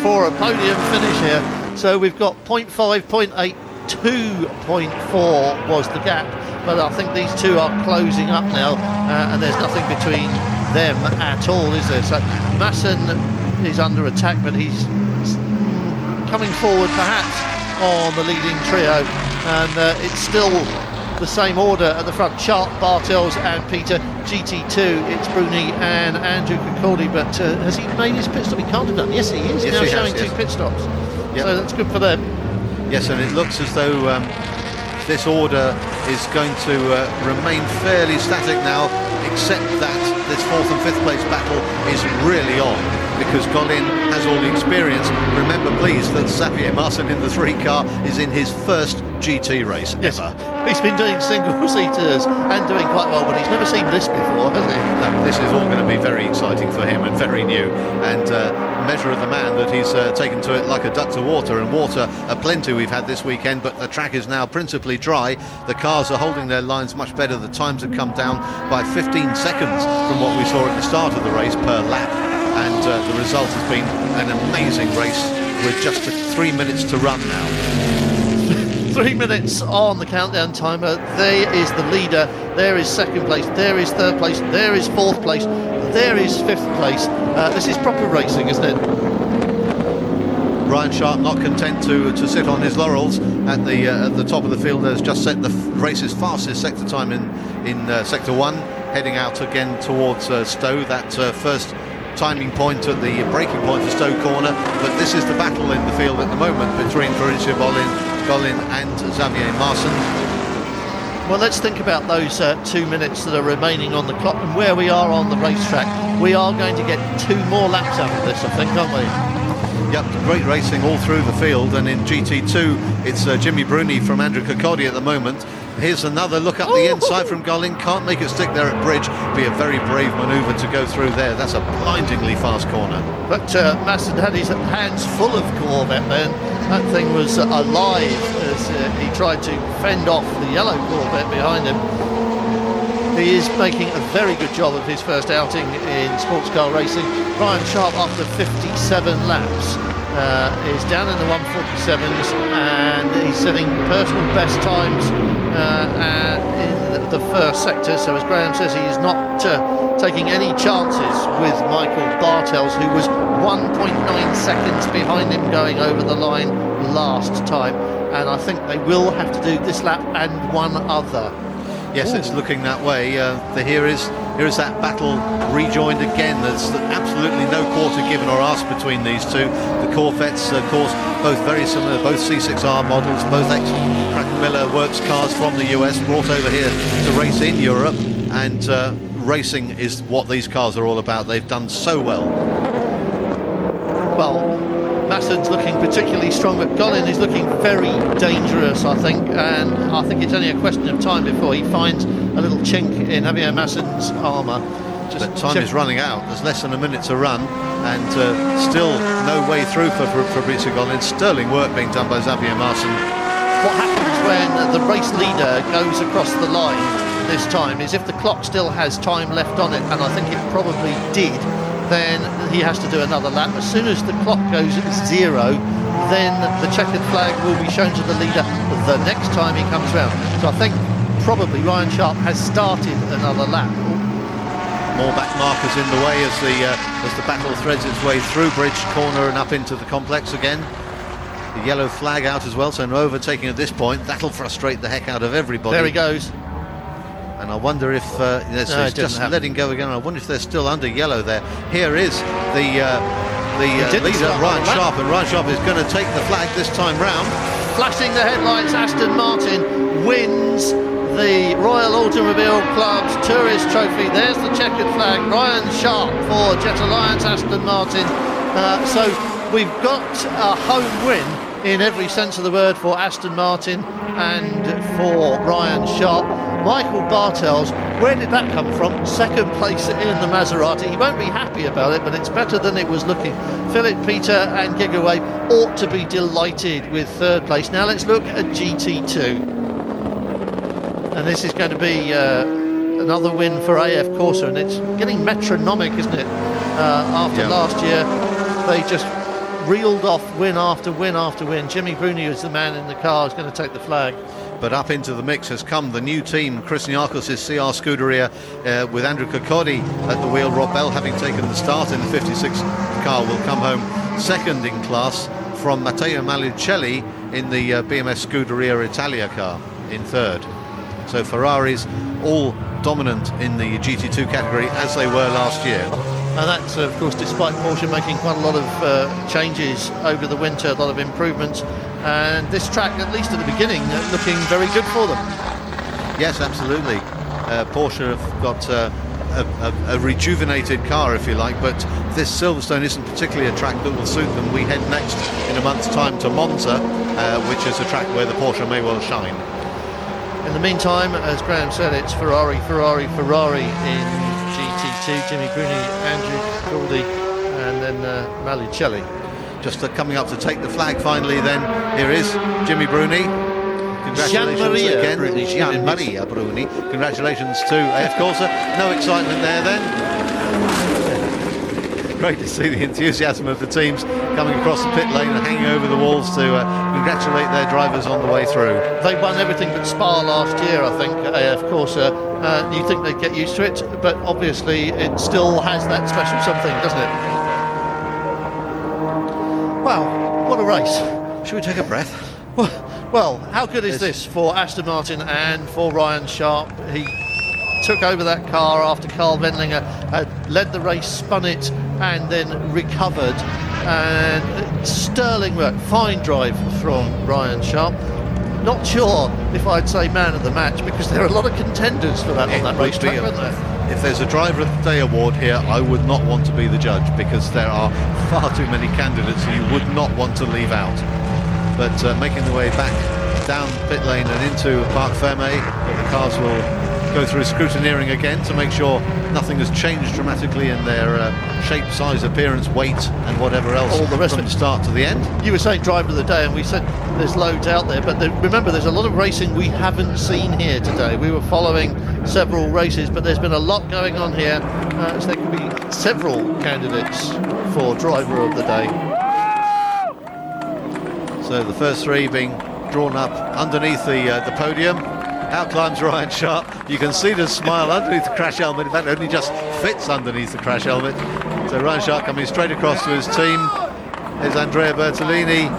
for a podium finish here. So we've got 0.5, 0.8, 2.4 was the gap, but I think these two are closing up now, and there's nothing between them at all, is there? So Masson is under attack, but he's coming forward perhaps on the leading trio, and it's still the same order at the front: Sharp, Bartels and Peter. GT2, it's Bruni and Andrew Ciccoldi, but has he made his pit stop? He can't have done. Yes, he is. Yes, now he showing has, 2 pit stops. Yep. So that's good for them. Yes, and it looks as though this order is going to remain fairly static now, except that this 4th and 5th place battle is really on, because Golin has all the experience. Remember, please, that Xavier Marcin in the 3 car is in his first GT race ever. He's been doing single-seaters and doing quite well, but he's never seen this before, has he? No, this is all going to be very exciting for him and very new, and measure of the man that he's taken to it like a duck to water, and water aplenty we've had this weekend, but the track is now principally dry. The cars are holding their lines much better. The times have come down by 15 seconds from what we saw at the start of the race per lap, and the result has been an amazing race with just 3 minutes to run now. 3 minutes on the countdown timer. There is the leader, there is 2nd place, there is 3rd place, there is 4th place, there is 5th place. This is proper racing, isn't it? Ryan Sharp not content to sit on his laurels at the top of the field, has just set the race's fastest sector time in sector 1, heading out again towards Stowe, that first timing point at the braking point for Stowe Corner. But this is the battle in the field at the moment between Fabrizio Golin and Xavier Marcin. Well, let's think about those 2 minutes that are remaining on the clock and where we are on the racetrack. We are going to get 2 more laps out of this, I think, aren't we? Yep, great racing all through the field, and in GT2 it's Jimmy Bruni from Andrew Ciccoldi at the moment. Here's another look up the inside from Golin, can't make it stick there at bridge. Be a very brave manoeuvre to go through there. That's a blindingly fast corner. But Masson had his hands full of Corvette then. That thing was alive as he tried to fend off the yellow Corvette behind him. He is making a very good job of his first outing in sports car racing. Ryan Sharp, after 57 laps, is down in the 147s, and he's setting personal best times in the first sector. So as Graham says, he is not taking any chances with Michael Bartels, who was 1.9 seconds behind him going over the line last time. And I think they will have to do this lap and one other. Yes, it's looking that way. Here is that battle rejoined again. There's absolutely no quarter given or asked between these two. The Corvettes, of course, both very similar, both C6R models, both ex-Pratt Miller Works cars from the US, brought over here to race in Europe, and racing is what these cars are all about. They've done so well. Well, Masson's looking particularly strong, but Golin is looking very dangerous, I think, and I think it's only a question of time before he finds a little chink in Javier Masson's armour. But time is running out. There's less than a minute to run, and still no way through for Fabrizio Golin. Sterling work being done by Xavier Marcin. What happens when the race leader goes across the line this time is, if the clock still has time left on it, and I think it probably did, then he has to do another lap. As soon as the clock goes 0, then the checkered flag will be shown to the leader the next time he comes round. So I think probably Ryan Sharp has started another lap. More back markers in the way as the battle threads its way through Bridge Corner and up into the complex again. The yellow flag out as well, so no overtaking at this point. That'll frustrate the heck out of everybody. There he goes. And I wonder if he's just letting go again. I wonder if they're still under yellow there. Here is the leader, Ryan Sharp, and Ryan Sharp is going to take the flag this time round. Flashing the headlights, Aston Martin wins the Royal Automobile Club's Tourist Trophy. There's the checkered flag. Ryan Sharp for Jet Alliance Aston Martin. So we've got a home win in every sense of the word for Aston Martin and for Ryan Sharp. Michael Bartels, where did that come from? Second place in the Maserati. He won't be happy about it, but it's better than it was looking. Philip, Peter and Gigaway ought to be delighted with third place. Now let's look at GT2. And this is going to be another win for AF Corse, and it's getting metronomic, isn't it? After last year, they just reeled off win after win after win. Jimmy Bruni, is the man in the car, is going to take the flag. But up into the mix has come the new team, Chris Niarchos' CR Scuderia, with Andrew Kokodi at the wheel. Rob Bell, having taken the start in the 56 car, will come home second in class from Matteo Malicelli in the BMS Scuderia Italia car in third. So Ferraris all dominant in the GT2 category as they were last year. And that's, of course, despite Porsche making quite a lot of changes over the winter, a lot of improvements. And this track, at least at the beginning, looking very good for them. Yes, absolutely. Porsche have got a rejuvenated car, if you like, but this Silverstone isn't particularly a track that will suit them. We head next in a month's time to Monza, which is a track where the Porsche may well shine. In the meantime, as Graham said, it's Ferrari in GT2. Jimmy Bruni, Andrew Goldie and then Malicelli. Just coming up to take the flag finally then. Here is Jimmy Bruni. Congratulations again. Gian-Maria Bruni. Congratulations to AF Corse. No excitement there then. Great to see the enthusiasm of the teams coming across the pit lane and hanging over the walls to congratulate their drivers on the way through. They won everything but Spa last year, I think, AF Corse. You think they'd get used to it, but obviously it still has that special something, doesn't it? Wow, what a race. Should we take a breath? Well, how good is this for Aston Martin and for Ryan Sharp? He took over that car after Carl Wendlinger had led the race, spun it and then recovered, and sterling work, fine drive from Ryan Sharp. Not sure if I'd say man of the match, because there are a lot of contenders for that on that racetrack, aren't there? If there's a Driver of the Day award here, I would not want to be the judge, because there are far too many candidates you would not want to leave out. But making the way back down pit lane and into Parc Ferme, the cars will go through scrutineering again to make sure nothing has changed dramatically in their shape, size, appearance, weight and whatever else, all the rest from the start to the end. You were saying Driver of the Day, and we said there's loads out there, but remember there's a lot of racing we haven't seen here today. We were following several races, but there's been a lot going on here, so there could be several candidates for Driver of the Day. So the first three being drawn up underneath the podium. Out climbs Ryan Sharp. You can see the smile underneath the crash helmet. In fact, it only just fits underneath the crash helmet. So Ryan Sharp coming straight across to his team. There's Andrea Bertolini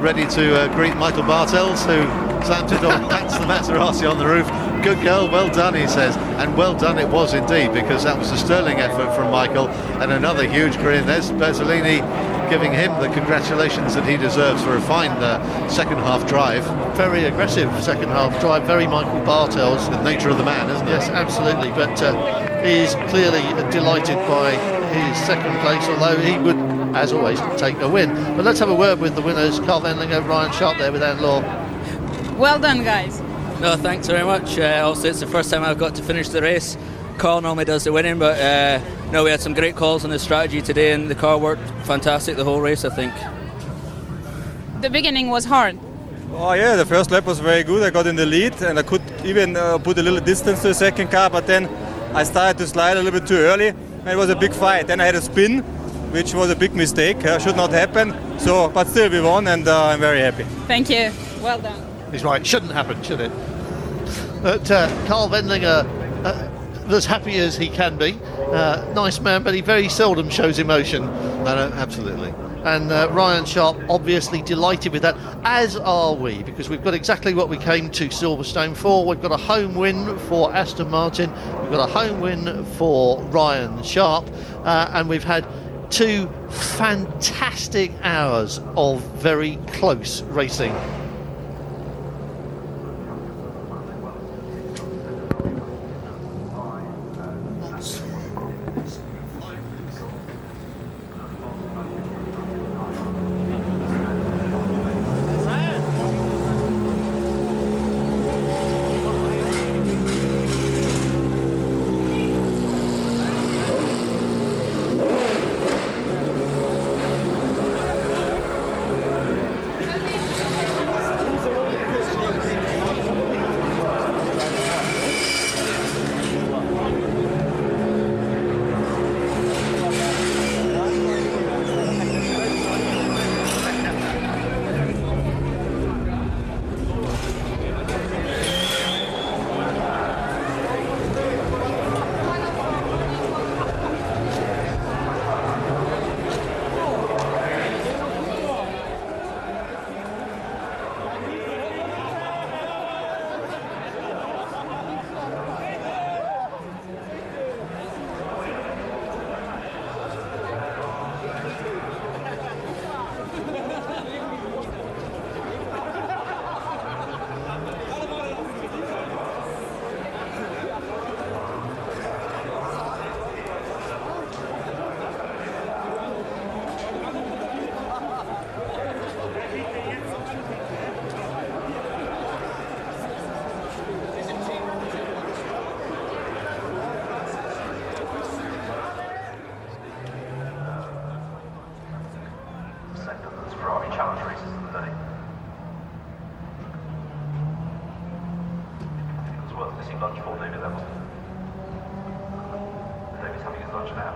ready to greet Michael Bartels, who slammed it on. That's the Maserati on the roof. Good girl, well done, he says. And well done it was indeed, because that was a sterling effort from Michael, and another huge grin. There's Bertolini giving him the congratulations that he deserves for a fine second half drive. Very aggressive second half drive, very Michael Bartels. The nature of the man, isn't it? Yes, absolutely, but he's clearly delighted by his second place, although he would, as always, take a win. But let's have a word with the winners. Carl Wendlinger, Ryan Sharp there with Anne Law. Well done, guys. No, thanks very much. Also, it's the first time I've got to finish the race. Carl normally does the winning, but no, we had some great calls on the strategy today, and the car worked fantastic the whole race, I think. The beginning was hard. Oh yeah, the first lap was very good. I got in the lead and I could even put a little distance to the second car, but then I started to slide a little bit too early and it was a big fight. Then I had a spin, which was a big mistake, should not happen. So, but still we won, and I'm very happy. Thank you. Well done. He's right, shouldn't happen, should it? But Carl Wendlinger, as happy as he can be, nice man, but he very seldom shows emotion. No, absolutely. And Ryan Sharp obviously delighted with that, as are we, because we've got exactly what we came to Silverstone for. We've got a home win for Aston Martin, we've got a home win for Ryan Sharp, and we've had 2 fantastic hours of very close racing. Lunch for David Evans. David's having his lunch now.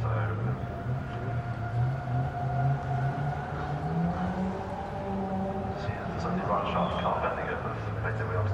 So there's only Ryan Sharp and Carl Wendlinger, but effectively on